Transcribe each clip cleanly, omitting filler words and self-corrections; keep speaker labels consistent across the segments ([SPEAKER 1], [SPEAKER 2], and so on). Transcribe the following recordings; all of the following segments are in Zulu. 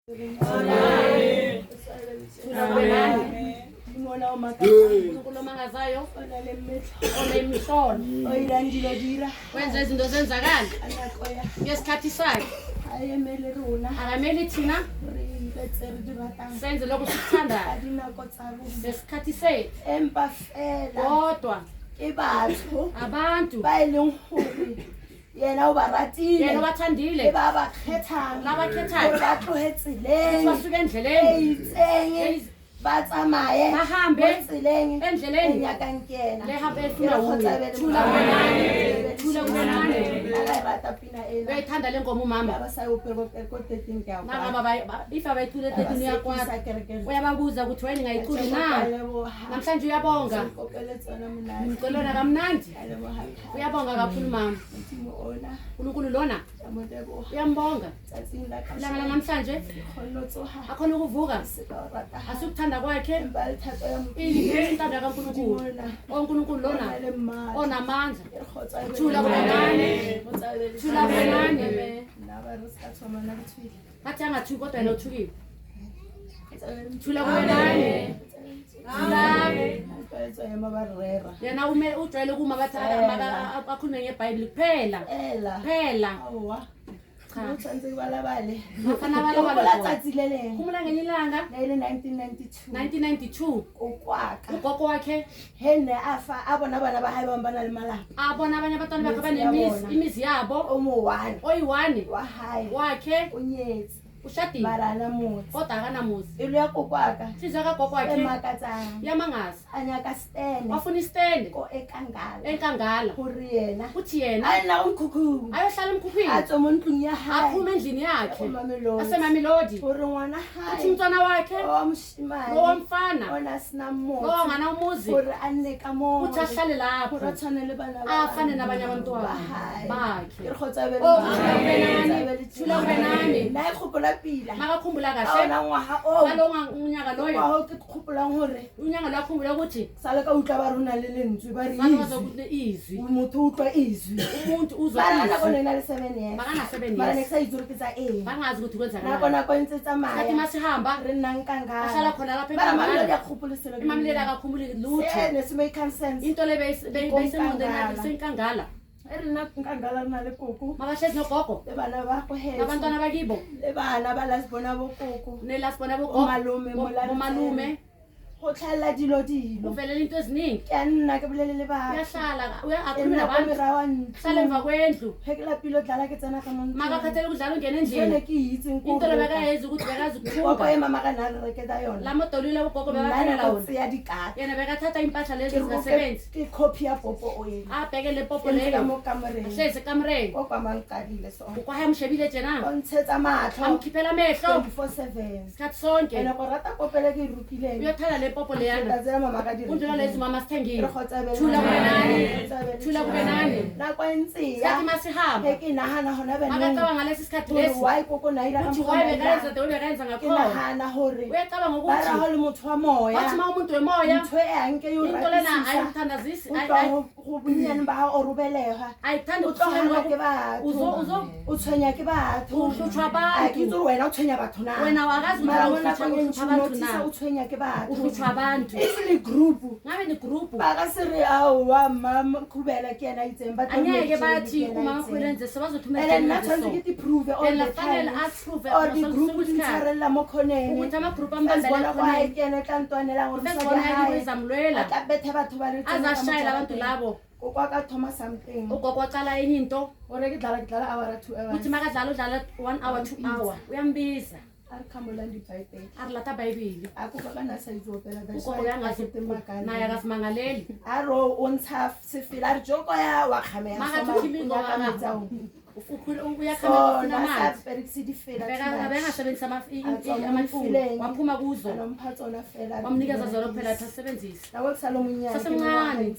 [SPEAKER 1] Amen.
[SPEAKER 2] Ngona
[SPEAKER 1] uNkulunkulu mangazayo onemihlono
[SPEAKER 2] oyilandile dira
[SPEAKER 1] wenza izinto zenzakala
[SPEAKER 2] anakoya
[SPEAKER 1] ngesikhathi sakhe
[SPEAKER 2] ayemele rona
[SPEAKER 1] akameli thina
[SPEAKER 2] betsere diratang
[SPEAKER 1] senze lokhu sikuthandayo
[SPEAKER 2] adinako tsabu
[SPEAKER 1] ngesikhathi sethu
[SPEAKER 2] empa fela
[SPEAKER 1] kodwa
[SPEAKER 2] ke batho
[SPEAKER 1] abantu
[SPEAKER 2] ba eleng hore yena o ba ratile
[SPEAKER 1] yena bathandile
[SPEAKER 2] ba ba khethang
[SPEAKER 1] labakhethayo
[SPEAKER 2] gore ba tlohetseleng
[SPEAKER 1] basuke endleleni
[SPEAKER 2] itseng ba tsamaye
[SPEAKER 1] bahambe
[SPEAKER 2] tseleng
[SPEAKER 1] endleleni
[SPEAKER 2] nyakankena
[SPEAKER 1] lehambe efuna uye thula kubenani thula kubenani
[SPEAKER 2] rata pina ena
[SPEAKER 1] uyayithanda le ngoma umama
[SPEAKER 2] ba sa upego ko 13 ka
[SPEAKER 1] nangaba if abayithule 13 uyakwazi uyababuza ukuthi wena ngayiculi na namhlanje uyabonga
[SPEAKER 2] kopeletsana mina
[SPEAKER 1] umcolona kamnandi uyabonga kakhulu mama
[SPEAKER 2] ona
[SPEAKER 1] uNkulunkulu lona
[SPEAKER 2] amodebo
[SPEAKER 1] uyambonga
[SPEAKER 2] tsatsinda
[SPEAKER 1] ilanga namhlanje
[SPEAKER 2] khonotsoha
[SPEAKER 1] akhona ukuvuka
[SPEAKER 2] sikarata
[SPEAKER 1] asikuthanda kwakhe
[SPEAKER 2] balthatha yam
[SPEAKER 1] intando kaNkulunkulu oNkulunkulu lona onamandla thula kubenani thula kubenani
[SPEAKER 2] naba riskathoma na kuthwile
[SPEAKER 1] bathi angathuki kodwa yena uthukiwe thula kubenani yena ujwayele kuma bathi akhulume ngeBhayibheli kuphela
[SPEAKER 2] utsanze balabale
[SPEAKER 1] bafana balabala
[SPEAKER 2] tsatsile
[SPEAKER 1] khumula ngenye ilanga
[SPEAKER 2] 1992 kokwaka
[SPEAKER 1] ugogo wakhe
[SPEAKER 2] hene afa abona bana ba hae bana le malapa
[SPEAKER 1] abona abanye abantwana bakhe banemizi yabo
[SPEAKER 2] omo-1
[SPEAKER 1] oyi-1
[SPEAKER 2] wa hae
[SPEAKER 1] wakhe
[SPEAKER 2] unyetsi
[SPEAKER 1] ushadile
[SPEAKER 2] marana motsi
[SPEAKER 1] kodwa akanamuzi
[SPEAKER 2] ilu ya kokwaka
[SPEAKER 1] inhliziyo kagogo wakhe
[SPEAKER 2] emakatsang
[SPEAKER 1] yamangazi
[SPEAKER 2] anyaka stene
[SPEAKER 1] wafuna istende
[SPEAKER 2] ko ekangala
[SPEAKER 1] enkangala
[SPEAKER 2] hore yena
[SPEAKER 1] uthi yena
[SPEAKER 2] ayena umkhukhu
[SPEAKER 1] ayohlala emkhukhwini
[SPEAKER 2] atso mo ntlong ya hae
[SPEAKER 1] aphume endlini yakhe
[SPEAKER 2] Mamelodi
[SPEAKER 1] asemamilodi
[SPEAKER 2] hore ngwana
[SPEAKER 1] uthi
[SPEAKER 2] hae
[SPEAKER 1] umntwana wakhe
[SPEAKER 2] wa moshimane
[SPEAKER 1] lowomfana
[SPEAKER 2] ona sina motsi
[SPEAKER 1] lowongana umuzi
[SPEAKER 2] hore a nne ka moo
[SPEAKER 1] uthi ahlale
[SPEAKER 2] hore
[SPEAKER 1] lapho
[SPEAKER 2] a tshwane le bana ba
[SPEAKER 1] afane nabanye abantwana
[SPEAKER 2] hae
[SPEAKER 1] bakhe
[SPEAKER 2] ke re kgotsabele
[SPEAKER 1] Oh, thula kubenani
[SPEAKER 2] na e kgopola pila
[SPEAKER 1] makakhumbula kahle
[SPEAKER 2] aona ngwaga o
[SPEAKER 1] ngalonga unyaka loyo
[SPEAKER 2] wa ke kgopolang hore
[SPEAKER 1] unyaka lo akhumbula ukuthi
[SPEAKER 2] sale ka utlwa ba rona le lentswe ba re
[SPEAKER 1] bazokuthi izwi
[SPEAKER 2] motho o utlwa izwi
[SPEAKER 1] umuntu uzwa
[SPEAKER 2] ba nako
[SPEAKER 1] izwi
[SPEAKER 2] nena le 7 years
[SPEAKER 1] bakana 7
[SPEAKER 2] mara ne
[SPEAKER 1] years
[SPEAKER 2] sa itse re ke tsa eng
[SPEAKER 1] bangazi ukuthi kwenza
[SPEAKER 2] nako
[SPEAKER 1] kanjani
[SPEAKER 2] nako ntse
[SPEAKER 1] kathi
[SPEAKER 2] tsamaya
[SPEAKER 1] masihamba
[SPEAKER 2] re nnang
[SPEAKER 1] ahlala
[SPEAKER 2] kangala
[SPEAKER 1] khona lapha
[SPEAKER 2] bara mamelo
[SPEAKER 1] enkangala
[SPEAKER 2] ya kgopoleselo
[SPEAKER 1] imamleli akakhumbuli lutho
[SPEAKER 2] ne se make sense
[SPEAKER 1] into le beyisemondeni senkangala
[SPEAKER 2] e re nna nkangala re na le koko
[SPEAKER 1] mabahlezi nogogo
[SPEAKER 2] le bana ba go hetse
[SPEAKER 1] nabantwana bakibo
[SPEAKER 2] le bana ba lasibona bokoko
[SPEAKER 1] nelasibona
[SPEAKER 2] Bomalume,
[SPEAKER 1] bomalume
[SPEAKER 2] go tlhalela dilo
[SPEAKER 1] uvelela into eziningi
[SPEAKER 2] ke a nna ke bolele le batho
[SPEAKER 1] uyahlala akhulume
[SPEAKER 2] emna ko
[SPEAKER 1] nabantu
[SPEAKER 2] merawa
[SPEAKER 1] hlala emva kwendlu
[SPEAKER 2] he ke lapile o dlala ke tsena ka montho
[SPEAKER 1] makakhathele ukudlala ungena
[SPEAKER 2] jone
[SPEAKER 1] endlini
[SPEAKER 2] ke itseng
[SPEAKER 1] into le bekayenza ukuthi bekazi
[SPEAKER 2] koko
[SPEAKER 1] ukuthunga
[SPEAKER 2] e mama ka na re reketa yona
[SPEAKER 1] la modolile ugogo
[SPEAKER 2] nna
[SPEAKER 1] bekafanela
[SPEAKER 2] ne go
[SPEAKER 1] wona
[SPEAKER 2] tseya dikata
[SPEAKER 1] yena bekathatha impahla lezi
[SPEAKER 2] ke
[SPEAKER 1] zingasebenzi
[SPEAKER 2] ke copy ya popo o e
[SPEAKER 1] abheke le popo
[SPEAKER 2] ke
[SPEAKER 1] leyo
[SPEAKER 2] leyo mo kamereng
[SPEAKER 1] ahlezi ekamreni
[SPEAKER 2] koko amankadile so
[SPEAKER 1] ukwahaya mshebile jena
[SPEAKER 2] o ntshetsa matlho
[SPEAKER 1] amkhiphela amehlo
[SPEAKER 2] 24/7
[SPEAKER 1] isikhathi sonke
[SPEAKER 2] ene go rata kopele ke rukileng
[SPEAKER 1] uyothanda le popo leyana
[SPEAKER 2] tsela mama ka
[SPEAKER 1] undlula lezi mama sithengile
[SPEAKER 2] re kgotsabele
[SPEAKER 1] thula kubenani thula kubenani
[SPEAKER 2] nako e ntse ya
[SPEAKER 1] isikhathi masihamba
[SPEAKER 2] he ke nagana hona beneng
[SPEAKER 1] makacabanga ngalesi sikhathi
[SPEAKER 2] gore
[SPEAKER 1] lesi
[SPEAKER 2] why koko na ira ka
[SPEAKER 1] uthi
[SPEAKER 2] mokgwa
[SPEAKER 1] waye
[SPEAKER 2] o
[SPEAKER 1] bekayenza
[SPEAKER 2] na
[SPEAKER 1] de ubekayenza
[SPEAKER 2] ke
[SPEAKER 1] ngakhona
[SPEAKER 2] nagana hore
[SPEAKER 1] uyacabanga
[SPEAKER 2] ba ra
[SPEAKER 1] ukuthi
[SPEAKER 2] ho le motho wa moya
[SPEAKER 1] bathi ma umuntu wemoya
[SPEAKER 2] ntho e anke yo
[SPEAKER 1] into lena
[SPEAKER 2] ratisisa
[SPEAKER 1] ayimthandazisi
[SPEAKER 2] o tla go bunyane ba o rubelega
[SPEAKER 1] ayithanda
[SPEAKER 2] o tla hana ke
[SPEAKER 1] uzo
[SPEAKER 2] batho o tshwenya ke batho
[SPEAKER 1] uhlutshwa
[SPEAKER 2] a ke
[SPEAKER 1] abantu
[SPEAKER 2] itse gore wena o tshwenya batho na
[SPEAKER 1] wena wakazi
[SPEAKER 2] mara mo
[SPEAKER 1] ukuthi
[SPEAKER 2] nakong e
[SPEAKER 1] uhlutshwa abantu
[SPEAKER 2] ntšhinotisa
[SPEAKER 1] na
[SPEAKER 2] o tshwenya ke batho
[SPEAKER 1] uhlutshwa abantu
[SPEAKER 2] e se le group
[SPEAKER 1] ngabe ni group
[SPEAKER 2] ba ka se re aowa mmakhubela ke yena itseng ba tlo
[SPEAKER 1] angeke
[SPEAKER 2] nnetse
[SPEAKER 1] bathi
[SPEAKER 2] ke yena
[SPEAKER 1] uma
[SPEAKER 2] itseng.
[SPEAKER 1] mkhwelenze sebazothumela
[SPEAKER 2] And nna tshwanetse ke di-prove all
[SPEAKER 1] and
[SPEAKER 2] the
[SPEAKER 1] lafanele
[SPEAKER 2] time
[SPEAKER 1] aprove
[SPEAKER 2] or di-group di ntshwarelela mo khoneng
[SPEAKER 1] ukuthi amagroup
[SPEAKER 2] bona kwa hae
[SPEAKER 1] ambambele
[SPEAKER 2] ke yena o tla ntwanelang gore mosadi
[SPEAKER 1] khona
[SPEAKER 2] wa hae
[SPEAKER 1] izamlwela
[SPEAKER 2] a tla bethe batho ba le
[SPEAKER 1] azashayela abantu labo
[SPEAKER 2] kokwa ka thoma something
[SPEAKER 1] ugogo waqala enye into
[SPEAKER 2] ore ke dlala hour 2 hours
[SPEAKER 1] uthi makadlala udlala 1 hour 2 hour uyambiza
[SPEAKER 2] a re khambolang dibhayibhele
[SPEAKER 1] a re lata bhayibheli
[SPEAKER 2] a koka ka na sa itsopela
[SPEAKER 1] ugogo naye akasimangaleli
[SPEAKER 2] a ro o ntsha sefela a re joko ya wa kgameya
[SPEAKER 1] makathukhimigoametsaong
[SPEAKER 2] uyakametsauberekise difela
[SPEAKER 1] abengasebenzisa amafoni waphuma kuzo
[SPEAKER 2] anompha tsona fela
[SPEAKER 1] wamnikeza zona kuphela athi asebenzise
[SPEAKER 2] nako kusala omonyane
[SPEAKER 1] sasemncane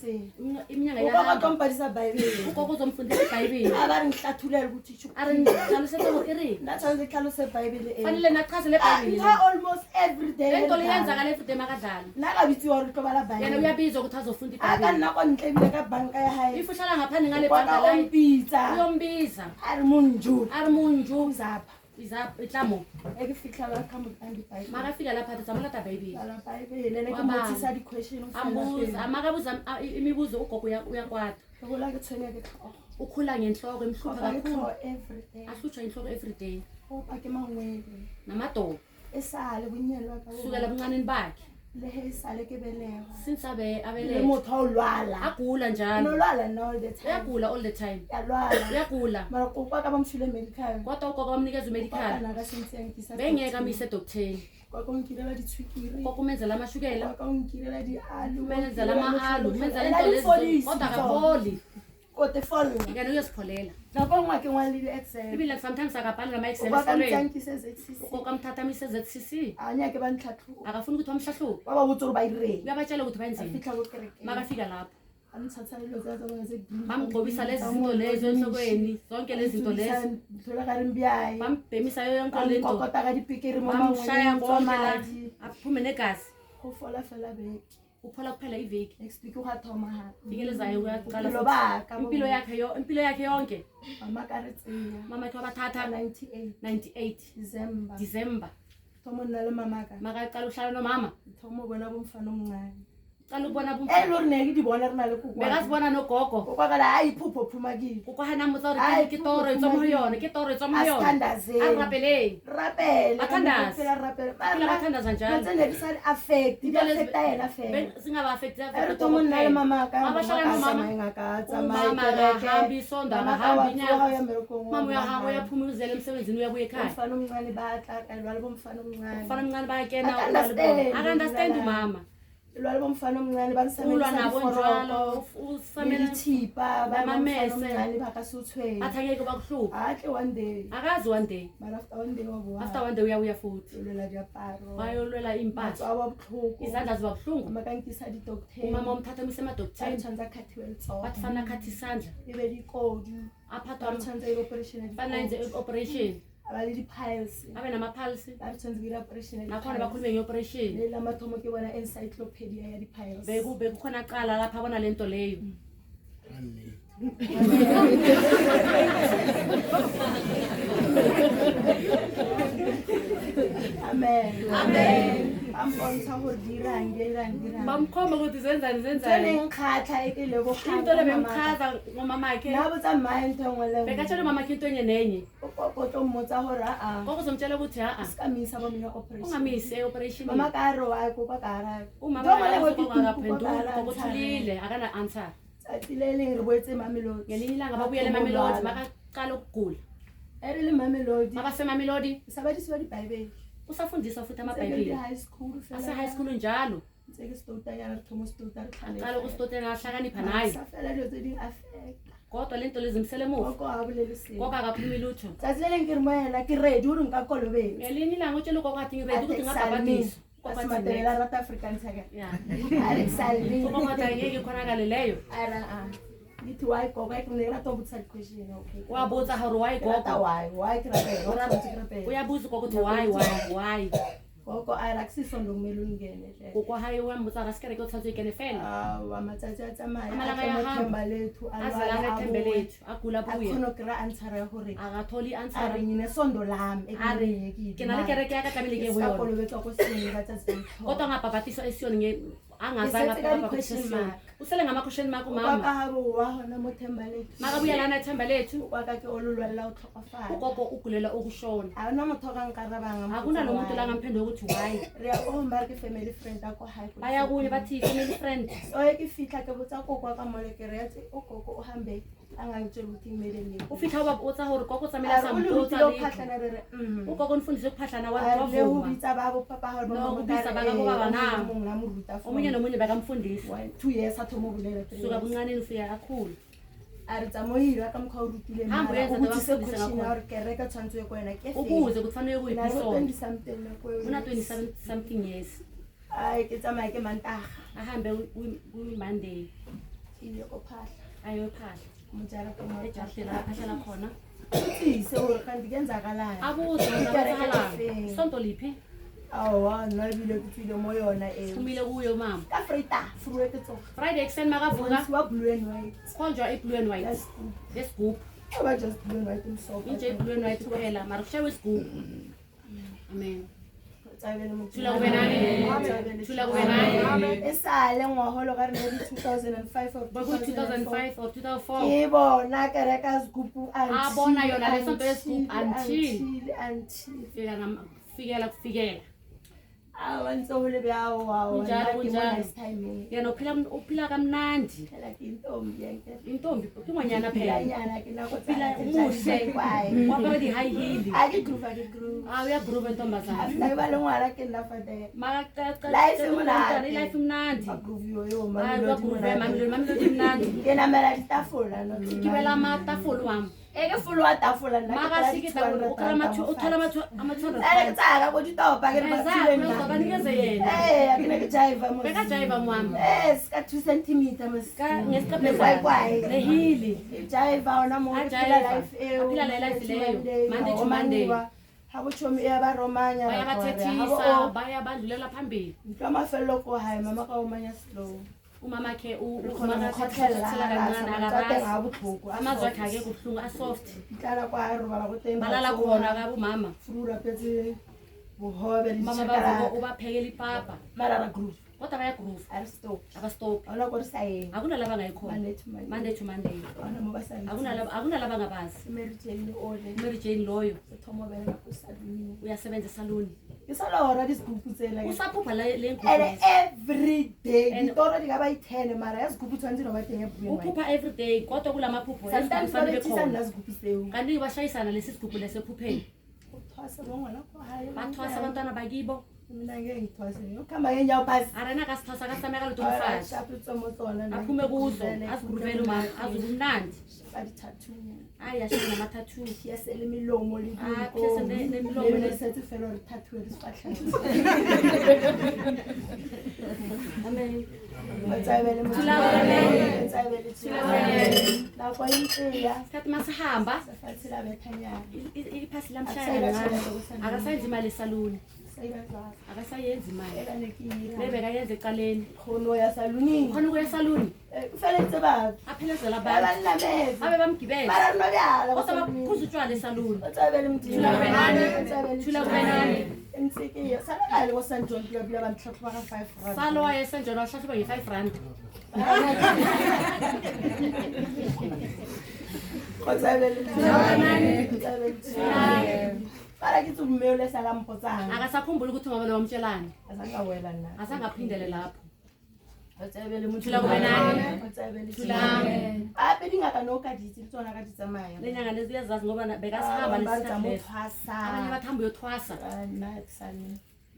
[SPEAKER 1] iminyaka
[SPEAKER 2] ugogo
[SPEAKER 1] yahamba
[SPEAKER 2] kompadisa bhayibheli
[SPEAKER 1] ugogo uzomfundisa ibhayibheli
[SPEAKER 2] a ba re nhlathulele ukuthi
[SPEAKER 1] a re hlalosetsa gore e reng
[SPEAKER 2] nna tshwanetse tlhalose bhayibele e
[SPEAKER 1] fanele nachaze le bhayibheli
[SPEAKER 2] nna almost every day
[SPEAKER 1] le nto leyenzakala everyday makadlala
[SPEAKER 2] nna ka bitsiwa gore tlo bala
[SPEAKER 1] yena
[SPEAKER 2] bhayibele
[SPEAKER 1] uyabizwa ukuthi azofunda
[SPEAKER 2] a ka
[SPEAKER 1] ibhayibheli
[SPEAKER 2] nna kwa ntle ebile ka banka ya gae
[SPEAKER 1] if uhlala ngaphandle ngale
[SPEAKER 2] kwaka
[SPEAKER 1] bhanka layo
[SPEAKER 2] ompitsa
[SPEAKER 1] uyombiza
[SPEAKER 2] a re monju
[SPEAKER 1] a re munju
[SPEAKER 2] uzapha
[SPEAKER 1] itlamo
[SPEAKER 2] e ke fihla ba ka motandi Bible
[SPEAKER 1] mara fika lapha athi zamona ta baby
[SPEAKER 2] la Bible ne ke motsisa di question
[SPEAKER 1] ambuza makabuza imibuzo ugogo uyakwata
[SPEAKER 2] go la ke tshwenya ke tlhogo
[SPEAKER 1] ukhula ngenhloko emhlupha kakhulu
[SPEAKER 2] every day
[SPEAKER 1] ahlutshwa inhloko every day
[SPEAKER 2] opa ke mangwele
[SPEAKER 1] namadolo
[SPEAKER 2] esale bunyelwa ka
[SPEAKER 1] sukela buncaneni bakhe
[SPEAKER 2] le he sale ke belego
[SPEAKER 1] since
[SPEAKER 2] le
[SPEAKER 1] abele
[SPEAKER 2] motho o lwala
[SPEAKER 1] agula njalo
[SPEAKER 2] no lwala no all the time
[SPEAKER 1] uyagula all the time
[SPEAKER 2] ya lwala
[SPEAKER 1] uyagula
[SPEAKER 2] mara kwa ka bamshule medical
[SPEAKER 1] kodwa ugogo bamnikeza umedical
[SPEAKER 2] kana ka sentse ngisa
[SPEAKER 1] bengeka mise edoctoreni
[SPEAKER 2] kwa konkirela ditshwikiri
[SPEAKER 1] kokumenzela amashukela
[SPEAKER 2] kwa konkirela di alu
[SPEAKER 1] umenzela ama-alu umenzela into lezi kodwa akaholi
[SPEAKER 2] kote follow
[SPEAKER 1] ngene uyosipholela
[SPEAKER 2] lapho ngwa ke ngwalile excel
[SPEAKER 1] ibile sometimes akabhali nama-excel
[SPEAKER 2] kwa
[SPEAKER 1] esikolweni
[SPEAKER 2] kamtsankise ZCC
[SPEAKER 1] ugogo amthathamise ZCC
[SPEAKER 2] anya ke bantlhathu
[SPEAKER 1] akafuni ukuthi wamhlahluba
[SPEAKER 2] baba botso ba ireng
[SPEAKER 1] uyabatshela ukuthi bayenzeni
[SPEAKER 2] fitla go kereke
[SPEAKER 1] makafika lapho
[SPEAKER 2] amthatha lo za za ze
[SPEAKER 1] bamgqobisa lezi zinto lezo enhlokweni zonke lezi zinto lezo
[SPEAKER 2] thola ka rimbiyayi
[SPEAKER 1] bambhemisa yonke le nto
[SPEAKER 2] kokota ka dipikiri mo
[SPEAKER 1] bamshaya konke la
[SPEAKER 2] mangweni
[SPEAKER 1] aphume negazi
[SPEAKER 2] go fola fela beke
[SPEAKER 1] uphola kuphela iveki
[SPEAKER 2] next week ga thoma ha
[SPEAKER 1] fikelezayo uyaqala
[SPEAKER 2] lo baka
[SPEAKER 1] impilo yakhe yonke
[SPEAKER 2] mama ka re tseya
[SPEAKER 1] mama ke wabathatha 98 December
[SPEAKER 2] thomo nna le mama ka
[SPEAKER 1] makaqala uhlala nomama
[SPEAKER 2] thomo bona bomfana omncane
[SPEAKER 1] qala ukubona
[SPEAKER 2] lo rene ke di bona rena le kokwa
[SPEAKER 1] bekasibona nogogo
[SPEAKER 2] kokwa kala hayi phupho phuma ki
[SPEAKER 1] kukwahana motsa re ke toro itswa mo yona ke toro itswa mo yona
[SPEAKER 2] askandaze
[SPEAKER 1] arapele
[SPEAKER 2] athandaze
[SPEAKER 1] phela bathandaza njalo
[SPEAKER 2] tsene ke sa affect di affecta yena affect
[SPEAKER 1] singaba affect
[SPEAKER 2] re thomo nna le mama ka
[SPEAKER 1] abashaka nomama
[SPEAKER 2] ngaka
[SPEAKER 1] mama
[SPEAKER 2] kereke
[SPEAKER 1] hambi sonda hambi nya
[SPEAKER 2] ya merekong
[SPEAKER 1] mama uyahambe uyaphumuzela emsebenzini uyabuya ekhaya
[SPEAKER 2] umfana omncane batla ka lwala bomfana omncane
[SPEAKER 1] umfana omncane bayakena
[SPEAKER 2] understand
[SPEAKER 1] umama
[SPEAKER 2] lwala bomfana omncane
[SPEAKER 1] ulwa
[SPEAKER 2] bangisamela
[SPEAKER 1] nabo njalo usamela
[SPEAKER 2] ithipa
[SPEAKER 1] bamamese.
[SPEAKER 2] omncane bakasuthweni
[SPEAKER 1] athangeke bakuhlupha
[SPEAKER 2] ahle one day
[SPEAKER 1] akazi one day
[SPEAKER 2] but after one day wabo
[SPEAKER 1] after one day uyabuya futhi
[SPEAKER 2] lwela diaparo
[SPEAKER 1] bayolwela impahla
[SPEAKER 2] matsawa buhlungu
[SPEAKER 1] izandla ziba buhlungu
[SPEAKER 2] amakankisa di-doctor
[SPEAKER 1] umama umthatha umisa emadokoteni
[SPEAKER 2] tshwanza khathiwe letsogo
[SPEAKER 1] bathi fana khathi isandla
[SPEAKER 2] ebe dikodi
[SPEAKER 1] aphathwa
[SPEAKER 2] tshwanza i-operation
[SPEAKER 1] fana yenze i-operation
[SPEAKER 2] aba le di-piles
[SPEAKER 1] abe namaphalisi
[SPEAKER 2] ba tshwanza ke di-operation
[SPEAKER 1] nakhona bakhulume nge-operation
[SPEAKER 2] le la mathomo ke bona encyclopedia ya di-piles
[SPEAKER 1] bekukhona qala lapha abona le nto leyo
[SPEAKER 2] amen bambontsha gore dirang
[SPEAKER 1] bamkhomba ukuthi zenzani
[SPEAKER 2] tsenengkgatlha e ke
[SPEAKER 1] into le bemchaza ngomamakhe
[SPEAKER 2] na botsa mmae ntho engwe le
[SPEAKER 1] bekatshela umamakhe into enye nenye
[SPEAKER 2] o tlo mmotsa gore aa
[SPEAKER 1] kokuzomtshela ukuthi
[SPEAKER 2] se ka misa bomina operation
[SPEAKER 1] ungamise e-operation
[SPEAKER 2] mama ka re wa kokwa ka ra
[SPEAKER 1] kokuthulile akana-answer
[SPEAKER 2] tsatsi le leng re boetse mamelodi
[SPEAKER 1] ngelinye ilanga babuyele emamelodi makaqala ukugula
[SPEAKER 2] ere le mamelodi
[SPEAKER 1] mabasemamelodi
[SPEAKER 2] sabadisiwa dibhayibele
[SPEAKER 1] usafundisa futhi amabhayibheli ase-high school njalo
[SPEAKER 2] ntse ke stotanyana re thomo stota re
[SPEAKER 1] aqala ukusitotela ahlakanipha nayo
[SPEAKER 2] fela dilo tse ding affecta
[SPEAKER 1] kodwa le nto lezimsele emuva
[SPEAKER 2] koko ga bolele seng
[SPEAKER 1] koka akakhulumi lutho
[SPEAKER 2] tsatsi le leng ke re mo yena ke ready ore nka kolobetse
[SPEAKER 1] ngelinye ilanga utshela ukoko athi ngiredi ukuthi ngabhabhadiso
[SPEAKER 2] asimadelela rata african saka
[SPEAKER 1] ya
[SPEAKER 2] alexalini
[SPEAKER 1] ukoko athi angeke ikhonakale leyo
[SPEAKER 2] ara lithi why gogo ke ne rata botsa question okay
[SPEAKER 1] wabotsa gore why
[SPEAKER 2] rata
[SPEAKER 1] gogo
[SPEAKER 2] why ke rata ora botsa ke rata
[SPEAKER 1] uyabuza ukoko ukuthi why
[SPEAKER 2] gogo ara kusiso ndo kumele ungene hle
[SPEAKER 1] koko hayi wembutsa ra sikereke o tshwanetse ikene fela
[SPEAKER 2] wa matsatsi a tsamaya
[SPEAKER 1] Amalanga
[SPEAKER 2] a
[SPEAKER 1] ya
[SPEAKER 2] tlo
[SPEAKER 1] hao.
[SPEAKER 2] themba lethu
[SPEAKER 1] azalanga ethembe lethu agula
[SPEAKER 2] a
[SPEAKER 1] buya
[SPEAKER 2] khono kra answer ya hore
[SPEAKER 1] akatholi
[SPEAKER 2] a
[SPEAKER 1] answer
[SPEAKER 2] re nyine sondo lami
[SPEAKER 1] ke na le kereke ya ka tlamehile ke go yona
[SPEAKER 2] kolobetsa go seng ba tsa tseng
[SPEAKER 1] kodwa ngabhabhatiso esiyoni angazange abhabhatisesioni usele ngama-question mark
[SPEAKER 2] ka
[SPEAKER 1] umama
[SPEAKER 2] ha bo wa hona mo themba lethu
[SPEAKER 1] makabuyelana ethemba lethu
[SPEAKER 2] kwa ka ke olulwela o tlhokafala
[SPEAKER 1] ugogo ugulela ukushona
[SPEAKER 2] a ona motho ka nkarabanga
[SPEAKER 1] akuna nomuntu la ngamphendula ukuthi why
[SPEAKER 2] re ya omba ke family friend ako high
[SPEAKER 1] baya kuye bathi family friend
[SPEAKER 2] so ke fitla ke botsa kokwa ka molekere ya tse o koko o hambe angangitshela ukuthi kumele nini
[SPEAKER 1] ufitha uba utsa gore gogo tsamela sampotsa letho ugogo nifundise ukuphahlana
[SPEAKER 2] le ho
[SPEAKER 1] wavuma
[SPEAKER 2] bitsa ba bo papa ha
[SPEAKER 1] No, ho bitsa ba gabo ba bana.
[SPEAKER 2] mongla mo ruta
[SPEAKER 1] omunye nomunye bakamfundisa
[SPEAKER 2] 2 years a thomo bolela
[SPEAKER 1] suka buncaneni ufiya kakhulu
[SPEAKER 2] a re tsamoira ka mokgwa o rutile
[SPEAKER 1] Hambo yenza
[SPEAKER 2] o botsise
[SPEAKER 1] nto bafundisa
[SPEAKER 2] question
[SPEAKER 1] ngakho.
[SPEAKER 2] ya gore kereka tshwantswe ko wena ke
[SPEAKER 1] ukuze kufanele kuyibhisona
[SPEAKER 2] something le ko
[SPEAKER 1] una 27 something years
[SPEAKER 2] ai ke tsamaya ke mantaga
[SPEAKER 1] ahambe kuyi-monday
[SPEAKER 2] ile ko phahla
[SPEAKER 1] ayophahla
[SPEAKER 2] mojara ko mo
[SPEAKER 1] ejahlela aphahlela khona
[SPEAKER 2] uthise gore kanti kenzakalani
[SPEAKER 1] abuze unabasahala sonto liphi
[SPEAKER 2] awa nna ebile ke tswile mo yona e
[SPEAKER 1] phumile kuyo mama
[SPEAKER 2] ka freita frue ke tsoga
[SPEAKER 1] friday ekuseni makavuka
[SPEAKER 2] wa blue and white
[SPEAKER 1] khonjwa i-blue and white
[SPEAKER 2] that's good
[SPEAKER 1] lesigubhu
[SPEAKER 2] aba just blue and white umsobo
[SPEAKER 1] inje blue and white kuphela mara kushawe isigubhu amen
[SPEAKER 2] Thula kube nani esale ngwaholo ka re 2005 or
[SPEAKER 1] 2004
[SPEAKER 2] ke bona ke reka zigupu
[SPEAKER 1] a bona yona le sonto yesigubhu
[SPEAKER 2] until
[SPEAKER 1] fikela
[SPEAKER 2] awantsohole byawo wawo
[SPEAKER 1] Kunjalo, kunjalo.
[SPEAKER 2] nice time
[SPEAKER 1] yena uphila kamnandi
[SPEAKER 2] phela ke intombi yake
[SPEAKER 1] intombi kungwanyana phela
[SPEAKER 2] nyana ke nako
[SPEAKER 1] Phila
[SPEAKER 2] tsela
[SPEAKER 1] umuhle.
[SPEAKER 2] kwae
[SPEAKER 1] wapaka di high heel
[SPEAKER 2] ake groove
[SPEAKER 1] uyagroove ntombazana
[SPEAKER 2] afuna ba le ngwala ke nna fade
[SPEAKER 1] makacaca
[SPEAKER 2] Life imnandi.
[SPEAKER 1] life imnandi
[SPEAKER 2] groove yo
[SPEAKER 1] hayi uyagroove mamelodi imnandi
[SPEAKER 2] ke namela ditafula no
[SPEAKER 1] gibela amatafula wami
[SPEAKER 2] eke full wa tafula nna
[SPEAKER 1] makasikita uthola ama-200
[SPEAKER 2] ke tsaka go ditopa ke re ba tsile
[SPEAKER 1] Exactly, banikeze yena
[SPEAKER 2] akene ke jive mo
[SPEAKER 1] bekajayiva mwami
[SPEAKER 2] ska 2 cm mas
[SPEAKER 1] ngesiqephezana nehili
[SPEAKER 2] jive ona mo
[SPEAKER 1] Ajayiva.
[SPEAKER 2] life e
[SPEAKER 1] Aphila le life leyo, Monday to Monday.
[SPEAKER 2] habo chomi ya ba romanya
[SPEAKER 1] bayabathethisa bayabandlulela phambili
[SPEAKER 2] mafelo ko hayi mama ka omanya slow
[SPEAKER 1] umama khe
[SPEAKER 2] ukhothela
[SPEAKER 1] kancane akabazi
[SPEAKER 2] ngabuthungu
[SPEAKER 1] amazwi akhe ake kubuhlungu asoft
[SPEAKER 2] ihlala kwa roba la gotemba
[SPEAKER 1] balala khona kabumama
[SPEAKER 2] furula petse bohobe
[SPEAKER 1] mama
[SPEAKER 2] litshakala
[SPEAKER 1] ubaphekela ipapa
[SPEAKER 2] mara ra groove
[SPEAKER 1] kodwa bayagroove
[SPEAKER 2] aristo
[SPEAKER 1] abastop
[SPEAKER 2] awula ko risaye
[SPEAKER 1] akunalaba ngayikhona Monday to Monday
[SPEAKER 2] ona mo basali
[SPEAKER 1] akunalaba ngabazi
[SPEAKER 2] Mary Jane ole
[SPEAKER 1] Mary Jane loyo
[SPEAKER 2] thomo bela ku saluni
[SPEAKER 1] uyasebenza esaluni
[SPEAKER 2] isalora disigupu tsela
[SPEAKER 1] usaphupha le
[SPEAKER 2] and
[SPEAKER 1] ngubo
[SPEAKER 2] every day
[SPEAKER 1] And-
[SPEAKER 2] ditoro di ka ba 10 mara ya zigupu tshwanetse no ba teng ya buwe
[SPEAKER 1] uphupha every day kodwa kulamaphupho
[SPEAKER 2] sometimes ba
[SPEAKER 1] ezifanele
[SPEAKER 2] betisa
[SPEAKER 1] khona
[SPEAKER 2] nna zigupu seo
[SPEAKER 1] kanti bashayisana lesi sigubhu lesephupheni
[SPEAKER 2] uthwasa lo ngwana ko hayi
[SPEAKER 1] bathwasa abantwana bakibo
[SPEAKER 2] mina ngeke ngithwase ukhamba ngenyawo phasi
[SPEAKER 1] arena kasithwasa kasameka lutomfazi aphume kuzo aziguruvele umama azubumnandi
[SPEAKER 2] baditattoo
[SPEAKER 1] hayi yashaya namathathu
[SPEAKER 2] yasele imilomo
[SPEAKER 1] phese nemilomo
[SPEAKER 2] lesethi felo re tattoo lesifahla
[SPEAKER 1] amen
[SPEAKER 2] batsayibele
[SPEAKER 1] Thulakele.
[SPEAKER 2] la kwa intsela
[SPEAKER 1] isikhathi masihamba
[SPEAKER 2] safathi la bethanyana
[SPEAKER 1] iphasi lamshaya kancane akasayenzi imali esaluni
[SPEAKER 2] sayibaza
[SPEAKER 1] akasayenzi imali
[SPEAKER 2] ekanekira
[SPEAKER 1] lebekayenza ekuqaleni
[SPEAKER 2] khono ya saluni
[SPEAKER 1] khona ukuya esaluni
[SPEAKER 2] kufanele bathu
[SPEAKER 1] aphelezela abantu
[SPEAKER 2] abanameza
[SPEAKER 1] abe bamgibele
[SPEAKER 2] bara nobyala
[SPEAKER 1] kodwa baphuza utshwala esaluni
[SPEAKER 2] batsayibele mthini
[SPEAKER 1] Thula kube nani?
[SPEAKER 2] emtsikiyo salale ko St John bia bantlhatlhoba ka 5 rand
[SPEAKER 1] salowa yesenjona wahlahluba nge-5 rand
[SPEAKER 2] para ke tsumele sala mpotsana
[SPEAKER 1] akasakhumbula ukuthi umama lo wamtshelani
[SPEAKER 2] azangawela na
[SPEAKER 1] azangaphindele lapho
[SPEAKER 2] batsayibele
[SPEAKER 1] Thula kube nani?
[SPEAKER 2] Thula ape dingaka no ka ditse tsona ka ditsamaya
[SPEAKER 1] le nyanga lezi uyazazi ngoba bekasihamba lesikhathi leso abanye bathamba uyothwasa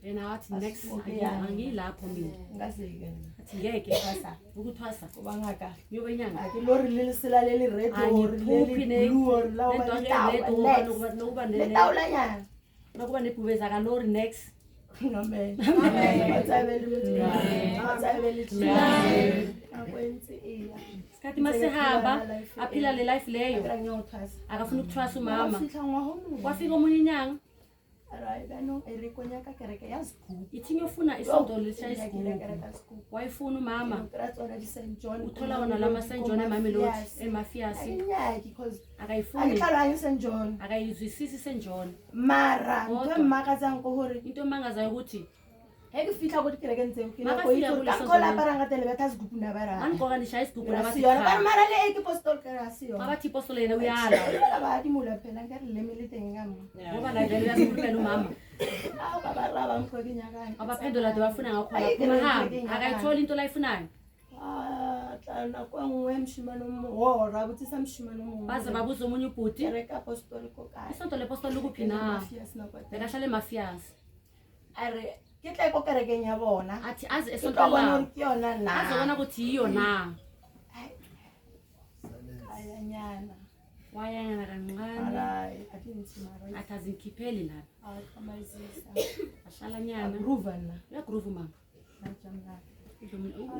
[SPEAKER 1] yena wathi next angiyilapho mina
[SPEAKER 2] ngaseke
[SPEAKER 1] athi ngeke ukuthwasa
[SPEAKER 2] ubangaka
[SPEAKER 1] ngiyobe inyanga
[SPEAKER 2] ake lori le sela le red or le blue or la
[SPEAKER 1] nokuba
[SPEAKER 2] letawulanyana
[SPEAKER 1] nokuba nebhubeza kalori next
[SPEAKER 2] amen
[SPEAKER 1] isikhathi masihamba aphila le life leyo akafuna ukuthwasa umama kwafika omunye inyanga ithi ngiyofuna isonto lishaya isigubhu wayifuna umama uthola wona lama St John eMamelodi emafiasi akayifuni akayizwisisi St John
[SPEAKER 2] mara ntho mmakatsang ko hore
[SPEAKER 1] into emangazayo ukuthi
[SPEAKER 2] he ke fihla go dikereke ntse o kile go itse ka khola paranga tele betha zigupu na bara
[SPEAKER 1] angiqoka ndishaya isigubhu nabathi
[SPEAKER 2] yona ba mara le eke postol ka rasiyo
[SPEAKER 1] abathi ipostolo yena uyala
[SPEAKER 2] ba di mula phela ngare le mele teng ka mo
[SPEAKER 1] ngoba la vele uyasikhulumela umama
[SPEAKER 2] awu baba raba mkhweke nyakani
[SPEAKER 1] abaphendula de bafuna ngakhona kumahamba akayithola into la ifunayo
[SPEAKER 2] tlana kwa ngwe mshimano mo ra botse sa mshimano mo
[SPEAKER 1] baze babuza omunye ubhuti
[SPEAKER 2] kereka apostol ko ka
[SPEAKER 1] isonto lepostolo likuphi na bekahlala emafiasi
[SPEAKER 2] are ke tla ko kerekeng ya bona
[SPEAKER 1] athi azi
[SPEAKER 2] ke
[SPEAKER 1] esonto
[SPEAKER 2] tla bona
[SPEAKER 1] la
[SPEAKER 2] hore ke yona na
[SPEAKER 1] azobona ukuthi yiyo na
[SPEAKER 2] ayanyana
[SPEAKER 1] wayanyana kancane
[SPEAKER 2] alright athi nsimara
[SPEAKER 1] athi azingikhipheli lana
[SPEAKER 2] akamazisa
[SPEAKER 1] ahlala nyana
[SPEAKER 2] groove na
[SPEAKER 1] uyagroove mama
[SPEAKER 2] najamna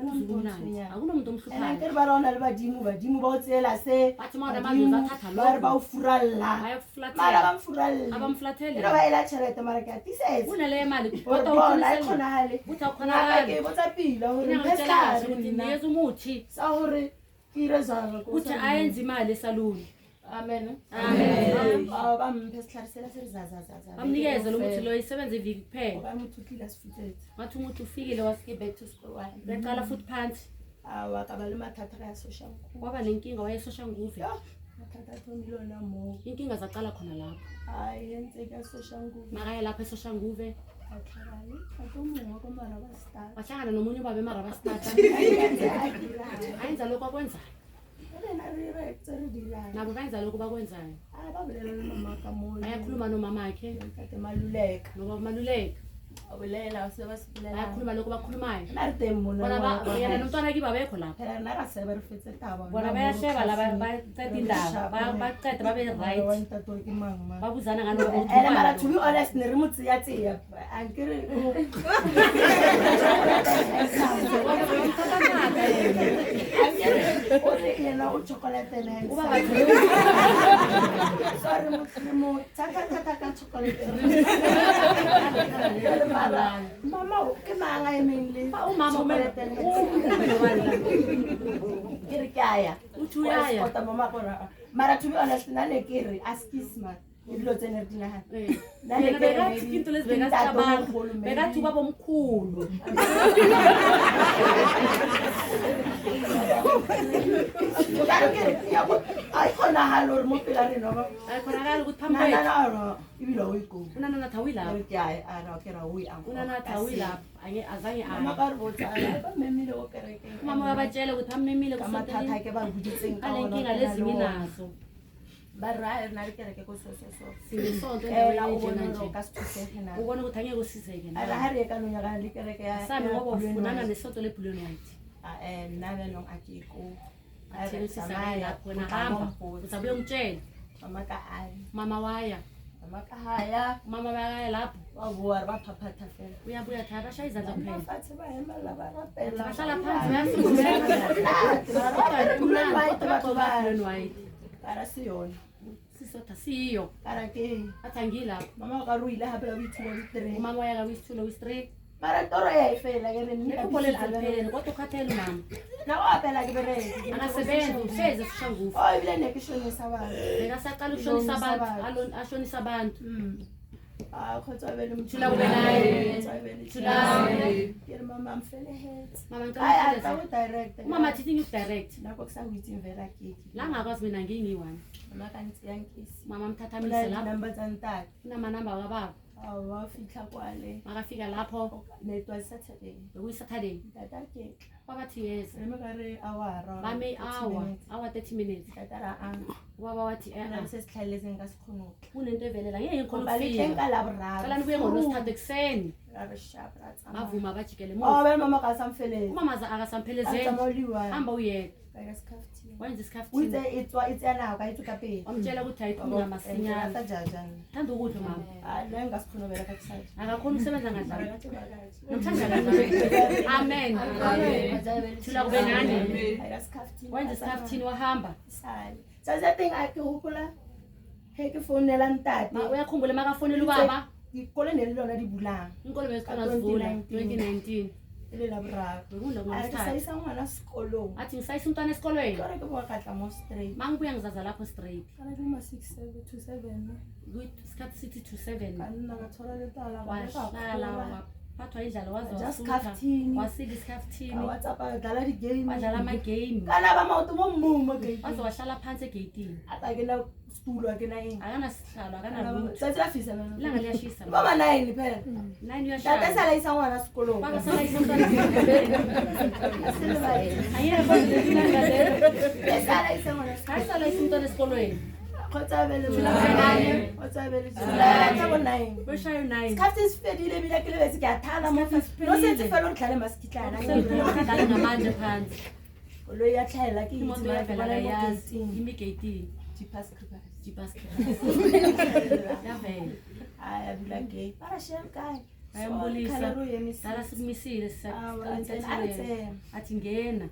[SPEAKER 1] uzubumnandi akunomuntu omhluphayo
[SPEAKER 2] ke ba rona le badimo ba o tsela se
[SPEAKER 1] bathi mara mazuza athatha
[SPEAKER 2] ba re ba
[SPEAKER 1] lo
[SPEAKER 2] o furalla mara
[SPEAKER 1] bayafulathela
[SPEAKER 2] ba mfuralla
[SPEAKER 1] abamfulathele
[SPEAKER 2] ro ba ela tšhelete mara ke atisetse
[SPEAKER 1] kunale mali
[SPEAKER 2] gore bona e khonagale
[SPEAKER 1] Uthi
[SPEAKER 2] ngaka
[SPEAKER 1] awukghonakali.
[SPEAKER 2] ke botsa pila gore
[SPEAKER 1] Inangitshela kahle
[SPEAKER 2] nkeslare
[SPEAKER 1] ukuthi
[SPEAKER 2] nna
[SPEAKER 1] nikeza umuthi
[SPEAKER 2] sa gore ke ire jang
[SPEAKER 1] ukuthi ayenze imali esaluni
[SPEAKER 2] Amen.
[SPEAKER 1] Amen.
[SPEAKER 2] Bamphe sihlarisela serizazazaza.
[SPEAKER 1] Bamnikeze ukuthi lo isebenze iviki kuphela.
[SPEAKER 2] Okanye uthukile sifuthethu.
[SPEAKER 1] Ngathi umuntu ufikile wasike
[SPEAKER 2] Back to school one.
[SPEAKER 1] beqala futhi phansi.
[SPEAKER 2] Wakabala mathatha ka social.
[SPEAKER 1] Kwaba nenkinga wayesosha nguve.
[SPEAKER 2] Mathatha tonilona mo.
[SPEAKER 1] Inkinga zaqala khona lapho.
[SPEAKER 2] Hayi yenze ka social nguve.
[SPEAKER 1] Makaya lapho esosha nguve.
[SPEAKER 2] Atlharayi. Atomunga komara ba start.
[SPEAKER 1] Wahlangana nomunye ubaba emaraba stata. Ayenza lokho akwenzayo. Nabo bayenza lokho bakwenzayo.
[SPEAKER 2] Babulela mama kamoya.
[SPEAKER 1] Bayakhuluma nomama wakhe.
[SPEAKER 2] Kade maluleka.
[SPEAKER 1] Noba maluleka.
[SPEAKER 2] Abulela usebasibulela.
[SPEAKER 1] Bayakhuluma lokho bakhulumayo.
[SPEAKER 2] Naridemona.
[SPEAKER 1] Bona yena nomntwana kiba bekho lapho.
[SPEAKER 2] Phela nakasebe rifetse taba.
[SPEAKER 1] Bona bayahleba la baqeda indaba. Baqeda babe right. Babuzana ngalo.
[SPEAKER 2] And mara to be honest ne remutsi ya tsiya. Ankere. Yena u chocolate ne. Uba sorry mo taka chocolate. Mama ke manga emengile.
[SPEAKER 1] Umama
[SPEAKER 2] kere kaya.
[SPEAKER 1] Utuyaya.
[SPEAKER 2] Kota mama kora. Mara to be honest nane kere askisma. Idlo tsene dinaha.
[SPEAKER 1] Nale beka into lesibeka sicabanga. Beka thuba bomkhulu.
[SPEAKER 2] Ay khona halor mo pelane no.
[SPEAKER 1] Ay khona akala ukuthi phambi
[SPEAKER 2] kwethu. Ibilo uyiko.
[SPEAKER 1] Unana thawi lapho.
[SPEAKER 2] Kaya ara kera uyi angu.
[SPEAKER 1] Unana thawi lapho. Azange
[SPEAKER 2] Mama karibotsa ba memile o kereke.
[SPEAKER 1] Mama babatshela ukuthi bamemile
[SPEAKER 2] kumathatha ke banguditseng
[SPEAKER 1] ka nkinga lezi minazo.
[SPEAKER 2] Barra na kereke ko so.
[SPEAKER 1] Singisonto endaweni
[SPEAKER 2] nje ka sithuseke na.
[SPEAKER 1] Ubona ukuthi angeke usizeke na.
[SPEAKER 2] Ala hari ka no nyaka le kereke ya.
[SPEAKER 1] Sami ngoba ufunana nesonto leBullion White.
[SPEAKER 2] Nana no akiko.
[SPEAKER 1] Ayisizakala lapho na hamba. Uzabuye ungitshela.
[SPEAKER 2] Mama ka ai.
[SPEAKER 1] Mama waya.
[SPEAKER 2] Mama ka haya.
[SPEAKER 1] Mama bayaya lapho.
[SPEAKER 2] Wabuya baphaphatha fela.
[SPEAKER 1] Uyabuya thaba bashaya izandla kuphela.
[SPEAKER 2] Bafathi bahema la barapela.
[SPEAKER 1] Bahlala phansi bayasunguleka. Bullion White.
[SPEAKER 2] Para siyona.
[SPEAKER 1] Sisotha siyo.
[SPEAKER 2] Para ke.
[SPEAKER 1] Athangila.
[SPEAKER 2] Mama ka ruile hape la bithulo bitre.
[SPEAKER 1] Mama waya ka wisithulo wi-3.
[SPEAKER 2] Mara toro ya ifela ke nini
[SPEAKER 1] ka bole lapheleni kodwa ukhathele mama.
[SPEAKER 2] Na waphela ke bere.
[SPEAKER 1] Akasebenzi uhlezi esishangufu.
[SPEAKER 2] Oh ibile nekishonisa abantu.
[SPEAKER 1] Bekasaqala ukushonisa abantu, ashonisa abantu.
[SPEAKER 2] Khotsa bele
[SPEAKER 1] Thula kube naye.
[SPEAKER 2] Thula. Ke mama mfele head.
[SPEAKER 1] Mama
[SPEAKER 2] ngicela
[SPEAKER 1] ngicela
[SPEAKER 2] direct.
[SPEAKER 1] umama thithi ngidirect.
[SPEAKER 2] Lapho kusangithi imvela kiki.
[SPEAKER 1] La ngakwazi mina ngingi-1.
[SPEAKER 2] Mama kanti yankisi.
[SPEAKER 1] Mama mthathamisa lapho.
[SPEAKER 2] Number zantathu.
[SPEAKER 1] Kunamanamba kababa.
[SPEAKER 2] Wafika kwale.
[SPEAKER 1] Makafika lapho.
[SPEAKER 2] It was Saturday.
[SPEAKER 1] Bekuyi-Saturday.
[SPEAKER 2] Tata ke.
[SPEAKER 1] Wabathi yes.
[SPEAKER 2] Remekare awara.
[SPEAKER 1] Bame hour 30 minutes.
[SPEAKER 2] Tata
[SPEAKER 1] Ubaba wathi
[SPEAKER 2] sesihlaleze ngasikhono.
[SPEAKER 1] kunento evelela ngeke ngikhona
[SPEAKER 2] Balike
[SPEAKER 1] ukufika.
[SPEAKER 2] ngalabrara.
[SPEAKER 1] Cala nibuye ngoLwesithathu ekuseni.
[SPEAKER 2] Rabashabra.
[SPEAKER 1] Bavuma bajikele
[SPEAKER 2] Oh,
[SPEAKER 1] emuva.
[SPEAKER 2] mama kasamfelele.
[SPEAKER 1] Umama akasamphelezeli.
[SPEAKER 2] Atsamoliwa.
[SPEAKER 1] Hamba uyedwa.
[SPEAKER 2] Kaskafti.
[SPEAKER 1] Wenza isikhaftini.
[SPEAKER 2] Uthe it's yana ka ithuka pe.
[SPEAKER 1] Wamtshela ukuthi ayiphuma masinyane.
[SPEAKER 2] Sajajani.
[SPEAKER 1] Thanda ukudla mama.
[SPEAKER 2] La ngasikhonobela kakusasa.
[SPEAKER 1] Akakhona ukusebenza ngadlala. Namhlanje akadlali. Amen. Thula kube nani.
[SPEAKER 2] Kaskafti.
[SPEAKER 1] Wenza isikhaftini wahamba.
[SPEAKER 2] Sali. Saza thing akihukula. Heke fonela ntate.
[SPEAKER 1] Uyakhumbula makafonela ubaba.
[SPEAKER 2] Ikole nelilona dibulang.
[SPEAKER 1] Inkolo besiqala sivula 2019.
[SPEAKER 2] Ele labrara.
[SPEAKER 1] Bekunda ngoLwesithathu.
[SPEAKER 2] Sayisa ngwana sikolong.
[SPEAKER 1] Athi ngisayisa umntwana esikolweni.
[SPEAKER 2] Kore ke bokatla mo straight.
[SPEAKER 1] Mangibuya ngizaza lapho straight.
[SPEAKER 2] Kana kuma 6727.
[SPEAKER 1] Isikhathi sithi to 7.
[SPEAKER 2] Kanina ngathola letala.
[SPEAKER 1] Wahlala waphathwa indlala waze
[SPEAKER 2] Just
[SPEAKER 1] wasutha.
[SPEAKER 2] skaftini.
[SPEAKER 1] Wasila isikhaftini.
[SPEAKER 2] WhatsApp dlala di game.
[SPEAKER 1] Wadlala ama-game.
[SPEAKER 2] Kana ba mauto mo mmumo ke.
[SPEAKER 1] Waze wahlala phansi egeyitini.
[SPEAKER 2] Akena stool akena yini.
[SPEAKER 1] Akanasihlalo akanalutho.
[SPEAKER 2] Tsatsi la fisa na.
[SPEAKER 1] Ilanga liyashisa.
[SPEAKER 2] Baba 9 phela.
[SPEAKER 1] 9 years
[SPEAKER 2] Tata
[SPEAKER 1] old.
[SPEAKER 2] sala isa ngwana sikolong.
[SPEAKER 1] Baka sala isomntwana esikolweni.
[SPEAKER 2] Asile ba.
[SPEAKER 1] Ayeke kodwa ilanga lelo.
[SPEAKER 2] Sala isa ngwana.
[SPEAKER 1] Ayisala isomntwana esikolweni.
[SPEAKER 2] Khotsa bele.
[SPEAKER 1] Thula.
[SPEAKER 2] Khotsa bele. Tsabo 9.
[SPEAKER 1] Weshayo 9.
[SPEAKER 2] Isikhathi sifedile mina ke lebesi kuyathala mo. No senze fela udlale masikitlana.
[SPEAKER 1] Sekudlala ngamandla phansi.
[SPEAKER 2] Lo yatlhaela ke
[SPEAKER 1] Imoto yavela kayazi imigeyitini.
[SPEAKER 2] Jipas kripas.
[SPEAKER 1] Jipas yavela.
[SPEAKER 2] Aya bila gate. Para shem kai.
[SPEAKER 1] Ayambulisa.
[SPEAKER 2] Dala
[SPEAKER 1] Dala sikumisile
[SPEAKER 2] Atsena.
[SPEAKER 1] athi ngena.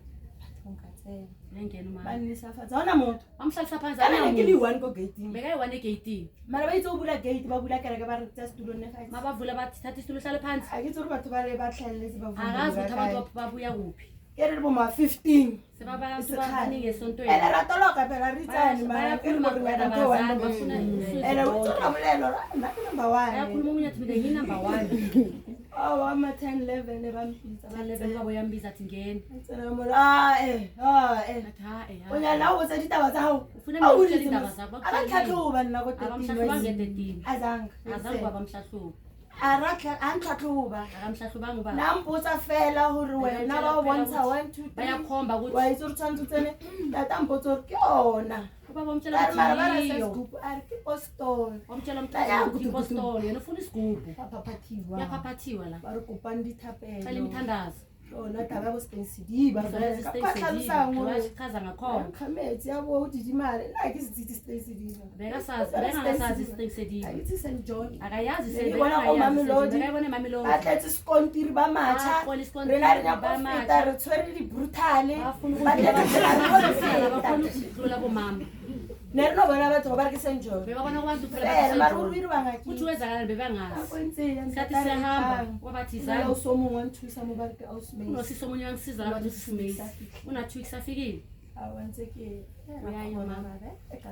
[SPEAKER 2] Ungatsena.
[SPEAKER 1] Ngena mama.
[SPEAKER 2] Banisa fa. Zona moto.
[SPEAKER 1] Wamhlalisa phansi
[SPEAKER 2] Kana ke li
[SPEAKER 1] anamuntu.
[SPEAKER 2] 1 go gate.
[SPEAKER 1] Bekayi-1 egeyitini.
[SPEAKER 2] Mara ba itse o bula gate ba bula kereke ba re tsa stulo ne fa.
[SPEAKER 1] Mabavula bathi thatha isitulo hlale phansi.
[SPEAKER 2] A ke tsore batho ba le ba tlhaeletse ba
[SPEAKER 1] Akazi ukuthi abantu babuya kuphi.
[SPEAKER 2] ke re bo ma 15
[SPEAKER 1] sebabantu abaningi esontweni
[SPEAKER 2] ene ra toloka phela ri tsani mara ke re
[SPEAKER 1] bayakhuluma
[SPEAKER 2] re
[SPEAKER 1] kuwena
[SPEAKER 2] ngana to
[SPEAKER 1] bazali
[SPEAKER 2] one
[SPEAKER 1] bafuna
[SPEAKER 2] ene
[SPEAKER 1] usizo
[SPEAKER 2] utsora mulelo na number 1
[SPEAKER 1] bayakhuluma omunye athi mina ngi-number 1
[SPEAKER 2] ama 10 11 bampisa
[SPEAKER 1] balevele babo yambiza athi ngena
[SPEAKER 2] tsena mo athi onyana o botsa ditaba tsa hao
[SPEAKER 1] ufuna mina ukutshela indaba zabo
[SPEAKER 2] abatlhatlhoba nna ko
[SPEAKER 1] abamhlahluba
[SPEAKER 2] 13
[SPEAKER 1] nge-13
[SPEAKER 2] azange
[SPEAKER 1] azange babamhlahluba
[SPEAKER 2] antlhatlhoba
[SPEAKER 1] akamhlahlubanga ubaba
[SPEAKER 2] nampotsa fela hore wena ba o bontsha 1 2 3
[SPEAKER 1] bayakhomba
[SPEAKER 2] wa
[SPEAKER 1] ukuthi
[SPEAKER 2] itse re tshwanetse tsene tata mpotsa hore ke yona
[SPEAKER 1] ubaba omtshela
[SPEAKER 2] mara bara bara
[SPEAKER 1] ukuthi
[SPEAKER 2] sa
[SPEAKER 1] yiyo
[SPEAKER 2] scoop a re ke postol
[SPEAKER 1] wamtshela umntwana ipostolo yena ufuna isigubhu
[SPEAKER 2] paphaphathiwa
[SPEAKER 1] uyaphaphathiwa la
[SPEAKER 2] ba re kopang
[SPEAKER 1] cela
[SPEAKER 2] dithapelo
[SPEAKER 1] imithandazo
[SPEAKER 2] lona taba bo stensediba
[SPEAKER 1] chaza ngakhona
[SPEAKER 2] khametsi yabo o didimale nna ke se tsitse stensediba
[SPEAKER 1] bekangasazi isitengsediba
[SPEAKER 2] akithi St John
[SPEAKER 1] akayazi
[SPEAKER 2] bona ko Mamelodi
[SPEAKER 1] bekayibone mamelodi
[SPEAKER 2] ba tletse skontiri ba matjha rena re nyaka go feta re tshwere di brutale ba tletse
[SPEAKER 1] ukudlula bomama
[SPEAKER 2] ne re no bona batho ba re ke St John
[SPEAKER 1] bebabona kubantu
[SPEAKER 2] mara o re ba ngaki
[SPEAKER 1] kuthi wenzakalani bebangazi
[SPEAKER 2] kontse
[SPEAKER 1] sikhathi siyahamba wabathi
[SPEAKER 2] zalo
[SPEAKER 1] zalo
[SPEAKER 2] so mongwe nthusa mo ba re ke ausmate
[SPEAKER 1] unosisi omunye wangisiza labathi usisimesi una-2 weeks afikile
[SPEAKER 2] awantse ke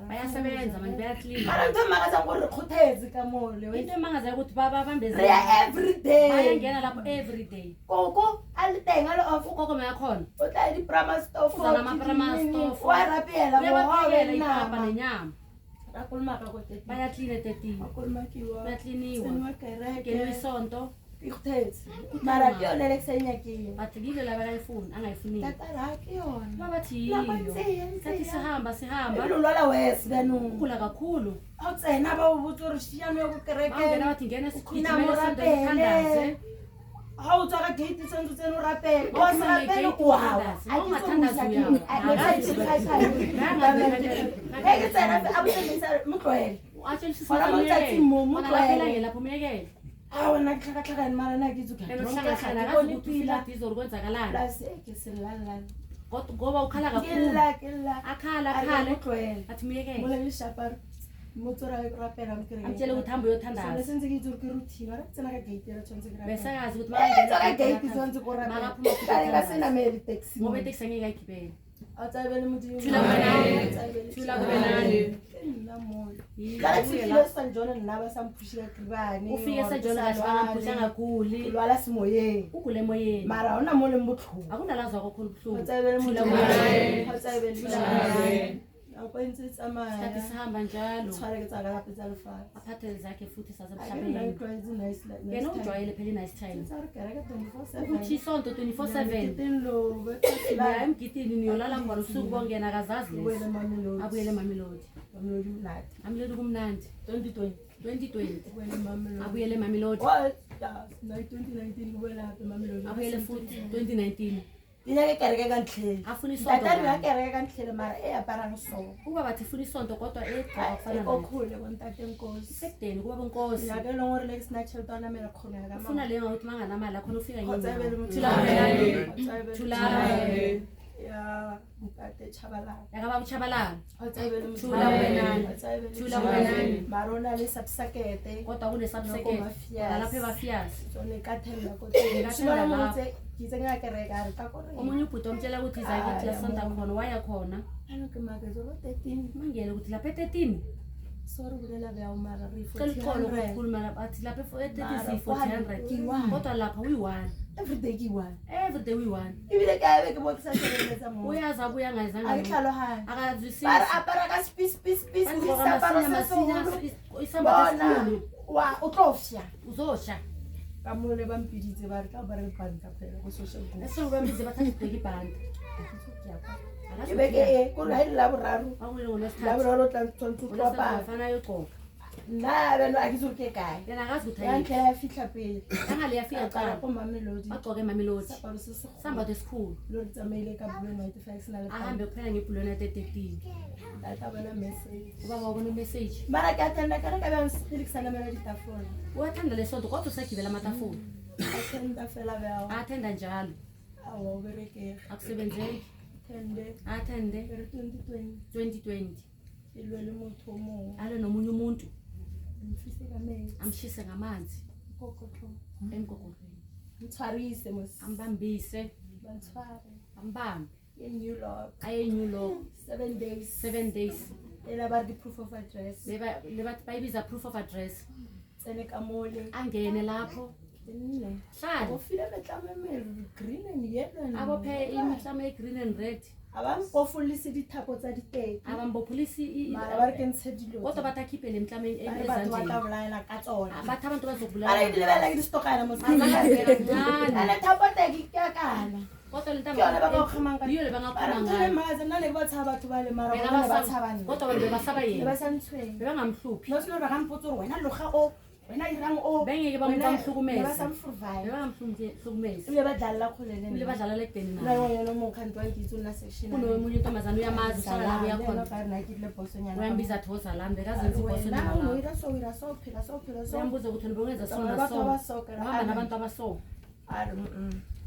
[SPEAKER 1] bayasebenza mani bayaklina
[SPEAKER 2] mara ntho makatsang gore re kgothetse ka mole
[SPEAKER 1] into emangazayo ukuthi baba
[SPEAKER 2] re ya everyday
[SPEAKER 1] bayangena lapho everyday
[SPEAKER 2] koko a le teng a le off
[SPEAKER 1] ukoko meyakhona
[SPEAKER 2] o tla di prama stofo
[SPEAKER 1] Uza nama-prama stofo.
[SPEAKER 2] wa rapela
[SPEAKER 1] uyabaphekela ipapa
[SPEAKER 2] nama
[SPEAKER 1] nenyama
[SPEAKER 2] ra kolmaka ko tete
[SPEAKER 1] bayaklina etetini
[SPEAKER 2] kolmakiwa
[SPEAKER 1] bayakliniwa
[SPEAKER 2] senwa kereke
[SPEAKER 1] keliwe isonto
[SPEAKER 2] ikhothetse mara ke yone le kusenyakile
[SPEAKER 1] bathi kile la bakayifuni angayifunile
[SPEAKER 2] tata la ke yona
[SPEAKER 1] babathi yiyo sikhathi sihamba
[SPEAKER 2] lo lwala wes kanong
[SPEAKER 1] ukula kakhulu
[SPEAKER 2] a tsena ba o botsa re shiano yo ko kereke
[SPEAKER 1] bangena bathi ngene
[SPEAKER 2] Ukhina
[SPEAKER 1] sigijimele
[SPEAKER 2] mo
[SPEAKER 1] esonto
[SPEAKER 2] rapele.
[SPEAKER 1] nithandaze
[SPEAKER 2] ha o tswa ka gate tsentse tseno rapele o
[SPEAKER 1] Bafuna
[SPEAKER 2] sa rapele
[SPEAKER 1] i-gate
[SPEAKER 2] o wa
[SPEAKER 1] uthandaze.
[SPEAKER 2] a
[SPEAKER 1] Ungathandazi
[SPEAKER 2] ke
[SPEAKER 1] uyawa.
[SPEAKER 2] ke tsena a botsa nisa motloele
[SPEAKER 1] atshelisisa
[SPEAKER 2] Bona mo letsatsing mo, mo tlwaele.
[SPEAKER 1] lapho umyekele
[SPEAKER 2] a wena ke tlhakatlhakane mara na ke tsuka
[SPEAKER 1] enohlakahlala akazi ukuthi ufika dizo kwenzakalani
[SPEAKER 2] plus ke selalala
[SPEAKER 1] ngoba ukhala
[SPEAKER 2] ke
[SPEAKER 1] kakhulu
[SPEAKER 2] la ke la
[SPEAKER 1] akhala
[SPEAKER 2] a
[SPEAKER 1] akhale
[SPEAKER 2] motloele
[SPEAKER 1] athi
[SPEAKER 2] mo
[SPEAKER 1] umyekele
[SPEAKER 2] le shapar mo tsora rapela mo kereke
[SPEAKER 1] amtshele ukuthi hambe
[SPEAKER 2] so
[SPEAKER 1] uyothandaza
[SPEAKER 2] senze ke tsore ke routine ra tsena ka gate ra tshwantse ke rapela
[SPEAKER 1] besakazi ukuthi
[SPEAKER 2] tswa ka gate tshwantse ko rapela
[SPEAKER 1] makaphuma
[SPEAKER 2] ka ka sena mele taxi
[SPEAKER 1] ngoba iteksi angeke ayigibele
[SPEAKER 2] a tsabele modimo
[SPEAKER 1] Thula kube nani. Thula kube nani.
[SPEAKER 2] nna mo
[SPEAKER 1] Yi-
[SPEAKER 2] la
[SPEAKER 1] uye
[SPEAKER 2] ke
[SPEAKER 1] la.
[SPEAKER 2] le St John nna ba samphushila kribane
[SPEAKER 1] ufike esejona kahle bangaphusha angaguli
[SPEAKER 2] lwala semoyeng
[SPEAKER 1] ugule emoyeni
[SPEAKER 2] mara ona mo le botlhoko
[SPEAKER 1] akunalazwa kakhulu buhlungu
[SPEAKER 2] tsabele
[SPEAKER 1] Thula
[SPEAKER 2] modimo
[SPEAKER 1] kube nani.
[SPEAKER 2] tsabele
[SPEAKER 1] Thula kube nani.
[SPEAKER 2] ako ntse tsamaya
[SPEAKER 1] isikhathi sihamba njalo
[SPEAKER 2] tshware ke tsaka lapha tsa lefatshe
[SPEAKER 1] aphathele zakhe futhi
[SPEAKER 2] Ake
[SPEAKER 1] sasemhlabeni
[SPEAKER 2] itlwaetse nice
[SPEAKER 1] yena ujwayele phela i-nice time
[SPEAKER 2] Tsa re kereke 24/7
[SPEAKER 1] ukuthi isonto 24/7
[SPEAKER 2] Ngitini lo,
[SPEAKER 1] la emgidini niyolala khona usuku bongena akazazi
[SPEAKER 2] Wele
[SPEAKER 1] lesi
[SPEAKER 2] Mamelodi.
[SPEAKER 1] abuyele mamelodi
[SPEAKER 2] Mamelodi United.
[SPEAKER 1] mamelodi kumnandi
[SPEAKER 2] 2020.
[SPEAKER 1] 2020
[SPEAKER 2] Wele Mamelodi.
[SPEAKER 1] abuyele mamelodi
[SPEAKER 2] What? Yeah, na 2019 kubela hape Mamelodi.
[SPEAKER 1] abuyele futhi 2019
[SPEAKER 2] Ina ke kereke ka ntlhele.
[SPEAKER 1] afuna isonto
[SPEAKER 2] Tata nna
[SPEAKER 1] kabi.
[SPEAKER 2] kereke ka ntlhele mara e aparang so.
[SPEAKER 1] kuba bathi funa isonto kodwa egcoka kufana nayo
[SPEAKER 2] Okhule kontate Nkosi.
[SPEAKER 1] isekudeni kuba bonkosi
[SPEAKER 2] Ya ke lo ngore le sina tšhelete ona mera khona ka
[SPEAKER 1] ufuna
[SPEAKER 2] mama.
[SPEAKER 1] leyo ngokuthi manganamali akhona ufika
[SPEAKER 2] Khotsabele
[SPEAKER 1] ngenyama
[SPEAKER 2] mo
[SPEAKER 1] thula kubenani
[SPEAKER 2] Thula.
[SPEAKER 1] Thula.
[SPEAKER 2] Ya ntate Chabalala.
[SPEAKER 1] yakaba kuchabalala
[SPEAKER 2] Khotsabele mo
[SPEAKER 1] Thula kubenani.
[SPEAKER 2] Khotsabele.
[SPEAKER 1] Thula kubenani.
[SPEAKER 2] Marona le subsakete.
[SPEAKER 1] kodwa kunesabsekete nalapho ebafiyasi
[SPEAKER 2] Tsone ka thella ko
[SPEAKER 1] Ka
[SPEAKER 2] Sibona
[SPEAKER 1] thella
[SPEAKER 2] mo
[SPEAKER 1] lapho.
[SPEAKER 2] tse ke tse nga kereka re ka kore.
[SPEAKER 1] omunye ubhuti omtshela ukuthi izake kula sonta khona waya khona
[SPEAKER 2] Ano ke magazo 13.
[SPEAKER 1] mangele ukuthi lapha e13
[SPEAKER 2] Sorry bulela bya umara re
[SPEAKER 1] cela uxolo
[SPEAKER 2] 1400.
[SPEAKER 1] ukukhuluma lapha athi lapha e13
[SPEAKER 2] Mara,
[SPEAKER 1] siyi-400
[SPEAKER 2] 400.
[SPEAKER 1] kodwa lapha uyi-1
[SPEAKER 2] Everyday ke one.
[SPEAKER 1] everyday uyi-1
[SPEAKER 2] Ibile ka be ke mo tsa tsebeletsa mo.
[SPEAKER 1] uyazi abuya
[SPEAKER 2] A ke
[SPEAKER 1] angayizanga
[SPEAKER 2] tlhalohanya.
[SPEAKER 1] akazwisisi
[SPEAKER 2] Bara apara ka spis
[SPEAKER 1] bagqoka
[SPEAKER 2] apara
[SPEAKER 1] masinya
[SPEAKER 2] se
[SPEAKER 1] masinya
[SPEAKER 2] seholo.
[SPEAKER 1] isambatho
[SPEAKER 2] Bona
[SPEAKER 1] esikhulu
[SPEAKER 2] wa o tlo fya.
[SPEAKER 1] uzosha
[SPEAKER 2] Ka mo le ba mpiditse ba re ka ba re banka phela go social media.
[SPEAKER 1] esonto bambize bathatha ibheki ibhanda
[SPEAKER 2] Ke be ke e ko la ile la boraro.
[SPEAKER 1] akule
[SPEAKER 2] La
[SPEAKER 1] ngolwesithathu
[SPEAKER 2] boraro tla tsontse tlo pa.
[SPEAKER 1] fana yogqoka
[SPEAKER 2] Nna beno a ke tso ke kae.
[SPEAKER 1] yena akazi ukuthi
[SPEAKER 2] Ya
[SPEAKER 1] ayiphi
[SPEAKER 2] ntlha ya fitla pele.
[SPEAKER 1] angale yafika
[SPEAKER 2] Qala
[SPEAKER 1] kuqala
[SPEAKER 2] ko Mamelodi.
[SPEAKER 1] bagqoke emamelodi
[SPEAKER 2] Saparo se se
[SPEAKER 1] sambatho esikhulu
[SPEAKER 2] lo re tsamaile ka blue night five na le
[SPEAKER 1] ahambe kuphela ngebhulweni ete-13
[SPEAKER 2] data bona message
[SPEAKER 1] ubaba wabona imeseji
[SPEAKER 2] mara ke atenda kana ka bang silikisana mela ditafona
[SPEAKER 1] uyathanda le sonto kodwa usagibela amatafula
[SPEAKER 2] atenda fela bya
[SPEAKER 1] athenda njalo
[SPEAKER 2] awu bereke
[SPEAKER 1] akusebenzeki
[SPEAKER 2] tende
[SPEAKER 1] athende
[SPEAKER 2] re 2020
[SPEAKER 1] 2020
[SPEAKER 2] ilwele motho mo
[SPEAKER 1] ale nomunye umuntu
[SPEAKER 2] mfise ka me
[SPEAKER 1] amshise ngamanzi
[SPEAKER 2] kokotho
[SPEAKER 1] emgogoreni
[SPEAKER 2] mtsarise mos
[SPEAKER 1] ambambise
[SPEAKER 2] bantshware
[SPEAKER 1] bambam
[SPEAKER 2] New York.
[SPEAKER 1] aye New York
[SPEAKER 2] 7 days.
[SPEAKER 1] 7 days
[SPEAKER 2] About the proof of address.
[SPEAKER 1] le bathi bayibiza proof of address
[SPEAKER 2] Tsene ka mole.
[SPEAKER 1] angene lapho
[SPEAKER 2] Nne.
[SPEAKER 1] hlala
[SPEAKER 2] Bofile betlame green and yellow.
[SPEAKER 1] abophe imihlame green and red
[SPEAKER 2] Abambofulisi dithapo tsa diteke.
[SPEAKER 1] abambopolisi
[SPEAKER 2] Mara ba re ke ntshe dilo.
[SPEAKER 1] kodwa bathakhiphe le mhlameni
[SPEAKER 2] Batho ba
[SPEAKER 1] ezandleni
[SPEAKER 2] tla bolayela ka tsona.
[SPEAKER 1] bathi abantu
[SPEAKER 2] Ara
[SPEAKER 1] bazobulala
[SPEAKER 2] ke lebela ke distokana mo
[SPEAKER 1] Kancane.
[SPEAKER 2] Ana thapo teki ke kana.
[SPEAKER 1] kodwa le
[SPEAKER 2] Ke yona ba ka kgamang ka.
[SPEAKER 1] iyo le bangaqhuma
[SPEAKER 2] Ara tsele
[SPEAKER 1] ngayo
[SPEAKER 2] maze nna ne ba tshaba batho ba le mara bona ba tshabana.
[SPEAKER 1] kodwa abantu basaba
[SPEAKER 2] Le
[SPEAKER 1] yena
[SPEAKER 2] ba santshwe.
[SPEAKER 1] bebangamhluphi
[SPEAKER 2] No sino ra gampotso re wena loga o wena irang o.
[SPEAKER 1] bengeke bamhlukumeze
[SPEAKER 2] Ba samfurvai.
[SPEAKER 1] bebangamhlukumezi
[SPEAKER 2] Le ba dlala kholele.
[SPEAKER 1] ile badlala lekudeni
[SPEAKER 2] La
[SPEAKER 1] nayo
[SPEAKER 2] yona mo khanto wa kitso na section.
[SPEAKER 1] kunomunye untombazane uyamazi uhlala la uyakhona
[SPEAKER 2] Ba na ke le boso nyana.
[SPEAKER 1] uyambiza thoza lami bekazenza ibhoso
[SPEAKER 2] Wena
[SPEAKER 1] nyala
[SPEAKER 2] uira so ira so phela so phela so.
[SPEAKER 1] uyambuza ukuthi nibongenza so
[SPEAKER 2] Abantu
[SPEAKER 1] naso
[SPEAKER 2] abasoka,
[SPEAKER 1] uhamba nabantu abaso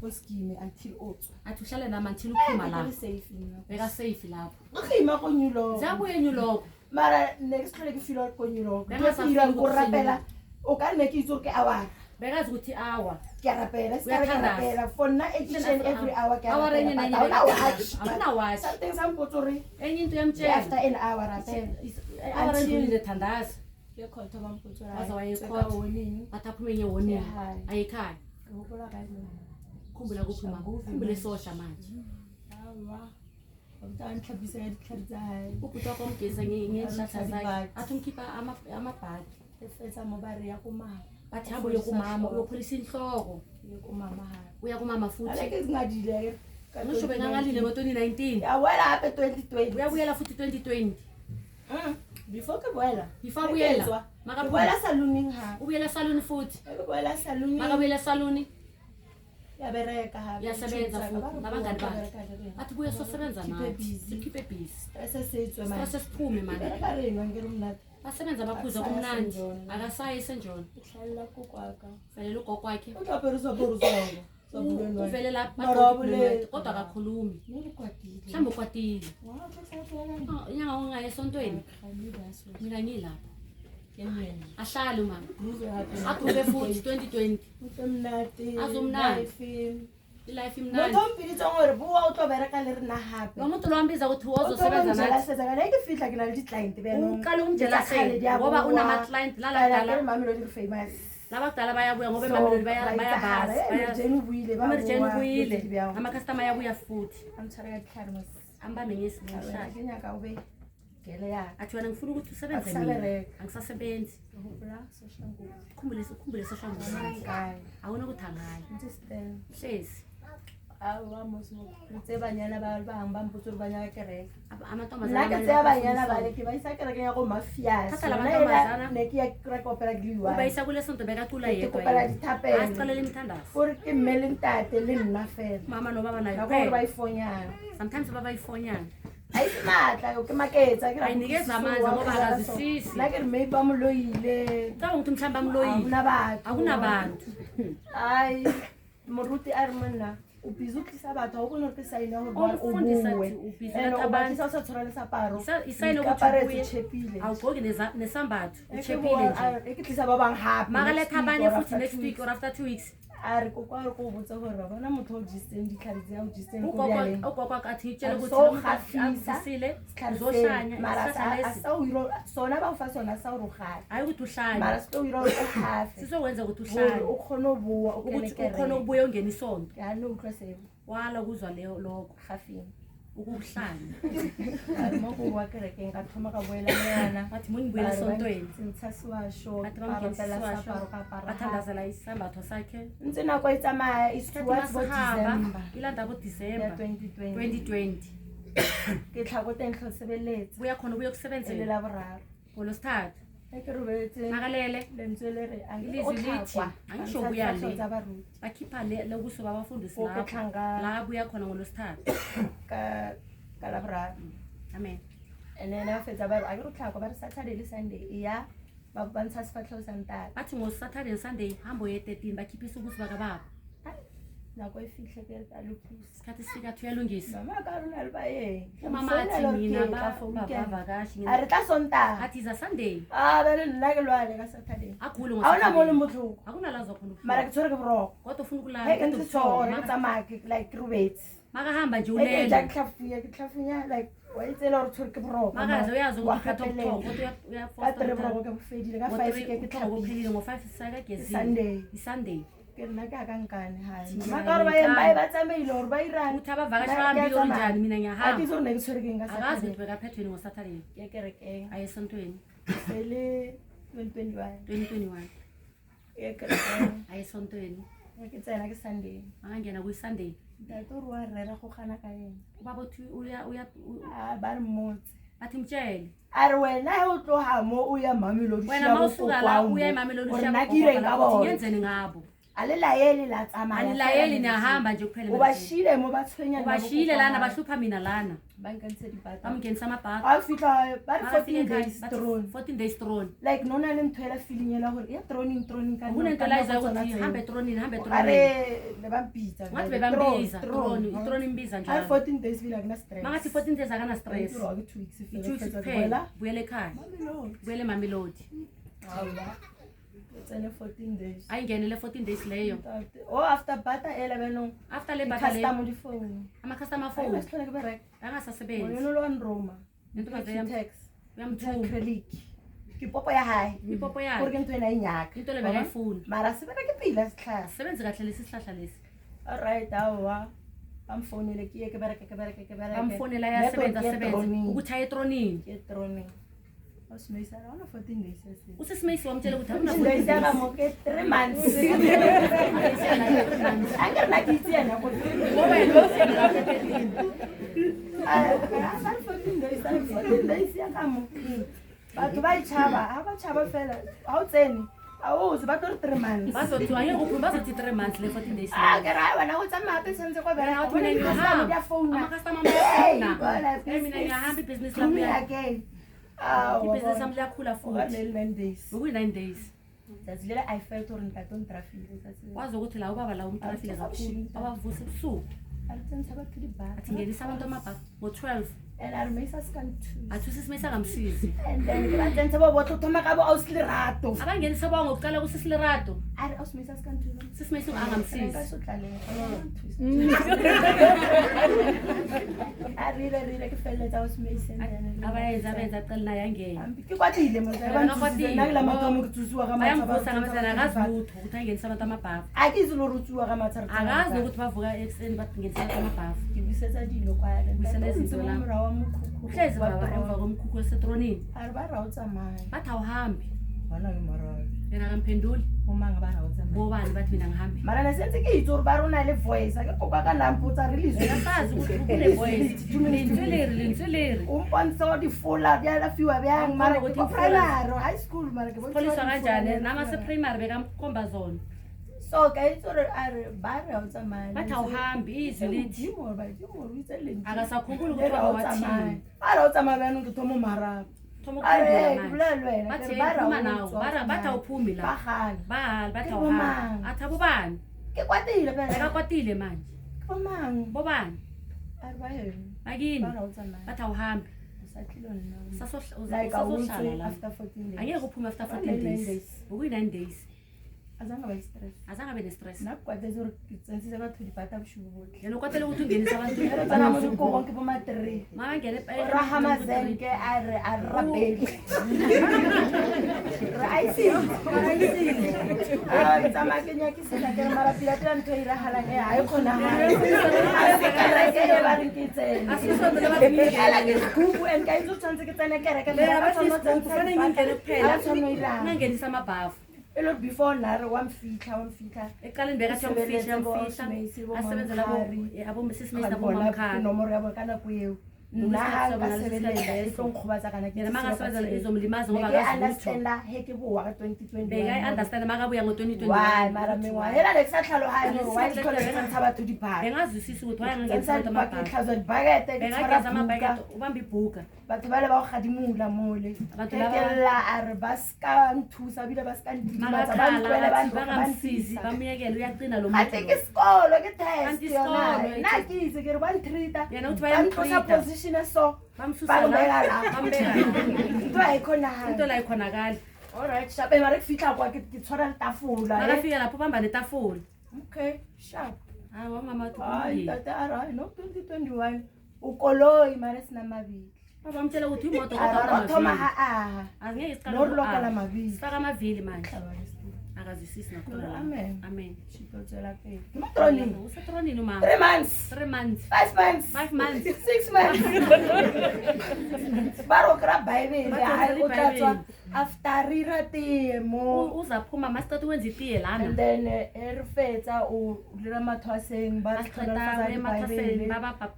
[SPEAKER 2] Uskime until otswa.
[SPEAKER 1] athi uhlale nama until uphuma la
[SPEAKER 2] Very safe mina.
[SPEAKER 1] bekasafe lapho
[SPEAKER 2] Ngima go nyulo.
[SPEAKER 1] ziyabuye nyuloko
[SPEAKER 2] Mara next week if you like go nyulo.
[SPEAKER 1] Beka sa
[SPEAKER 2] Ira
[SPEAKER 1] feel
[SPEAKER 2] go
[SPEAKER 1] go
[SPEAKER 2] rapela. O ka nne ke itse ke awa.
[SPEAKER 1] bekazi ukuthi awa
[SPEAKER 2] Ke rapela, ska ke
[SPEAKER 1] Uyathandaza.
[SPEAKER 2] rapela. For na each and every hour ke
[SPEAKER 1] hour enye nenye awuna watch
[SPEAKER 2] Something some potsori.
[SPEAKER 1] enye into
[SPEAKER 2] After
[SPEAKER 1] yamtshela
[SPEAKER 2] an hour rapela.
[SPEAKER 1] hour endlulile thandaza
[SPEAKER 2] Ke khotho ba mpotsora.
[SPEAKER 1] waze wayekhotha bathi aphume ngewarning
[SPEAKER 2] Ekhaya.
[SPEAKER 1] ayekhaya
[SPEAKER 2] Ngokula ka nna.
[SPEAKER 1] khumbula kuphuma khumbule sosha manje
[SPEAKER 2] Awa. Umntwana hlabisa ditlhare tsa hae.
[SPEAKER 1] ubhuti wakho omgeza ngenhlahla zakhe athi umkhipha amabhadi
[SPEAKER 2] Efetsa mo ba re ya ko mama.
[SPEAKER 1] bathi hambe uye kumama uyopholisa inhloko
[SPEAKER 2] Ye ko mama ha.
[SPEAKER 1] uya kumama futhi
[SPEAKER 2] Aleke zingadile.
[SPEAKER 1] ngisho bengangalile ngo-2019
[SPEAKER 2] Ya wela hape 2020.
[SPEAKER 1] uyabuyela futhi 2020
[SPEAKER 2] Before ke boela.
[SPEAKER 1] before abuyela
[SPEAKER 2] Ke
[SPEAKER 1] makabuye
[SPEAKER 2] boela saloning ha.
[SPEAKER 1] ubuyela esaluni futhi
[SPEAKER 2] Ke boela saloning.
[SPEAKER 1] makabuyela esaluni
[SPEAKER 2] Ya bereka ha.
[SPEAKER 1] uyasebenza futhi nabangani bakhe athi buye sosebenza nathi sikhiphe busy
[SPEAKER 2] Esesetswe manje.
[SPEAKER 1] stress siphume manje
[SPEAKER 2] Bereka reno ngere umnati.
[SPEAKER 1] basebenza baphuza kumnandi akasayi esenjona
[SPEAKER 2] Hlala kokwaka.
[SPEAKER 1] velela ugogo wakhe
[SPEAKER 2] O tla perisa borusogo. Sobulweni.
[SPEAKER 1] uvele lapha
[SPEAKER 2] Marabule.
[SPEAKER 1] kodwa akakhulumi
[SPEAKER 2] Ngikwatile.
[SPEAKER 1] mhlawumbe ukwatile
[SPEAKER 2] Wow, ke
[SPEAKER 1] inyanga ongaye esontweni mina ngilapho ahlale mama agrupe futhi 2020 ilife imnandi
[SPEAKER 2] motho mpiditseng gore boa o tlo bereka le rena gape
[SPEAKER 1] lo muntu lowambiza ukuthi wozosebenza nathi
[SPEAKER 2] ke fitlha ke na le di-client
[SPEAKER 1] uqale umjelaseni ngoba unama-client laladala
[SPEAKER 2] mamelodi famous
[SPEAKER 1] labakudala bayabuya ngoba emamelodi bayabazi umerjeni ubuyile amakhastama ayabuya futhi ambambe ngesinhlala
[SPEAKER 2] ke nyaka o be gele ya
[SPEAKER 1] athi wena ngifuna ukuthi usebenze mina angisasebenzi ukhumbule soshanguzi awona ukuthi angayo hlezi
[SPEAKER 2] awa mosmo tse banyana ba bang ba mpotse ba nya kereke
[SPEAKER 1] amantombazana
[SPEAKER 2] nna ke tse banyana ba le ke ba isa kereke ya go mafias
[SPEAKER 1] Thatha la mantombazana.
[SPEAKER 2] ne ke ya kereke opera gliwa
[SPEAKER 1] ubayisa kule sonto bekacula
[SPEAKER 2] ke
[SPEAKER 1] yedwa
[SPEAKER 2] kopela
[SPEAKER 1] yena.
[SPEAKER 2] dithapelo
[SPEAKER 1] asicalela imithandazo
[SPEAKER 2] gore ke mme le ntate le nna fela
[SPEAKER 1] mama nobaba nayo
[SPEAKER 2] ka gore ba
[SPEAKER 1] kuphela
[SPEAKER 2] ifonyana
[SPEAKER 1] sometimes babayifonyana
[SPEAKER 2] a ise maatla ke maketsa ke
[SPEAKER 1] Ayinikeza amandla ngoba akazwisisi.
[SPEAKER 2] nna ke re maybe ba moloile
[SPEAKER 1] caba ukuthi mhlawumbe amloyile
[SPEAKER 2] akuna batho
[SPEAKER 1] akunabantu
[SPEAKER 2] hayi moruti a re monna o busy o tlisa batho ga o bone gore ke saene ya gore o
[SPEAKER 1] Umfundisi
[SPEAKER 2] boe
[SPEAKER 1] athi ubhizi
[SPEAKER 2] and
[SPEAKER 1] letha
[SPEAKER 2] o
[SPEAKER 1] abantu.
[SPEAKER 2] batlisa o sa tshwara le saparo
[SPEAKER 1] isayine
[SPEAKER 2] Dikapare
[SPEAKER 1] ukuthi
[SPEAKER 2] tse tšhepile.
[SPEAKER 1] awugqoki nesambatho
[SPEAKER 2] E ke
[SPEAKER 1] uchephile
[SPEAKER 2] bona,
[SPEAKER 1] nje
[SPEAKER 2] e ke tlisa ba bang gape
[SPEAKER 1] makaletha abanye
[SPEAKER 2] or
[SPEAKER 1] futhi
[SPEAKER 2] after
[SPEAKER 1] next
[SPEAKER 2] 2
[SPEAKER 1] week
[SPEAKER 2] weeks.
[SPEAKER 1] or after 2 weeks
[SPEAKER 2] a re koko a re ko o botse gore ba bona motho o jeseng ditlhare tse a o jeseng ko
[SPEAKER 1] ugogo
[SPEAKER 2] bjaleng
[SPEAKER 1] ugogo athi ngitshele ukuthi
[SPEAKER 2] So
[SPEAKER 1] lo muntu
[SPEAKER 2] gafisa,
[SPEAKER 1] azisile
[SPEAKER 2] setlhare
[SPEAKER 1] uzohlanya
[SPEAKER 2] se, mara
[SPEAKER 1] isihlahla
[SPEAKER 2] a
[SPEAKER 1] lesi
[SPEAKER 2] sa o iro sona ba o fa sona sa gore o gafe
[SPEAKER 1] hayi ukuthi uhlanye
[SPEAKER 2] mara se tlo o ira gore o gafe
[SPEAKER 1] sizokwenza ukuthi
[SPEAKER 2] gore
[SPEAKER 1] uhlanye
[SPEAKER 2] o kgone o boa o kene
[SPEAKER 1] ukuthi ukhona
[SPEAKER 2] kereke
[SPEAKER 1] ukubuya ongena isonto
[SPEAKER 2] ya ne utlwa seo
[SPEAKER 1] wala ukuzwa lokho
[SPEAKER 2] gafeng
[SPEAKER 1] ukuhlanya
[SPEAKER 2] a re mo go boa kerekeng ka thoma ka boela leana
[SPEAKER 1] bathi mongibuyela esontweni
[SPEAKER 2] ntsha sewasho
[SPEAKER 1] bathi
[SPEAKER 2] ba rapela
[SPEAKER 1] bamngenisiswasho
[SPEAKER 2] saparo ka apara gape.
[SPEAKER 1] bathandazela isambatho sakhe
[SPEAKER 2] ntse nako e tsamaya is
[SPEAKER 1] isikhathi
[SPEAKER 2] towards bo
[SPEAKER 1] masihamba
[SPEAKER 2] December
[SPEAKER 1] ilanda
[SPEAKER 2] ya
[SPEAKER 1] bodecember
[SPEAKER 2] 2020
[SPEAKER 1] 2020
[SPEAKER 2] ke tlhako teng tlhosebeletsa
[SPEAKER 1] buya khona ubuye
[SPEAKER 2] e le
[SPEAKER 1] kusebenzela
[SPEAKER 2] la boraro
[SPEAKER 1] ngolwesithathu
[SPEAKER 2] e ke robetse
[SPEAKER 1] makalele
[SPEAKER 2] lentswe le re
[SPEAKER 1] Ilizwi lithi, angisho kuya le.
[SPEAKER 2] tsa baruti
[SPEAKER 1] bakhipha lobuso babafundisi
[SPEAKER 2] Ko ke
[SPEAKER 1] lapho
[SPEAKER 2] tlhanga-
[SPEAKER 1] la buya khona ngolwesithathu
[SPEAKER 2] ka la boraro
[SPEAKER 1] amen
[SPEAKER 2] and then a fetsa ba re a ke re tlhako ba re Saturday le Sunday e ya ba bantsha sefatlhego sa ntate
[SPEAKER 1] bathi ngosaturday and sunday hambo ye 13 bakhiphisa ubuso bakababa
[SPEAKER 2] nako e fihle ke re ka lokisa
[SPEAKER 1] isikhathi sifika uyalungisa
[SPEAKER 2] mama ka rona le ba yeng
[SPEAKER 1] umama athi mina bavakashi
[SPEAKER 2] a re tla sontaga
[SPEAKER 1] athi za Sunday
[SPEAKER 2] bele nna ke lwale ka Saturday
[SPEAKER 1] akhulu
[SPEAKER 2] a ona mo le motlhoko
[SPEAKER 1] akunalazo khona
[SPEAKER 2] mara ke tshwere ke boroko
[SPEAKER 1] kodwa ufuna ukulala
[SPEAKER 2] ke ntse tshore ke tsamaya ke like rubetse
[SPEAKER 1] makahamba nje
[SPEAKER 2] ke
[SPEAKER 1] ulela
[SPEAKER 2] ja ke tlhafunya like wa itsela gore tshwere ke boroko
[SPEAKER 1] makaze uyazi ukuthi ukhatha ubuthongo kodwa
[SPEAKER 2] ka
[SPEAKER 1] uyafosta
[SPEAKER 2] 3 boroko ke bofedile ka 5 ke
[SPEAKER 1] ubuthongo
[SPEAKER 2] tlhapile
[SPEAKER 1] buphelile ngo-5 saka gezile
[SPEAKER 2] Sunday
[SPEAKER 1] iSunday
[SPEAKER 2] ke nna ke akankane hayi
[SPEAKER 1] Thina
[SPEAKER 2] maka gore ba yeng ba ba tsamaile gore ba irang
[SPEAKER 1] uthi abavakashi bahambile uri njani mina
[SPEAKER 2] a
[SPEAKER 1] ngiyahamba
[SPEAKER 2] ke gore ne ke tshwere ke nga
[SPEAKER 1] akazi
[SPEAKER 2] Saturday
[SPEAKER 1] ukuthi bekaphethweni ngoSaturday
[SPEAKER 2] ke kerekeng
[SPEAKER 1] aye esontweni
[SPEAKER 2] fele 2021
[SPEAKER 1] 2021
[SPEAKER 2] ke kerekeng
[SPEAKER 1] aye esontweni
[SPEAKER 2] ke tsena ke Sunday
[SPEAKER 1] angangena kuyi-Sunday
[SPEAKER 2] ntate ore wa rera go gana ka yena
[SPEAKER 1] ubaba uthi
[SPEAKER 2] ba re mmotse
[SPEAKER 1] bathi mtshele
[SPEAKER 2] a re wena he o tloga mo o ya Mamelodi
[SPEAKER 1] wena ma usuka la uya eMamelodi
[SPEAKER 2] nna ke ireng ka bona
[SPEAKER 1] ngenzeni ngabo
[SPEAKER 2] a le layeli la tsamaya
[SPEAKER 1] anilayeli niyahamba nje kuphela
[SPEAKER 2] ubashile mo ba tshwenya
[SPEAKER 1] ubashile lana bahlupha mina lana
[SPEAKER 2] ba nkentshe dipata
[SPEAKER 1] bamngenisa amabhaka
[SPEAKER 2] a fitla ba re 14 days throne
[SPEAKER 1] 14 days throne
[SPEAKER 2] like nona le nthoela feeling ela gore ya droning ka
[SPEAKER 1] kunento la iza ukuthi hambe tronini hambe
[SPEAKER 2] are
[SPEAKER 1] tronini
[SPEAKER 2] le bampitsa
[SPEAKER 1] ngathi bebambiza throne imbiza
[SPEAKER 2] njalo
[SPEAKER 1] njalo
[SPEAKER 2] 14 days vila kuna stress
[SPEAKER 1] mangathi 14 days akana stress
[SPEAKER 2] 2 weeks
[SPEAKER 1] i2 weeks kuphela buyele ekhaya buyele eMamelodi
[SPEAKER 2] hawa tsene 14 days
[SPEAKER 1] ayingenele 14 days leyo
[SPEAKER 2] after bata 11
[SPEAKER 1] after le bata leyo
[SPEAKER 2] customer phone
[SPEAKER 1] ama-customer phone
[SPEAKER 2] asihlole ke berek
[SPEAKER 1] angasasebenzi
[SPEAKER 2] wena lo Roma
[SPEAKER 1] nentokazi yam
[SPEAKER 2] text
[SPEAKER 1] uyamthuma
[SPEAKER 2] acrylic ke popo ya hae
[SPEAKER 1] ipopo yakhe
[SPEAKER 2] gore ke ntwe na inyaka
[SPEAKER 1] into le bekayifuna
[SPEAKER 2] mara sebeka ke pila sihlahla
[SPEAKER 1] sebenzi kahle lesi sihlahla lesi
[SPEAKER 2] alright awa bamfonele ke bereke
[SPEAKER 1] bamfonela yasebenza ukuthi aye etronini
[SPEAKER 2] ke droning Osmeisa ona 14 days yesi
[SPEAKER 1] usesimeyisi wamtshela ukuthi akuna
[SPEAKER 2] days ya mo ke 3 months angana kitsi na ko
[SPEAKER 1] ngoba yena usiyena la
[SPEAKER 2] 14 days ya kamo batho ba itshaba ha ba tshaba fela ha o tsene awuzi ba tori 3 months
[SPEAKER 1] bazothi wanye kuphi bazothi 3 months le 14 days
[SPEAKER 2] ke ra wena o tsamaya pe sentse go bera
[SPEAKER 1] wena mina ngiyahamba ama-customer bayafuna mina ngiyahamba ibhizinisi lami
[SPEAKER 2] again
[SPEAKER 1] ibhizinisi lami liyakhula futhi
[SPEAKER 2] 9 days
[SPEAKER 1] bekuyi-9 days
[SPEAKER 2] zazilela I felt or nkaton traffic
[SPEAKER 1] wazi ukuthi la ubaba la umtrafile kakhulu abavuse ebusuku
[SPEAKER 2] alitsenza bathuli ba
[SPEAKER 1] athi ngenisa abantu amabhasi ngo-12
[SPEAKER 2] and armisa scan 2
[SPEAKER 1] athi usisimeyisi angamsizi
[SPEAKER 2] and then batsenza bo botho thoma ka bo auslirato
[SPEAKER 1] abangenisa bongo kuqala kusisilerato
[SPEAKER 2] ari ausmisa scan 2
[SPEAKER 1] sisimeyisi angamsizi
[SPEAKER 2] arile ke feletsa ausmisa
[SPEAKER 1] abayenza acela naye angena
[SPEAKER 2] ke kwatile mosebakila mathomo ke tsusiwa ka
[SPEAKER 1] bayamvusa ngamazana akazi lutho ukuthi angenisa abantu amabhafu
[SPEAKER 2] akizi lo rutsuwa ka matsara
[SPEAKER 1] akazi nokuthi bavuka ekuseni bangenisa abantu amabhafu
[SPEAKER 2] ke busetsa dilo kwale
[SPEAKER 1] Busela izinto la. uhlezi baba emva komkhukhu esetronini
[SPEAKER 2] ari ba ra o tsamaya
[SPEAKER 1] bathi awuhambi
[SPEAKER 2] bona ke marawa
[SPEAKER 1] yena akamphenduli
[SPEAKER 2] umanga ba ra o tsamaya
[SPEAKER 1] bobani bathi mina ngihambi
[SPEAKER 2] mara nesenze ke itse gore ba rona le voice ake koka ka lampotsa re le
[SPEAKER 1] akasazi ukuthi kune-voice lentswe leri
[SPEAKER 2] umponisa wa difola di a lafiwa bjang mara ke primary high school mara ke
[SPEAKER 1] foliswa kanjani namase-primary bekamkhomba zona
[SPEAKER 2] so ka itse gore are ba re o tsamaya
[SPEAKER 1] bathi awuhambi izwi lithi
[SPEAKER 2] itse
[SPEAKER 1] akasakhumbuli ukuthi baba wathini
[SPEAKER 2] ba ra o tsamaya bjanong ke thomo marapo
[SPEAKER 1] thoma
[SPEAKER 2] Are,
[SPEAKER 1] ukuphendula
[SPEAKER 2] kubulalwe
[SPEAKER 1] manje
[SPEAKER 2] wena,
[SPEAKER 1] bathi
[SPEAKER 2] ke
[SPEAKER 1] phuma
[SPEAKER 2] bara
[SPEAKER 1] nawo
[SPEAKER 2] utswa
[SPEAKER 1] bathi awuphumi la
[SPEAKER 2] bagala
[SPEAKER 1] bahali bathi
[SPEAKER 2] Ke
[SPEAKER 1] awuhambi
[SPEAKER 2] bomang?
[SPEAKER 1] athi abobani
[SPEAKER 2] ke kwatile phela
[SPEAKER 1] bekakwatile manje
[SPEAKER 2] bomang
[SPEAKER 1] bobani
[SPEAKER 2] ari ba yena
[SPEAKER 1] bakini
[SPEAKER 2] ba ra o tsamaya
[SPEAKER 1] bathi awuhambi
[SPEAKER 2] usatlilo nna
[SPEAKER 1] usazohlala
[SPEAKER 2] like awutswe
[SPEAKER 1] la
[SPEAKER 2] after 14 days
[SPEAKER 1] angeke uphume after 14
[SPEAKER 2] 9
[SPEAKER 1] days
[SPEAKER 2] days.
[SPEAKER 1] bekuyi-9 days
[SPEAKER 2] azange ba stress
[SPEAKER 1] azange abe ne-stress
[SPEAKER 2] nna kwatetse gore ke tsensitse batho dipata boshugo botlhe
[SPEAKER 1] yena ukwatele ukuthi ungenisa abantu
[SPEAKER 2] re tsena mo dikobong ke bo ma-3
[SPEAKER 1] mabangene
[SPEAKER 2] rahamazenke a re rapele re aisile ke tsamaya ke nyakisela ke re marapila tela ntho e iragalang e ga e kgonagale ba reng ke tsena ke scoop and ka itse o tshwanetse ke tsene kereke tshwanno irang
[SPEAKER 1] nangenisa amabhafu
[SPEAKER 2] e lo before nare wamfitlha
[SPEAKER 1] ekuqaleni bekathi yamfihla asebenzela abomsisimesi nabomamkhari
[SPEAKER 2] nomoro ya bona ka nako eo nna ka sebelela e tlo nkgobatsa kana ke
[SPEAKER 1] makasebenza izomlimaza ngoba
[SPEAKER 2] ke understanda he ke boa ka 2021
[SPEAKER 1] understand makabuya ngo-2021
[SPEAKER 2] mara mengwaga hela ne ke sa tlhaloganye gore why ditlhole re ntsha batho dibaka
[SPEAKER 1] bengazwisisi ukuthi
[SPEAKER 2] tlhatswa dibakete ke tshwara buka
[SPEAKER 1] ubamba ibhuka
[SPEAKER 2] batho ba le ba go gadimula mole ketella a re ba ska nthusa bile ba ska ndidimatsa ba ntwele ba ntshisi
[SPEAKER 1] bamuyekele uyaqina lo
[SPEAKER 2] ate ke sekolo ke test yona nna ke itse ke re ba ntrita ba ntlosa position so ba mbeka la into
[SPEAKER 1] ayikhonakali
[SPEAKER 2] alright shape mara ke fitla kwa ke tshwara tafula
[SPEAKER 1] makafika lapho bamba netafula
[SPEAKER 2] okay sharp
[SPEAKER 1] hawa mama
[SPEAKER 2] hayi tata ara no 2021 ukoloi mara sina mabili
[SPEAKER 1] bamtshela ukuthi imoto
[SPEAKER 2] kodwa
[SPEAKER 1] angeke
[SPEAKER 2] isiqala mabili
[SPEAKER 1] sifaka amavili manje akazwisisi nakhona amen
[SPEAKER 2] sithotsela phela imatronini
[SPEAKER 1] usatronini mama
[SPEAKER 2] 3 months
[SPEAKER 1] 3 months
[SPEAKER 2] 5 months
[SPEAKER 1] 5 months
[SPEAKER 2] 6 months baro kra bible hayi uthatswa after rira temo
[SPEAKER 1] uzaphuma masithatha wenza itiye lana
[SPEAKER 2] and then erfetsa ulira mathwaseng ba
[SPEAKER 1] tlhela emathwaseng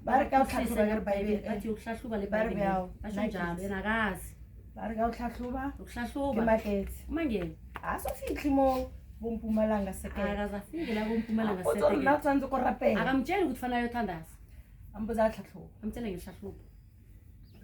[SPEAKER 2] ba re ka uhlahluba ke bible
[SPEAKER 1] bathi ukuhlahluba le bible basho njalo yena akazi
[SPEAKER 2] ba re ka uhlahluba
[SPEAKER 1] ukuhlahluba
[SPEAKER 2] ke market
[SPEAKER 1] umangeni
[SPEAKER 2] asofihli mo bompumalanga sekela
[SPEAKER 1] akazafiki la bompumalanga
[SPEAKER 2] sekela utsona tsanzo ko rapela
[SPEAKER 1] akamtsheli ukuthi fana yothandaza
[SPEAKER 2] ambuza hlahluba
[SPEAKER 1] amtshele ngehlahluba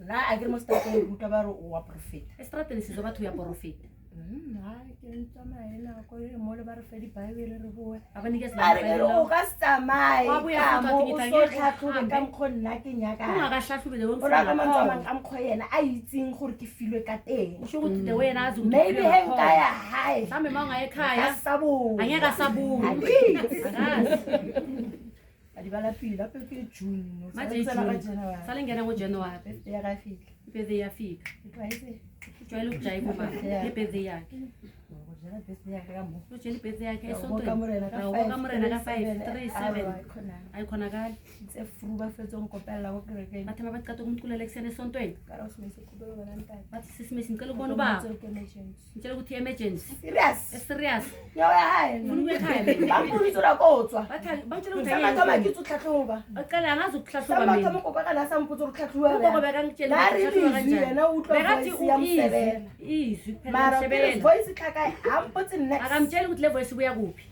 [SPEAKER 2] la akere mo strateng utlwa ba re o wa profeta
[SPEAKER 1] estrateni sizo batho ya profeta
[SPEAKER 2] hayi ke ntsamaya nako le mo le ba re fe diBible re boe
[SPEAKER 1] abanikezi
[SPEAKER 2] la Bible o ka tsamaye ka mo o so tlhatlhobe ka mkgo nna ke nyaka
[SPEAKER 1] ungakahlahlube le
[SPEAKER 2] ora ka mantsamang ka mkgo yena a itsing gore ke filwe ka teng
[SPEAKER 1] usho ukuthi the wena azi ukuthi
[SPEAKER 2] maybe henka ya hayi
[SPEAKER 1] mhlambe mawunga ekhaya
[SPEAKER 2] sabu
[SPEAKER 1] angeka sabu
[SPEAKER 2] adibala pila pe ke June no
[SPEAKER 1] manje sale ngena ngoJanuary
[SPEAKER 2] birthday yakafika
[SPEAKER 1] birthday yafika
[SPEAKER 2] itwayise
[SPEAKER 1] ujwayele ukujayiva mama ibirthday yakhe
[SPEAKER 2] ngojela birthday yakhe kamo
[SPEAKER 1] ujwayele ibirthday yakhe
[SPEAKER 2] esontweni
[SPEAKER 1] kamurena ka 537 ayikhonakali
[SPEAKER 2] sefruba fetso ngikopela ko kerekeni
[SPEAKER 1] bathi mabaqeda ukumculela ekuseni esontweni
[SPEAKER 2] kara usimese kubelo banantaka
[SPEAKER 1] bathi sisimesi ngicela ukubona ubaba ngicela ukuthi emergency
[SPEAKER 2] serious
[SPEAKER 1] nyawo
[SPEAKER 2] ya hayi
[SPEAKER 1] ufuna ukuya ekhaya
[SPEAKER 2] bampunitsura kotswa
[SPEAKER 1] bangitshela ukuthi
[SPEAKER 2] sama ke tsutlhatlhoba
[SPEAKER 1] aqala angazi ukuhlahlwa
[SPEAKER 2] sama kama kopa kana samputsa ukuhlatlhoba
[SPEAKER 1] ubaba bekangitshela
[SPEAKER 2] ukuthi yena utlwa voice yamsebela
[SPEAKER 1] izwi kuphela
[SPEAKER 2] mara
[SPEAKER 1] yamsebela
[SPEAKER 2] voice ikhaka hamputsi next
[SPEAKER 1] akamtshela ukuthi le voice buya kuphi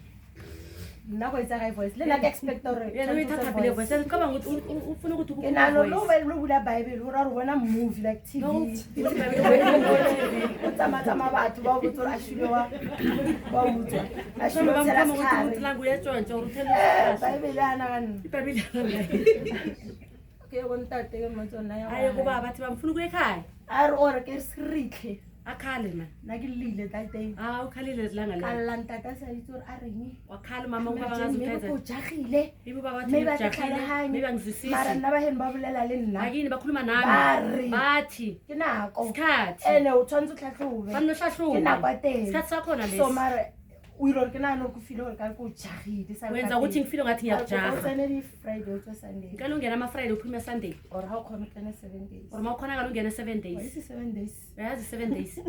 [SPEAKER 2] nna go itsa ga voice le na ke expect gore
[SPEAKER 1] yena o ithatha bile voice ngicaba ukuthi ufuna ukuthi
[SPEAKER 2] ke nalo lo bula bible ora re bona movie like TV utsamata batho ba botsa a shilo wa utswa a shilo tsela
[SPEAKER 1] ukuthi langu yetshontsho uruthela
[SPEAKER 2] bible ana kana
[SPEAKER 1] ibibele
[SPEAKER 2] ke go ntate ke matsona ya
[SPEAKER 1] ayi kuba bathi bamfuna ukuya ekhaya
[SPEAKER 2] a re ore ke siritle
[SPEAKER 1] akhale man
[SPEAKER 2] nakilile that day
[SPEAKER 1] ukhalile zilanga la
[SPEAKER 2] kalanta ka sa itse a reng
[SPEAKER 1] wakhala mama ukuba bangaziphethe
[SPEAKER 2] go jagile
[SPEAKER 1] ibo baba bathi jagile maybe angizwisisi
[SPEAKER 2] mara nna ba heni ba bolela le nna
[SPEAKER 1] akini bakhuluma nami bathi
[SPEAKER 2] ke nako
[SPEAKER 1] isikhathi
[SPEAKER 2] ene o tshwantse tlhatlhobe
[SPEAKER 1] fanele hlahluba
[SPEAKER 2] ke nako teng
[SPEAKER 1] isikhathi sakhona lesi
[SPEAKER 2] so mara o iro ke nana go feel gore ka go jagile sa
[SPEAKER 1] wenza ukuthi ngifile ngathi ngiyajaga
[SPEAKER 2] utsene di Friday to Sunday
[SPEAKER 1] ngicela ungena ama Friday uphuma Sunday
[SPEAKER 2] or how come kana 7 days
[SPEAKER 1] or mawukhona ngalo ungena 7 days
[SPEAKER 2] why is 7 days
[SPEAKER 1] yazi 7 days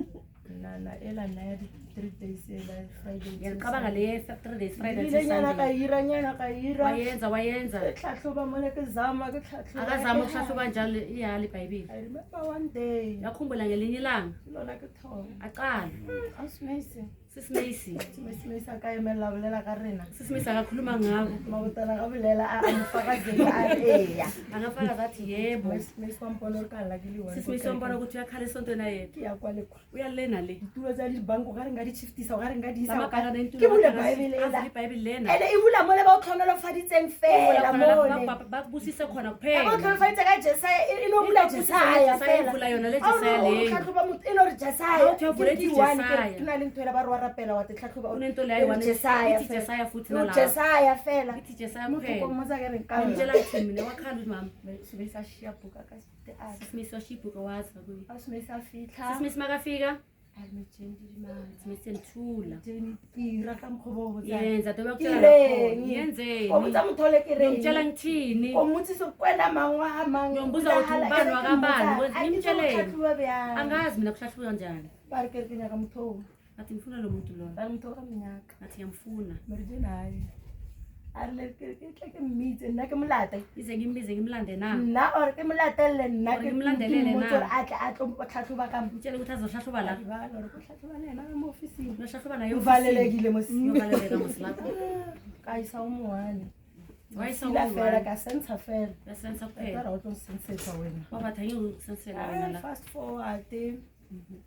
[SPEAKER 2] nana ela na ya 3 days la Friday
[SPEAKER 1] ngicabanga le 3 days Friday
[SPEAKER 2] to Sunday nyana ka ira
[SPEAKER 1] wayenza
[SPEAKER 2] tlhatlhoba mole ke zama ke tlhatlhoba
[SPEAKER 1] akazama ukuhlahluba njalo iyali iBhayibheli
[SPEAKER 2] I remember one day
[SPEAKER 1] yakhumbula ngelinye ilanga
[SPEAKER 2] lona ke thoma
[SPEAKER 1] aqala
[SPEAKER 2] asimese
[SPEAKER 1] sisimesi
[SPEAKER 2] akayemela bolela ka rena
[SPEAKER 1] sisimesi akakhuluma ngabo
[SPEAKER 2] mabotala ka bolela a mfakazela a eya
[SPEAKER 1] angafaka zathi yebo
[SPEAKER 2] sisimesi kwampona ukala ke liwa
[SPEAKER 1] sisimesi wampona ukuthi uyakhala esontweni ayethu
[SPEAKER 2] ya kwale
[SPEAKER 1] uyalena le
[SPEAKER 2] ditulo tsa dibanko ga re nga di chiftisa ga re nga di isa
[SPEAKER 1] ka
[SPEAKER 2] ke bula bible
[SPEAKER 1] lena
[SPEAKER 2] ene e bula mole ba o tlhonelofaditseng fela mole
[SPEAKER 1] ba busise khona kuphela
[SPEAKER 2] ba tlhonelofaditse ka Jesaya e no bula Jesaya fela
[SPEAKER 1] bula yona le Jesaya le
[SPEAKER 2] tlhatlhoba motho e no re Jesaya
[SPEAKER 1] ke
[SPEAKER 2] na le ntwela ba re wa rapela wa tlhatlhoba
[SPEAKER 1] unento le ayi Jesaya futhi nala
[SPEAKER 2] Jesaya fela
[SPEAKER 1] ithi Jesaya
[SPEAKER 2] motho
[SPEAKER 1] kuphela
[SPEAKER 2] ko motsa ke re ka
[SPEAKER 1] ngitshela ukuthi mina wakhala mama
[SPEAKER 2] sibesa shiyabuka ka site a
[SPEAKER 1] sisimesi washibuka wazi kuyi
[SPEAKER 2] asimesa fitla
[SPEAKER 1] sisimesi makafika
[SPEAKER 2] ayimechendi manje
[SPEAKER 1] simesentula
[SPEAKER 2] tira ka mkhobo
[SPEAKER 1] yenza dobe ukutshela yenzeni
[SPEAKER 2] ubutsa muthole ke re
[SPEAKER 1] ngitshela ngithini
[SPEAKER 2] umutsisa kwenda mangwa amang
[SPEAKER 1] ngiyombuza ukuthi ubani wakabani ngimtsheleni angazi mina kuhlahluka kanjani
[SPEAKER 2] bari ke ke nyaka mutho
[SPEAKER 1] athi ngifuna lo muntu lo
[SPEAKER 2] bari mutho ka minyaka
[SPEAKER 1] athi ngiyamfuna
[SPEAKER 2] merije naye ari ke mmitse nna ke molate
[SPEAKER 1] ize ngimbize ngimlande na
[SPEAKER 2] nna or ke molatelle nna ke
[SPEAKER 1] ngimlandelele na
[SPEAKER 2] motsore a tle a tlo tlhatlhoba ka
[SPEAKER 1] mtshele ukuthi azohlahluba la
[SPEAKER 2] gore go tlhatlhoba le yena mo ofising
[SPEAKER 1] uyohlahluba nayo
[SPEAKER 2] uvalelekile mosimo
[SPEAKER 1] uyovaleleka mosilapho
[SPEAKER 2] ka isa o moane
[SPEAKER 1] wayisa
[SPEAKER 2] la fela ka sensa fela
[SPEAKER 1] yasensa kuphela
[SPEAKER 2] ra o tlo sensetsa wena
[SPEAKER 1] wabathi angikusensela wena la
[SPEAKER 2] fast forward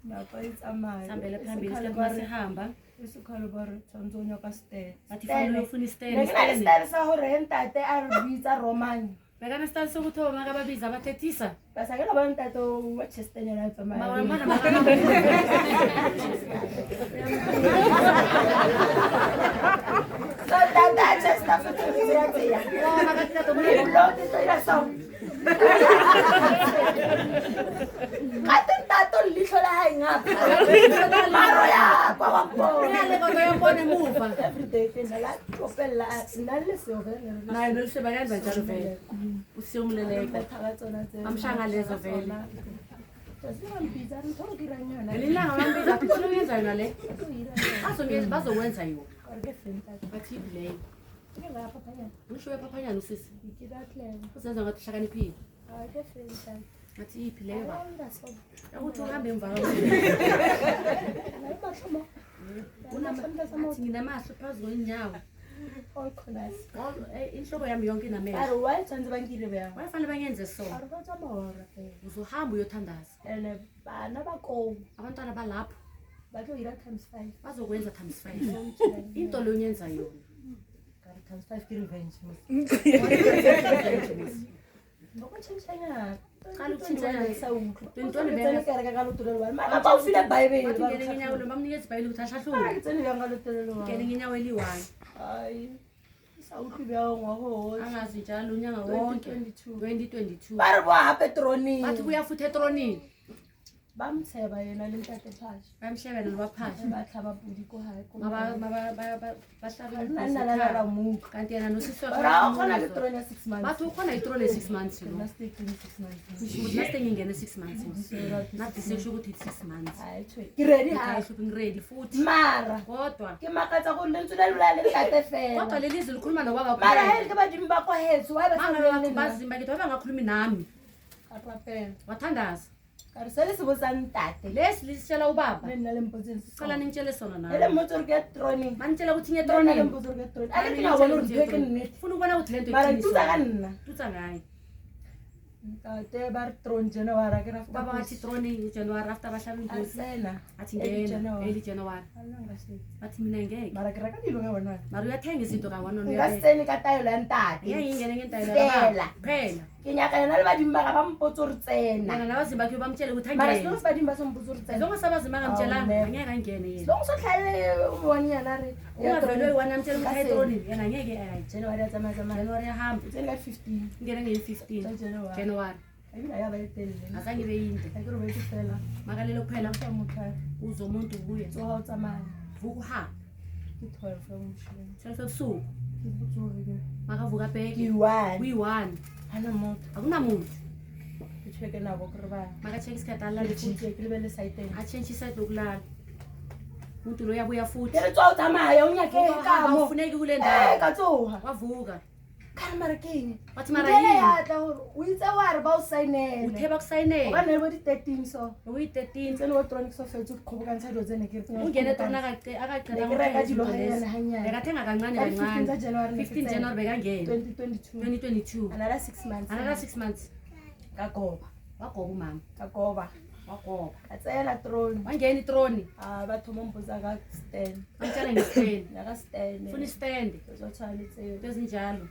[SPEAKER 2] nako e tsamaya
[SPEAKER 1] sambele phambili isikhathi masihamba
[SPEAKER 2] isikhalo ba re tshwanetse o nyoka stele
[SPEAKER 1] bathi fanele ufuna
[SPEAKER 2] ne ke na le
[SPEAKER 1] istene
[SPEAKER 2] stele sa gore he ntate a re bitsa romane
[SPEAKER 1] bekana stali sokuthoma kababiza abathethisa
[SPEAKER 2] basa ke la ba ntate o watchestenyela a tsamaya so tata a chesta futhi ya tseya lo ke tsoya so kate tato lihlo la hae ngapa maro ya kwa wa bona
[SPEAKER 1] le kodwa yabona emuva
[SPEAKER 2] everyday tena la topella nalle se o vele
[SPEAKER 1] naye noluseba kanti banjalo vele usiyomleleka
[SPEAKER 2] thaka tsona tse
[SPEAKER 1] amshanga lezo vele
[SPEAKER 2] Sasihambiza ngithola kiranyana
[SPEAKER 1] ngelilanga bambiza athi ufuna uyenza yona le bazokwenza yona
[SPEAKER 2] ke senta
[SPEAKER 1] bathi iplay
[SPEAKER 2] ke la papanya
[SPEAKER 1] usho ephaphanyana usisi
[SPEAKER 2] ikidatle
[SPEAKER 1] uzenza ngathi uhlakaniphile
[SPEAKER 2] ke senta
[SPEAKER 1] ngathi iphi leyo ba
[SPEAKER 2] ndaso
[SPEAKER 1] ukuthi uhambe emva
[SPEAKER 2] mahloma
[SPEAKER 1] athi nginamahlo phezu kwenyawo
[SPEAKER 2] all class
[SPEAKER 1] inhloko yami yonke inamehlo
[SPEAKER 2] ari why tsanze bangile bya
[SPEAKER 1] wayefanele banyenze so
[SPEAKER 2] ari ba tsamahora
[SPEAKER 1] uzohamba uyothandaza
[SPEAKER 2] ene bana bako
[SPEAKER 1] abantwana balapho
[SPEAKER 2] ba tlo ira times 5
[SPEAKER 1] bazokwenza times 5 into leyo yenza yona
[SPEAKER 2] kari times 5 ki revenge ngokuchintshanya
[SPEAKER 1] qala ukuthintana
[SPEAKER 2] Tintoni bena kereka ka lotolo wa mara ba ufile bible
[SPEAKER 1] bathi ngene ngenyawo lo bamnikeza ibhayile ukuthi ahlahlule
[SPEAKER 2] tsene bya ngalotolo wa
[SPEAKER 1] ngene ngenyawo eliyi-1
[SPEAKER 2] hayi sauthi bya ngwaho
[SPEAKER 1] angazi njalo unyanga wonke 2022
[SPEAKER 2] ba re bo ha petroni
[SPEAKER 1] bathi kuya futhi etronini
[SPEAKER 2] bamtsheba yena le ntate phasha
[SPEAKER 1] bamhlebela nobaphasha
[SPEAKER 2] ba tlhaba pudi ko hae ko
[SPEAKER 1] bahlabela
[SPEAKER 2] muka
[SPEAKER 1] kanti yena nosisi
[SPEAKER 2] ra o khona le troni ya 6 months
[SPEAKER 1] bathi ukhona itrone 6 months
[SPEAKER 2] na
[SPEAKER 1] lo
[SPEAKER 2] stake 6 months
[SPEAKER 1] naste ngingene 6 months nathi sesho ukuthi 6 months
[SPEAKER 2] hayi thwe ki ready ha
[SPEAKER 1] hayi shopping ready futhi
[SPEAKER 2] mara
[SPEAKER 1] kodwa
[SPEAKER 2] ke makatsa go le ntse lula le ntate fela
[SPEAKER 1] kodwa leli zwi likhuluma nobaba
[SPEAKER 2] mara he ke badimi ba ko hetso wa ba
[SPEAKER 1] manga bazimba ngithi babangakhulumi nami
[SPEAKER 2] kapapela
[SPEAKER 1] wathandaza
[SPEAKER 2] kare sele se bosa ntate
[SPEAKER 1] lesi lisitshela ubaba
[SPEAKER 2] le nna le mpotseng
[SPEAKER 1] cela ningitshele sona
[SPEAKER 2] ele
[SPEAKER 1] nawe
[SPEAKER 2] motso ke troni
[SPEAKER 1] manitshela ukuthi
[SPEAKER 2] le
[SPEAKER 1] ngetronini
[SPEAKER 2] motso ke troni ake ke ngabona uri ke nnete
[SPEAKER 1] ufuna ukubona ukuthi lento
[SPEAKER 2] mara tutsa ka nna
[SPEAKER 1] tutsa ngayo
[SPEAKER 2] ntate ba re tron January ke rafta
[SPEAKER 1] ubaba wathi troni January after bahlaba ingozi
[SPEAKER 2] asena
[SPEAKER 1] athi ngena early January bathi mina ngeke
[SPEAKER 2] mara ke reka dilo ka bona
[SPEAKER 1] mara uyathenga izinto kawanona
[SPEAKER 2] nga sene ka tayo la ntate
[SPEAKER 1] ngiyayingene ngentayela
[SPEAKER 2] Fela.
[SPEAKER 1] phela
[SPEAKER 2] ke nyaka yena le badimi ba ba mpotso re tsena
[SPEAKER 1] yena nabazimba khe bamtshele ukuthi
[SPEAKER 2] mara
[SPEAKER 1] angene
[SPEAKER 2] selo badimi ba se mpotso re tsena
[SPEAKER 1] zonke sabazimba ngamtshelanga
[SPEAKER 2] Awu,
[SPEAKER 1] angeke angene yena
[SPEAKER 2] lo so tlhale one yana re
[SPEAKER 1] ungavele uyi-1 amtshela ukuthi
[SPEAKER 2] Ka
[SPEAKER 1] ayitronini yena angeke ayi
[SPEAKER 2] January ya tsama tsama
[SPEAKER 1] January yahamba
[SPEAKER 2] tsene ka 15
[SPEAKER 1] ngene ngeyi-15
[SPEAKER 2] tsa January
[SPEAKER 1] January
[SPEAKER 2] ayina ya ba etelle
[SPEAKER 1] azange beyinde
[SPEAKER 2] akere ba itela
[SPEAKER 1] makalelo kuphela
[SPEAKER 2] sa motho
[SPEAKER 1] uze umuntu ubuye
[SPEAKER 2] tso ha o tsamaya
[SPEAKER 1] vuka uhamba
[SPEAKER 2] ke 12 ya moshini
[SPEAKER 1] 12 ebusuku
[SPEAKER 2] ke botsoge
[SPEAKER 1] makavuka
[SPEAKER 2] ke
[SPEAKER 1] bheke
[SPEAKER 2] one
[SPEAKER 1] kuyi-1
[SPEAKER 2] hana motho
[SPEAKER 1] akunamuntu
[SPEAKER 2] ke cheke nabo kore ba
[SPEAKER 1] makacheka isikhathi alala
[SPEAKER 2] le
[SPEAKER 1] futhi
[SPEAKER 2] tshike ke le bele saiteng
[SPEAKER 1] atshentshe isayidi lokulala umuntu lo uyabuya futhi
[SPEAKER 2] ke re tswa o tsamaya o nyake ka mo
[SPEAKER 1] ufuneki kule ndawo
[SPEAKER 2] ka tsoha
[SPEAKER 1] wavuka
[SPEAKER 2] ka mara ke
[SPEAKER 1] wathi mara
[SPEAKER 2] mara
[SPEAKER 1] yini
[SPEAKER 2] ya tla hore o itse wa re ba o sainele
[SPEAKER 1] uthe
[SPEAKER 2] o ka
[SPEAKER 1] bakusayinela
[SPEAKER 2] nne bo di 13 so
[SPEAKER 1] uyi-13
[SPEAKER 2] tsene go tronic so fetse go khobokantsha dilo tsene ke
[SPEAKER 1] ungene trona akaqeda
[SPEAKER 2] ke reka dilo ga yana hanyane
[SPEAKER 1] bekathenga kancane
[SPEAKER 2] ka 15
[SPEAKER 1] kancane
[SPEAKER 2] tsa January
[SPEAKER 1] 15 January bekangena
[SPEAKER 2] 2022
[SPEAKER 1] 2022
[SPEAKER 2] another 6 months
[SPEAKER 1] another 6 months
[SPEAKER 2] ka goba
[SPEAKER 1] wagoba umama
[SPEAKER 2] ka goba
[SPEAKER 1] wagoba
[SPEAKER 2] ka tsela troni
[SPEAKER 1] wangena itroni
[SPEAKER 2] batho mo mpotsa ka stand
[SPEAKER 1] bamtshela ngestand
[SPEAKER 2] ya ka stand
[SPEAKER 1] funa istand
[SPEAKER 2] zo tshwanetse
[SPEAKER 1] into ezinjalo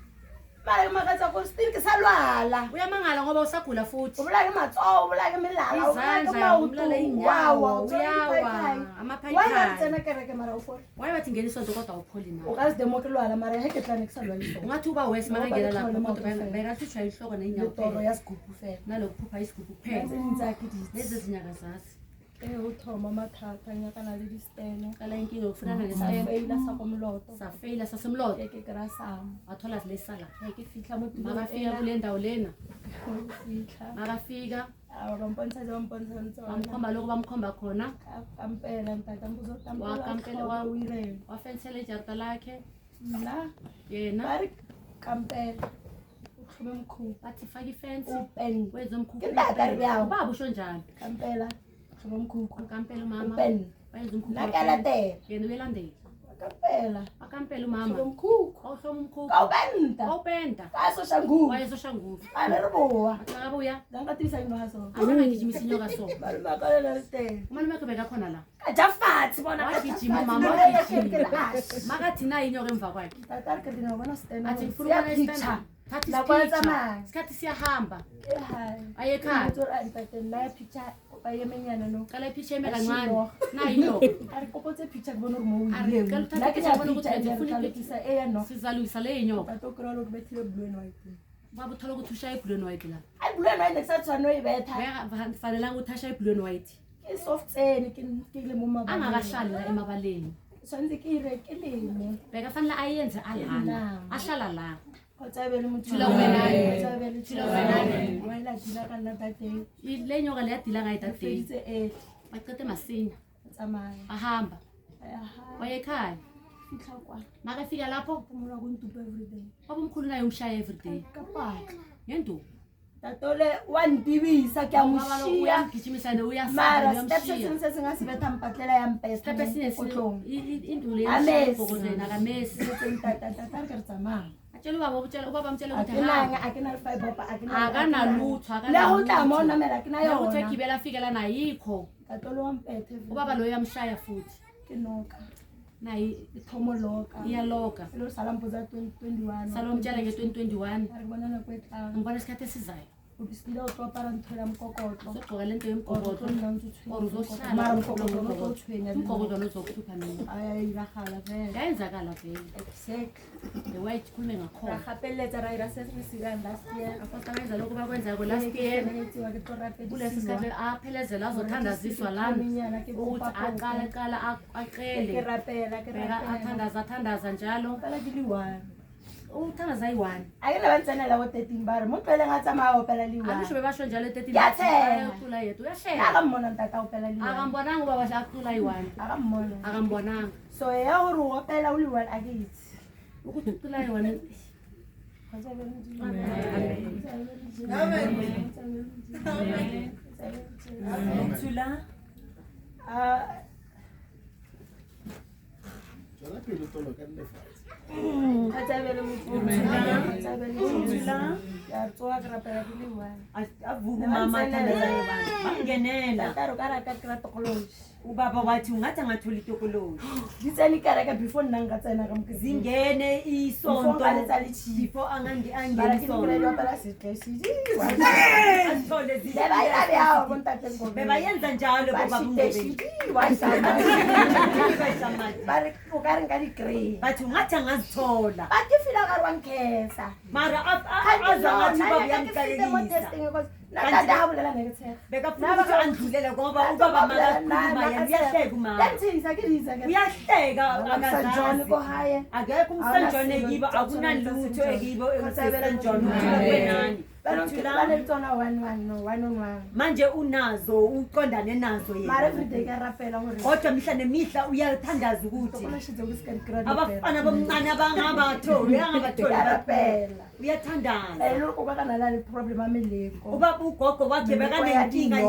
[SPEAKER 2] mara ke makatsa go still ke sa lwala
[SPEAKER 1] uyamangala ngoba usagula futhi
[SPEAKER 2] o bola ke matsogo o bola ke melala o bola ke
[SPEAKER 1] izandla
[SPEAKER 2] maoto
[SPEAKER 1] umlala inyawo
[SPEAKER 2] Wow,
[SPEAKER 1] uyawa
[SPEAKER 2] why ba
[SPEAKER 1] amaphayiphayi
[SPEAKER 2] tsena kereke mara o fole
[SPEAKER 1] waye bathi ngenisonto kodwa upholi
[SPEAKER 2] o
[SPEAKER 1] na
[SPEAKER 2] ka se demo ke lwala mara he ke tlane ke sa lwaliso
[SPEAKER 1] ungathi uba wesi makangena lapho
[SPEAKER 2] Ngoba
[SPEAKER 1] kodwa
[SPEAKER 2] kukhona
[SPEAKER 1] bekathutshwa ihloko
[SPEAKER 2] le
[SPEAKER 1] nenyawo
[SPEAKER 2] toro
[SPEAKER 1] kuphela
[SPEAKER 2] ya sigugu fela
[SPEAKER 1] nalokuphupha isigubhu kuphela
[SPEAKER 2] nzaki
[SPEAKER 1] lezi
[SPEAKER 2] di
[SPEAKER 1] ezinyaka zazi
[SPEAKER 2] o thoma mathata nyaka na le di stene
[SPEAKER 1] qala inkinga yokufunana
[SPEAKER 2] sa
[SPEAKER 1] nestand
[SPEAKER 2] feila sa ko moloto
[SPEAKER 1] safeyila sasemlodo
[SPEAKER 2] ke kra sam
[SPEAKER 1] wathola lesala
[SPEAKER 2] ke fitla mo
[SPEAKER 1] makafika kule ndawo lena
[SPEAKER 2] fitla
[SPEAKER 1] makafika
[SPEAKER 2] a rompontsha jo rompontsha ntse
[SPEAKER 1] bamkhomba lokho bamkhomba khona
[SPEAKER 2] kampela ntata mbuzo
[SPEAKER 1] Wakampela,
[SPEAKER 2] wa uire
[SPEAKER 1] wafensela ijarita lakhe
[SPEAKER 2] na
[SPEAKER 1] yena
[SPEAKER 2] bari kampela uthome mkhulu
[SPEAKER 1] bathi faka ifence
[SPEAKER 2] upen
[SPEAKER 1] wenze umkhukhu
[SPEAKER 2] Ngintata byawo.
[SPEAKER 1] ubaba usho njani
[SPEAKER 2] kampela uthome mkhulu
[SPEAKER 1] kampela umama
[SPEAKER 2] upen
[SPEAKER 1] bayenza umkhukhu
[SPEAKER 2] nakalatela
[SPEAKER 1] yena uyelandela
[SPEAKER 2] kampela
[SPEAKER 1] akampela
[SPEAKER 2] uthome
[SPEAKER 1] umama
[SPEAKER 2] mkhulu
[SPEAKER 1] awuhloma umkhukhu
[SPEAKER 2] kawubenta
[SPEAKER 1] awupenda
[SPEAKER 2] kasosha nguvu
[SPEAKER 1] wayezosha nguvu
[SPEAKER 2] aneribuwa
[SPEAKER 1] akabuya
[SPEAKER 2] zangatisa inwaso
[SPEAKER 1] angangigijimisa inyoka so
[SPEAKER 2] balumakalela litela
[SPEAKER 1] umane wakhe bekakhona la
[SPEAKER 2] kajafathi bona
[SPEAKER 1] wagijima umama wagijima makathi nayo inyoka emva kwakhe
[SPEAKER 2] tatari ke dinabona stena
[SPEAKER 1] athi ngifuna ukubona
[SPEAKER 2] picture
[SPEAKER 1] isikhathi
[SPEAKER 2] nakwenza
[SPEAKER 1] picture
[SPEAKER 2] manje
[SPEAKER 1] isikhathi siyahamba
[SPEAKER 2] ehayi
[SPEAKER 1] aye ekhaya
[SPEAKER 2] na picture bayemenyana no
[SPEAKER 1] qala ipicture eme kancane nayo inyoka
[SPEAKER 2] ari kopotse picture kubona uri
[SPEAKER 1] Ari, qala uthathe ipicture ubone ukuthi ngifuna
[SPEAKER 2] picture eya no
[SPEAKER 1] sizalwisa le inyoka
[SPEAKER 2] batokura lo kubethile blue and white
[SPEAKER 1] baba uthola ukuthi ushaye blue and white la
[SPEAKER 2] ay blue and white ngisathwa no ibetha
[SPEAKER 1] fanelanga ukuthi ashaye blue and white
[SPEAKER 2] ke soft tsene ke le mo mabala
[SPEAKER 1] angakahlali la emabaleni
[SPEAKER 2] swanze ke ire ke leme
[SPEAKER 1] bekafanele ayenze alana ahlala la
[SPEAKER 2] Hotsabele motho
[SPEAKER 1] Thula wena.
[SPEAKER 2] Hotsabele
[SPEAKER 1] Thula wena.
[SPEAKER 2] Wena dila ka nna tate
[SPEAKER 1] le nyoka le ya dila ga eta teng
[SPEAKER 2] feditse e
[SPEAKER 1] baqede masinya
[SPEAKER 2] tsamaya
[SPEAKER 1] ahamba
[SPEAKER 2] aha
[SPEAKER 1] waya ekhaya
[SPEAKER 2] fitla kwa
[SPEAKER 1] makafika lapho
[SPEAKER 2] kumula go ntupa everyday
[SPEAKER 1] babomkhulu naye umshaya everyday
[SPEAKER 2] ka paka
[SPEAKER 1] ngento
[SPEAKER 2] tatole wantibisa ke amushiya
[SPEAKER 1] uyamgijimisa ne
[SPEAKER 2] mara
[SPEAKER 1] uyasaba
[SPEAKER 2] step se singasibetha mpatlela ya mpesa
[SPEAKER 1] step esine
[SPEAKER 2] kotlong
[SPEAKER 1] indule
[SPEAKER 2] Amesi.
[SPEAKER 1] yesibhokozena kamesi
[SPEAKER 2] tata ka tsamaya
[SPEAKER 1] atshela ubaba mtshela ukuthi
[SPEAKER 2] akenanga akena fiber pa
[SPEAKER 1] akanalutho
[SPEAKER 2] le ho tla mona mera ke na
[SPEAKER 1] ukuthi
[SPEAKER 2] yona
[SPEAKER 1] egibela afikela nayikho
[SPEAKER 2] tatole wampethe
[SPEAKER 1] ubaba lo uyamshaya futhi
[SPEAKER 2] ke noka
[SPEAKER 1] nayi
[SPEAKER 2] ithomoloka
[SPEAKER 1] iyaloka
[SPEAKER 2] lo salampuza 2021
[SPEAKER 1] salomtshela nge-2021
[SPEAKER 2] ari bonana kwetla
[SPEAKER 1] ngibona isikhathi esizayo
[SPEAKER 2] ubisile utlo para nthola mkokotlo
[SPEAKER 1] uzogcoka lento yemgogodlo or
[SPEAKER 2] mara
[SPEAKER 1] uzohlala
[SPEAKER 2] mkokotlo lo tshwenya
[SPEAKER 1] umgogodlo lozokuhlupha mina
[SPEAKER 2] ayayiragala vele
[SPEAKER 1] ngayenzakala vele
[SPEAKER 2] exactly
[SPEAKER 1] the way ikhulume ngakhona
[SPEAKER 2] rahapeletsa ra ira sesisikang last year
[SPEAKER 1] afotabenza lokhu bakwenzako last year kulesi sikhathi aphelezela azothandaziswa lana ukuthi aqala aqele athandaza njalo uthandaza ayi-one
[SPEAKER 2] akenabantsena labo 13 bare mo tlwele nga tsamaya opela
[SPEAKER 1] angisho bebasho njalo
[SPEAKER 2] Ngiyathemba.
[SPEAKER 1] etetila yethu uyahleka
[SPEAKER 2] akammona ntata opela liwa
[SPEAKER 1] akambonanga ubaba acula ayi-one
[SPEAKER 2] akammona
[SPEAKER 1] akambonanga
[SPEAKER 2] so ya gore o opela o liwa akithi
[SPEAKER 1] ukuthi ucula ayi-one
[SPEAKER 2] Thula. Khatsabele motho. Ya tsoa ka rapela ke le one.
[SPEAKER 3] Avuka mama thandazayo bantu bangenela
[SPEAKER 2] Taro ka raka kra tokoloji.
[SPEAKER 3] ubaba wathi ungathi angatholi itokoloji
[SPEAKER 2] Ngitseni ka raka before nna nga tsena ka mokezi.
[SPEAKER 3] zingene isonto
[SPEAKER 2] Before letsa le chi.
[SPEAKER 3] before angene
[SPEAKER 2] Bara ke
[SPEAKER 3] isonto
[SPEAKER 2] ngire yo pala sitesi.
[SPEAKER 3] athole
[SPEAKER 2] Leba ina ya go ntate ngo.
[SPEAKER 3] bebayenza njalo baba
[SPEAKER 2] Sitesi.
[SPEAKER 3] bungobeni
[SPEAKER 2] Wa sama.
[SPEAKER 3] bayisamathi
[SPEAKER 2] Bare o ka renga di grade.
[SPEAKER 3] bathi ungathi angazithola
[SPEAKER 2] Ba ke fila ka rwa nkesa.
[SPEAKER 3] mara
[SPEAKER 2] Kanti
[SPEAKER 3] azangathi
[SPEAKER 2] zona
[SPEAKER 3] ubaba
[SPEAKER 2] ya ke file mo
[SPEAKER 3] uyamkalelisa
[SPEAKER 2] testing because nakade ha bolela negative.
[SPEAKER 3] bekafuna ukuthi andlulele ngoba ubaba makakhuluma yena uyahleka umama
[SPEAKER 2] Yanthisa ke diza ke.
[SPEAKER 3] uyahleka
[SPEAKER 2] John ko haye.
[SPEAKER 3] akekho umsanjone ekibo akunalutho ekibo ekusesonjone uthula kwenani
[SPEAKER 2] Bale tsona 1 on 1.
[SPEAKER 3] manje unazo uqondane nazo
[SPEAKER 2] Mara
[SPEAKER 3] yena
[SPEAKER 2] everyday ka rapela gore.
[SPEAKER 3] kodwa mihla nemihla uyathandaza ukuthi
[SPEAKER 2] Kona shitse ku scan grade.
[SPEAKER 3] abafana bomncane abangabatholi angabatholi
[SPEAKER 2] rapela.
[SPEAKER 3] uyathandaza
[SPEAKER 2] Lo ko ka kana la le problem ameleko.
[SPEAKER 3] ubaba ugogo wakhe bekanenkinga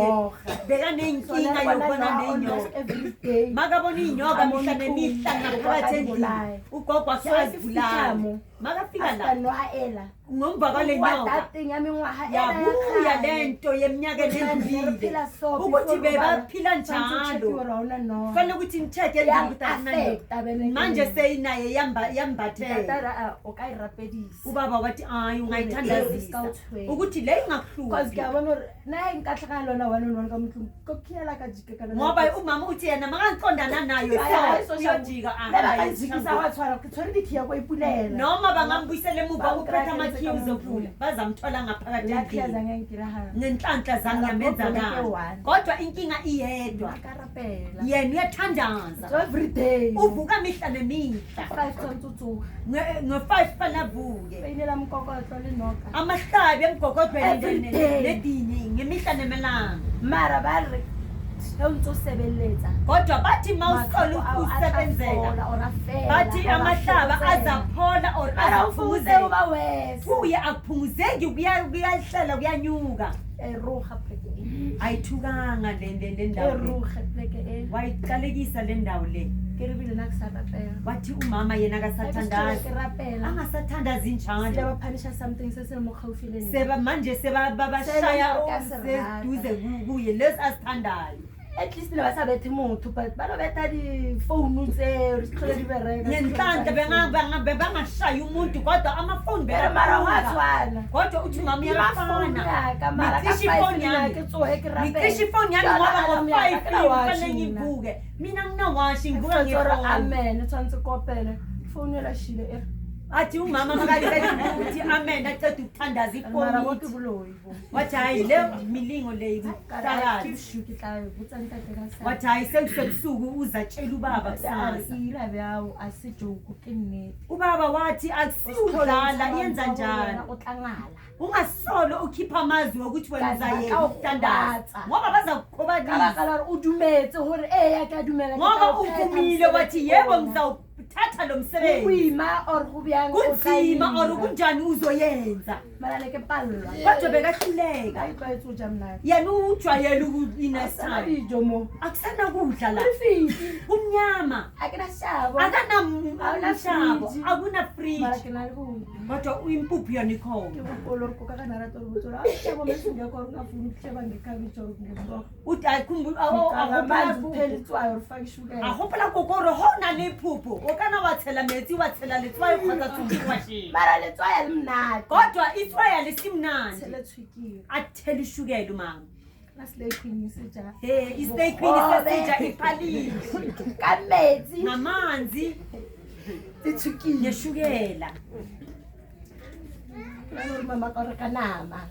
[SPEAKER 3] bekanenkinga yokubona nenyoka
[SPEAKER 2] everyday.
[SPEAKER 3] makabona inyoka mihla nemihla ngaphakathi endlini ugogo wakhe azibulala makafika la
[SPEAKER 2] no aela.
[SPEAKER 3] ngomva kwale nyoka
[SPEAKER 2] Wadateng ya mengwaga
[SPEAKER 3] yabuya lento yeminyaka edlulile ukuthi bebaphila njalo fanele ukuthi ngitheke manje seyinaye yambathela
[SPEAKER 2] o ka irapedisa
[SPEAKER 3] ubaba wathi ayi ungayithandazisa ukuthi le
[SPEAKER 2] because ke
[SPEAKER 3] ingakuhluka
[SPEAKER 2] bona gore na nkatlhaka lona 1 on 1 ka motho ko khiela ka jike kana
[SPEAKER 3] ngoba umama uthi yena makangicondana nayo so uyojika
[SPEAKER 2] ayizikisa wa tshwara ke tshwere dikhia go ipulela
[SPEAKER 3] noma bangambuyisela emuva uphetha amakhiya uzovula bazamthola ngaphakathi endlini
[SPEAKER 2] yakhiyaza ngengiraha
[SPEAKER 3] nenhlanhla zangiyamenzakala kodwa inkinga iyedwa
[SPEAKER 2] akarapela
[SPEAKER 3] yena uyathandaza
[SPEAKER 2] so every day
[SPEAKER 3] uvuka mihla nemihla
[SPEAKER 2] 5 tsotso
[SPEAKER 3] ngo-5 fanavuke
[SPEAKER 2] beyinela mkokotlo le noka
[SPEAKER 3] amahlabi emgogodweni
[SPEAKER 2] Every day.
[SPEAKER 3] nedini ngemihla nemelanga
[SPEAKER 2] mara ba re
[SPEAKER 3] kodwa bathi mawusolo usebenzela bathi amahlaba azaphola or azaphumuze kuye akuphumuzeki kuyahlala kuyanyuka ayithukanga le ndawo wayiqalekisa le ndawo le wathi umama yena akasathandazi angasathandazi njalo seba manje sebabashaya seduze kuye lesi asithandayo
[SPEAKER 2] at least le ba sa bethe motho but ba lo beta di phone tse sikhole di bereka
[SPEAKER 3] ngenhlanhla bengashaya umuntu kodwa amafoni
[SPEAKER 2] mara wathwana
[SPEAKER 3] kodwa uthi mama yafana
[SPEAKER 2] kamara ka phone yami ke tsohe ke rape
[SPEAKER 3] ngicisha ifoni yami ngoba ngo-5 kufanele ngibuke mina nginawashi ngibuka ngefoni
[SPEAKER 2] amen tshwantse kopele phone yela shile
[SPEAKER 3] athi umama makayibeka ukuthi amen aceda ukuthandaza ifoni wathi hayi le milingo le wathi hayi sekusebusuku uzatshela ubaba kusasa ubaba wathi akusiudlala yenza njani ungasolo ukhipha amazwi wokuthi wena uzayeka ukuthandaza ngoba bazakukhobanisa ngoba uvumile wathi yebo ngizawuthatha lo msebenzi kunzima or kunjani uzoyenza kodwa bekahluleka yena ujwayele uku-inestime akusanakudla la kumnyama akanamshabo akuna-fridge kodwa impuphu yona ikhona ahopola kokoro ho na le phuphu o kana wa tshela metsi wa tshela letswai kgotsa tshukiwashi
[SPEAKER 2] mara letswai le mnati
[SPEAKER 3] kodwa itswai lesimnandi
[SPEAKER 2] tshele tshwikile
[SPEAKER 3] athela ishukela mama
[SPEAKER 2] Stay Queen isija
[SPEAKER 3] istay queen isija iphalile
[SPEAKER 2] kametsi
[SPEAKER 3] namanzi
[SPEAKER 2] tshwikile
[SPEAKER 3] neshukela
[SPEAKER 2] mama kanama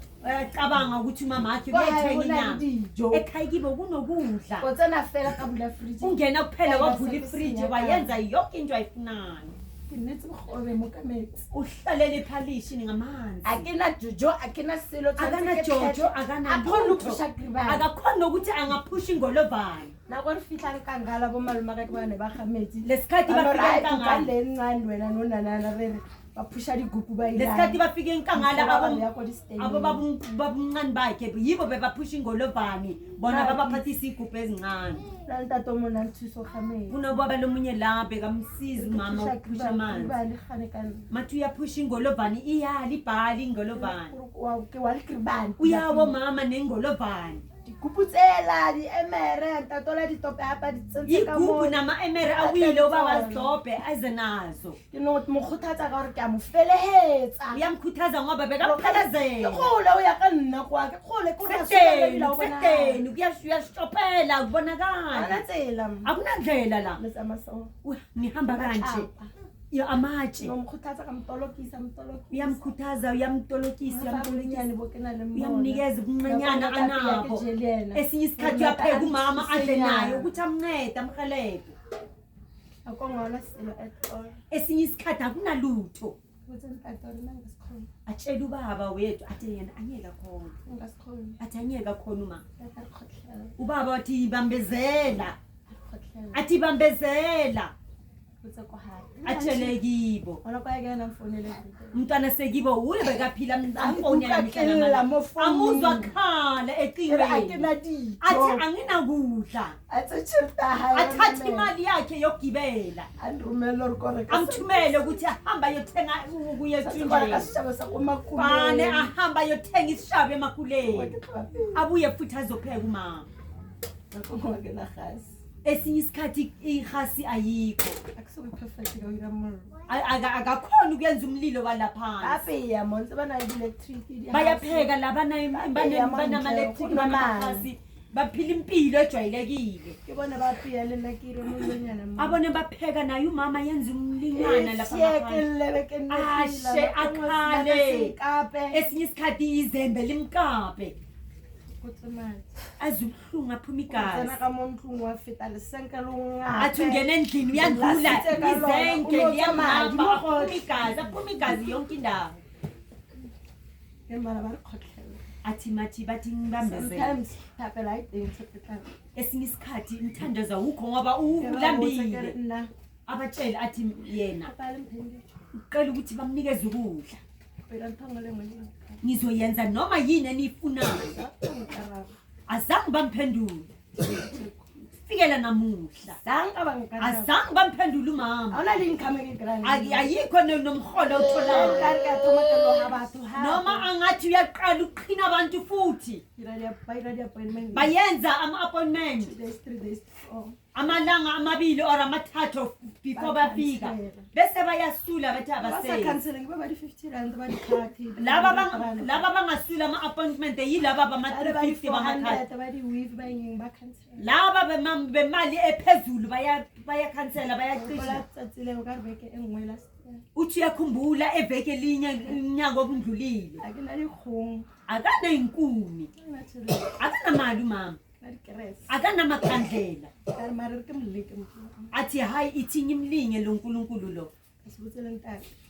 [SPEAKER 3] cabanga ukuthi mama akhe uyethenga inyama ekhaya kibo kunokudla
[SPEAKER 2] kodwa fela kabula fridge
[SPEAKER 3] ungena kuphela wavula ifridge wayenza yonke into ayifunayo
[SPEAKER 2] kinethi mkhobe mokametsi
[SPEAKER 3] uhlalele iphalishi ngamanzi
[SPEAKER 2] akina jojo akina silo
[SPEAKER 3] akana jojo akana
[SPEAKER 2] akhona ukusha gribana
[SPEAKER 3] akakhona ukuthi angaphusha ingolovani
[SPEAKER 2] nakwafihla kangala bomaluma kakubane bahametsi
[SPEAKER 3] lesikhathi bafika
[SPEAKER 2] enkangala lencane wena nonanana vele baphusha igubhu bayila
[SPEAKER 3] lesikhathi bafika enkangala abo babuncane bakhe yibo bebaphusha ingolovani bona babaphathisa igubhu ezincane
[SPEAKER 2] ntato mona nthiso khamela
[SPEAKER 3] kunobaba lomunye la bekamsiza umama ukuphusha amanzi mathi uyaphusha ingolovani iyali ibhali ingolovani
[SPEAKER 2] walikribani
[SPEAKER 3] uyawo mama nengolovani
[SPEAKER 2] kuputsela di emere ntatola di tope hapa di tsentse ka mo
[SPEAKER 3] igubu nama emere awile oba wazitope azenazo
[SPEAKER 2] kino mokhuthatsa ka hore ke a mo felehetsa
[SPEAKER 3] uyamkhuthaza ngoba bekaphelezela
[SPEAKER 2] khole uya ka nna kwa ke khole ko na
[SPEAKER 3] seteni kuyashopela kubonakala akunandlela la nihamba kanje amatshe
[SPEAKER 2] nomkhuthaza kamtolokisa
[SPEAKER 3] uyamkhuthaza uyamtolokisa uyamnikeza ubunqanyana anabo esinye isikhathi uyapheka umama adle nayo ukuthi amncede amhelebhe
[SPEAKER 2] akongona silo etolo
[SPEAKER 3] esinye isikhathi akunalutho atshela ubaba wethu athi yena anyeka khona athi anyeka khona uma ubaba wathi bambezela athi bambezela atshele kibo umntwana sekibo ule bekaphila amuzwa khala ecingweni athi anginakudla athatha imali yakhe yokugibela amthumele ukuthi ahamba ayothenga ukuya ethunjeni ahamba ayothenga isishabo emakuleni abuye futhi azopheka umama esinye isikhathi ihasi ayikho
[SPEAKER 2] akusuke perfect ka ira mollo
[SPEAKER 3] akakhona ukuyenza umlilo walaphansi
[SPEAKER 2] apeya monse bana electric
[SPEAKER 3] bayapheka labana electric namahasi baphila impilo ejwayelekile
[SPEAKER 2] ngibona bapiya lelakire molonyana
[SPEAKER 3] abone bapheka naye umama yenza umlingana lapha ashe akhale esinye isikhathi izembe limkape azubuhlungu aphuma igazi athi ungena endlini uyandlula izenke liyamhamba aphuma igazi yonke indawo athi mathi bathi ngibambezele
[SPEAKER 2] sometimes phela identity
[SPEAKER 3] esinye isikhathi umthandazo ukho ngoba ulambile abatshela athi yena uqala ukuthi bamnikeze ukudla nizoyenza noma yini enifunayo azange bamphendule fikela namuhla azange bamphendule umama ayikho nomholo utholayo noma angathi uyaqala ukuqhina abantu futhi bayenza ama-appointment amalanga amabili or amathathu before bafika bese bayasula bathi laba bangasula ama-appointment yilaba bama-350 bamakhadi laba bemali ephezulu bayakhansela bayacisha uthi uyakhumbula eveke linye unyaka obundlulile akaney'nkuni akanamali umama akanamakhandlela athi hayi ithinye imlinge lo nkulunkulu lo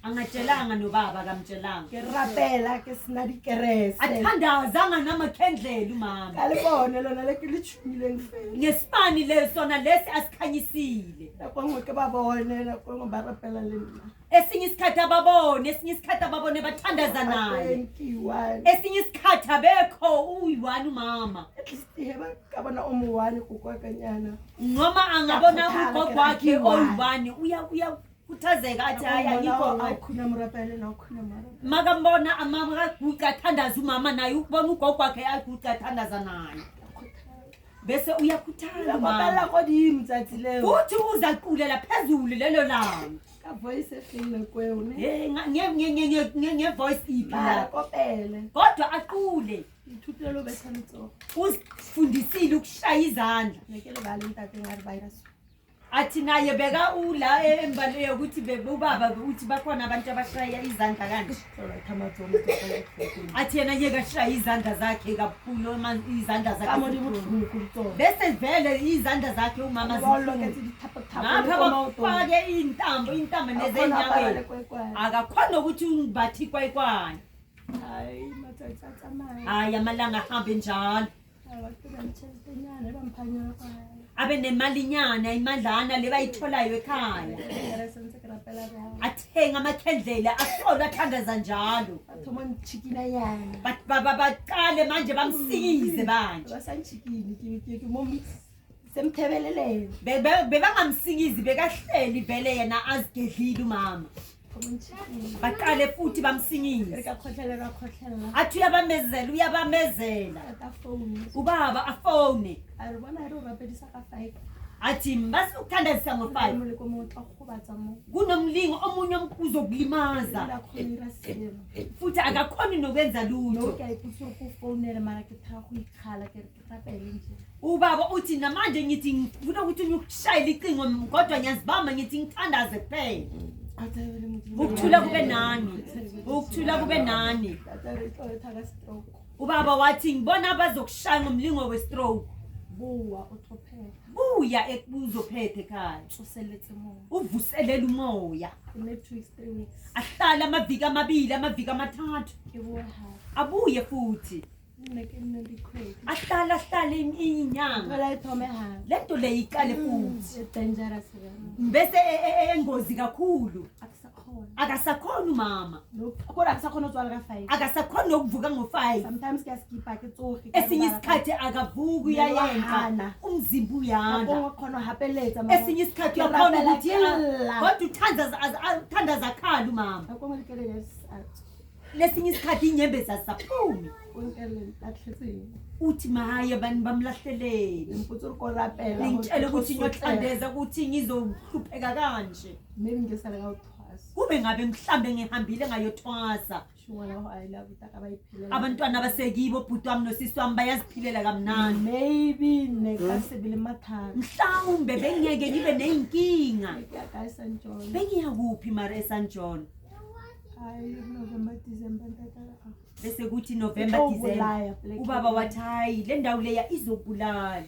[SPEAKER 3] angatshelanga nobaba akamtshelanga
[SPEAKER 2] kerapela ke sina dikerese
[SPEAKER 3] athandazanga namakhendlela umama
[SPEAKER 2] kalibone lona lekilithumile ngifela
[SPEAKER 3] ngesibani lesona lesi asikhanyisile
[SPEAKER 2] nakwango ke babone nakwango barapela lena
[SPEAKER 3] esinye isikhathi ababone bathandaza naye esinye isikhathi abekho uyi-1 umama
[SPEAKER 2] at least heba kabona omu-1 kukwakanyana
[SPEAKER 3] noma angabona ugogo wakhe oyi-1 uyakhuthazeka athi hayi
[SPEAKER 2] akhona murapele nakhona mara
[SPEAKER 3] makambona amakaguqa athandaza umama naye ukubona ugogo wakhe aguqa athandaza naye bese uyakhuthala
[SPEAKER 2] mama kodimi tsatsi leo
[SPEAKER 3] futhi uzaqulela phezulu lelo langa
[SPEAKER 2] voice efile kwewune
[SPEAKER 3] nge-voice iphi la
[SPEAKER 2] kopele
[SPEAKER 3] kodwa aqule
[SPEAKER 2] ithutelo bethanitso
[SPEAKER 3] usifundisile ukushaya izandla
[SPEAKER 2] nekele bale ntate ngari virus
[SPEAKER 3] athi naye beka ula embale yokuthi ubaba uthi bakhona abantu abashaya izandla kanje athi yena yeka shaya izandla zakhe kakhulu izandla zakhe bese vele izandla zakhe umama ngapha bafake intambo nezenyaweni akakhona ukuthi ungibathi kwayikwani hayi amalanga ahambe njalo abe nemalinyana imadlana le bayitholayo ekhaya athenga amakhendlela asolwa athandaza njalo baqale manje bamsikize manje
[SPEAKER 2] semthebeleleni
[SPEAKER 3] bebangamsikizi bekahleli vele yena azigedlile umama baqale futhi bamsingize athi uyabamezela ubaba afone athi basi ukuthandazisa ngo-5 kunomlingo omunye uzokulimaza futhi akakhoni nokwenza lutho ubaba uthi namanje ngithi ngifuna ukuthi ngikushayela icingo kodwa ngiyazibamba ngithi ngithandaze kuphela ukuthula kube nani ubaba wathi ngibona abazokushaya ngomlingo we-stroke buya ekuzophethe ekhaya uvuselela umoya ahlala amaviki amabili amaviki amathathu abuye futhi ahlala inyanga lento le iqale futhi bese engozi kakhulu akasakhona umama akasakhona ukuvuka ngo-5 esinye isikhathi akavuki uyayenza umzimba uyanda esinye isikhathi uyakhona ukuthi kodwa uthandaza akhala umama lesinye isikhathi inyembezi azisaphumi uthi maye abantu bamlahlelele ngitshele ukuthi ngiyothandeza ukuthi ngizohlupheka kanje kube ngabe mhlambe ngihambile ngayothwasa abantwana basekibo bhuti wami nosisi wami bayaziphilela kamnandi mhlawumbe bengiyeke ngibe ney'nkinga bengiya kuphi mara eSt John bese kuthi November December ubaba wathi hayi le ndawo leya izobulala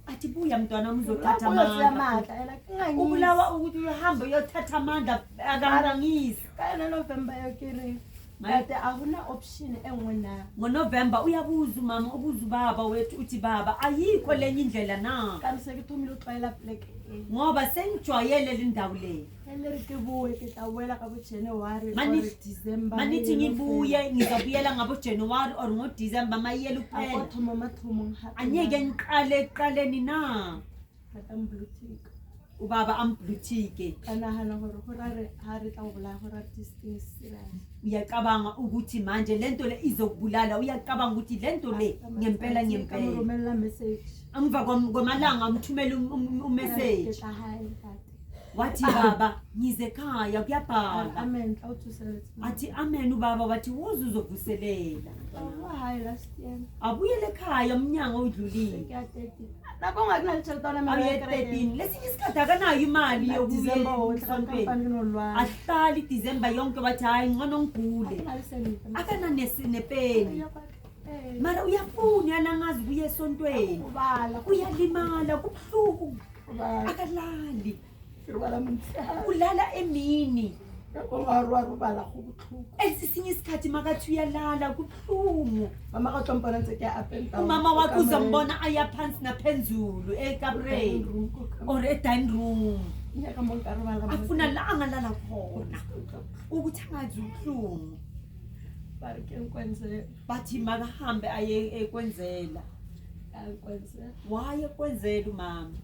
[SPEAKER 3] athi buya mntwana wami uzothatha amandla ubulawa ukuthi uhambe uyothatha amandla akangangisi
[SPEAKER 2] November yakere Mate akuna option enwe na.
[SPEAKER 3] NgoNovember uyabuza umama ubuza ubaba wethu uthi baba ayikho lenye indlela na.
[SPEAKER 2] Kanti sekithumile uxwayela black.
[SPEAKER 3] Ngoba sengijwayele le ndawo le.
[SPEAKER 2] Elere ke buwe ke tawela ka bo January
[SPEAKER 3] or
[SPEAKER 2] December.
[SPEAKER 3] Manithi ngibuye ngizobuyela ngabo January or ngo December mayelo kuphela.
[SPEAKER 2] Akothoma mathomong ha.
[SPEAKER 3] Anyeke ngiqale eqaleni na.
[SPEAKER 2] Atamblutik.
[SPEAKER 3] Ubaba amblutike.
[SPEAKER 2] Kana hana hore horare ha re tla bola hore distance sila.
[SPEAKER 3] Uyacabanga ukuthi manje lento le izokubulala uyacabanga ukuthi lento le ngempela
[SPEAKER 2] ngomela message
[SPEAKER 3] amva komalanga umthumela message wathi baba ngize ekhaya kuyabhala
[SPEAKER 2] amen awuthusela
[SPEAKER 3] athi amen ubaba wathi uzovuselela
[SPEAKER 2] hayi last year
[SPEAKER 3] abuyele ekhaya umnyango udlulile
[SPEAKER 2] nako ngakunalitheltana
[SPEAKER 3] manje 13 lesinye isikhathi akanayo imali yokuya ahlali December yonke wathi hayi ngcono ngigule akana nepeni mara uyafuna yanangazi kuye esontweni uyalimala kubuhlungu akalali ulala emini esinye isikhathi makathi uyalala kubuhlungu umama wakhe uzombona aya phansi naphezulu ekabreni or edining room afuna la angalala khona ukuthi angazi ubuhlungu bathi makahambe aye ekwenzela waye kwenzela umama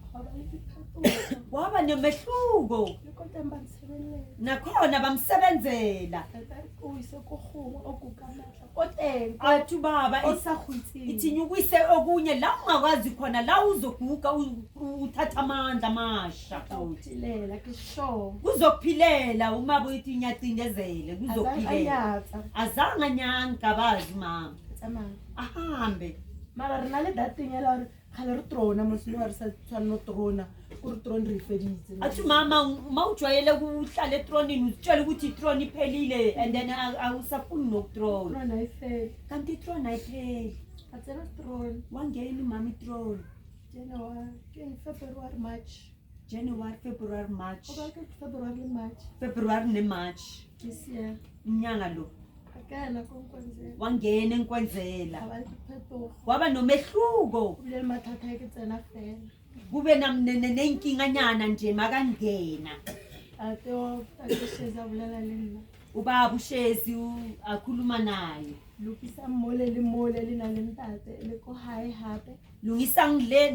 [SPEAKER 3] waba nemehluko nakhona bamsebenzela athi baba ithi ukuyise okunye la ungakwazi khona la uzoguga uthatha amandla amasha kuzokuphilela uma buyithi inyacindezele kuzokuphilela azanga nyanga bazi mama ahambe
[SPEAKER 2] mara rena le dating ela re khale re trona mosilo re sa tshwanno trona ku re tron re feditse
[SPEAKER 3] athi mama mawujwayele ukuhlala etronini uzitshela ukuthi itron iphelile and then awusafuni nokutrona
[SPEAKER 2] trona ifele
[SPEAKER 3] kanti itron ayipheli
[SPEAKER 2] atsena tron
[SPEAKER 3] wangeni mama itron
[SPEAKER 2] January February March
[SPEAKER 3] February ne March
[SPEAKER 2] this year
[SPEAKER 3] inyanga lo
[SPEAKER 2] akana konkwenzela
[SPEAKER 3] wangena enkwenzela waba nomehluko
[SPEAKER 2] kule mathatha eketsena fela
[SPEAKER 3] kube nenkinkanyana nje makangena
[SPEAKER 2] ateo akesheza bulala lena
[SPEAKER 3] ubaba ushezi akhuluma naye
[SPEAKER 2] lukisa mole lina lentate leko hayi hape
[SPEAKER 3] lungisa ngile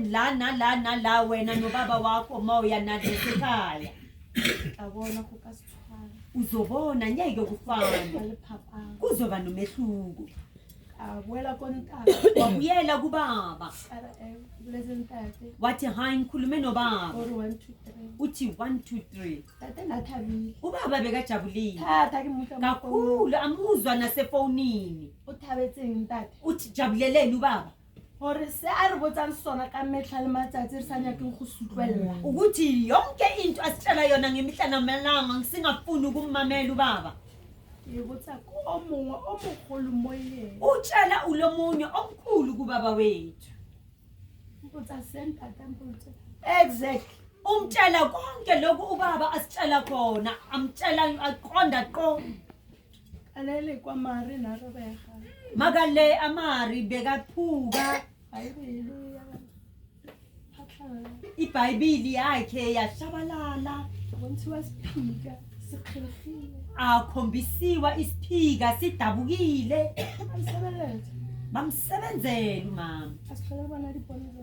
[SPEAKER 3] la wena nobaba wakho moya nasekhaya
[SPEAKER 2] abona kukasithwala
[SPEAKER 3] uzobona ngeke kufana kuzoba nomehluko
[SPEAKER 2] abuela kontaka
[SPEAKER 3] wabuyela kubaba
[SPEAKER 2] kulezentate
[SPEAKER 3] wathi hayi ngikhulume nobaba
[SPEAKER 2] or 1 2 3
[SPEAKER 3] uthi 1 2 3
[SPEAKER 2] tate nathabile
[SPEAKER 3] ubaba bekajabulile
[SPEAKER 2] thatha ke muntu
[SPEAKER 3] kakhulu amuzwa nasefonini
[SPEAKER 2] uthabetseng tate
[SPEAKER 3] uthi jabulelele ubaba
[SPEAKER 2] hore se a re botsang sona ka metla le matsatsi re sanya ke go sutlwella
[SPEAKER 3] ukuthi yonke into asitshela yona ngemihla namalanga ngisingafuni ukumamela ubaba
[SPEAKER 2] yebotsa ko mongwe o mogolo moyeng
[SPEAKER 3] utshela ulomunye omkhulu kubaba wethu
[SPEAKER 2] botsa senta temperature exactly
[SPEAKER 3] umtshela konke lokhu ubaba asitshela khona amtshela aqonda qo
[SPEAKER 2] alele kwa mari na rebega
[SPEAKER 3] makale amari bekaphuka
[SPEAKER 2] haleluya
[SPEAKER 3] iBhayibheli yakhe yashabalala
[SPEAKER 2] wontiwa siphika sikhilifile
[SPEAKER 3] akhombisiwa isiphika sidabukile
[SPEAKER 2] bamsebenzela
[SPEAKER 3] umama
[SPEAKER 2] asihlala bana liponza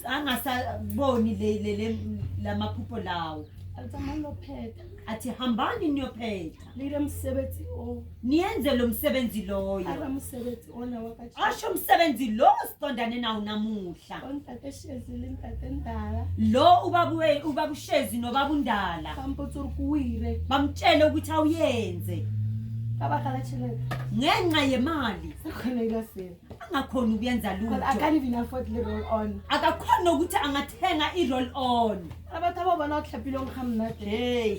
[SPEAKER 3] angasaboni le lamaphupho lawo
[SPEAKER 2] altamalo phetha
[SPEAKER 3] athi hambani niyophetha
[SPEAKER 2] lile msebenzi o
[SPEAKER 3] niyenze lo msebenzi loyo
[SPEAKER 2] abamsebenzi ona wakathi
[SPEAKER 3] asho umsebenzi lo siqondane nawo namuhla
[SPEAKER 2] ontate shezile intate ndala
[SPEAKER 3] lo ubaba ushezi nobaba undala
[SPEAKER 2] bampotsa ukuwire
[SPEAKER 3] bamtshele ukuthi awuyenze
[SPEAKER 2] kabakhala chelete
[SPEAKER 3] ngenxa yemali
[SPEAKER 2] sakholela sena
[SPEAKER 3] angakhona ukuyenza
[SPEAKER 2] because
[SPEAKER 3] lutho
[SPEAKER 2] I can't even afford the roll on
[SPEAKER 3] akakhona ukuthi angathenga i-roll on
[SPEAKER 2] abantu ababona uhlapile ngikhamnade
[SPEAKER 3] hey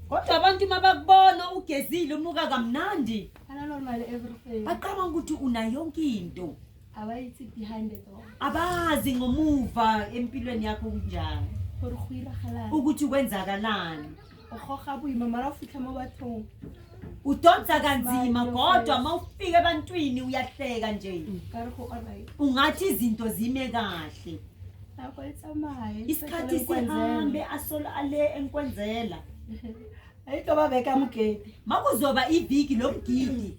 [SPEAKER 3] kodwa abantu mabakubona ugezile umuka kamnandi
[SPEAKER 2] ana normal everything
[SPEAKER 3] baqaba ukuthi una yonke into
[SPEAKER 2] abayithi behind the door
[SPEAKER 3] abazi ngomuva empilweni yakho kunjani
[SPEAKER 2] for khwira khala
[SPEAKER 3] ukuthi kwenzakalani
[SPEAKER 2] ukhoga boima mara ufitha mo bathong
[SPEAKER 3] udonsa kanzima kodwa mawufika ebantwini uyahleka nje ungathi izinto zime kahle isikhathi sihambe asola ale enkwenzela
[SPEAKER 2] ayitoba beka mugedi
[SPEAKER 3] makuzoba iviki lomgidi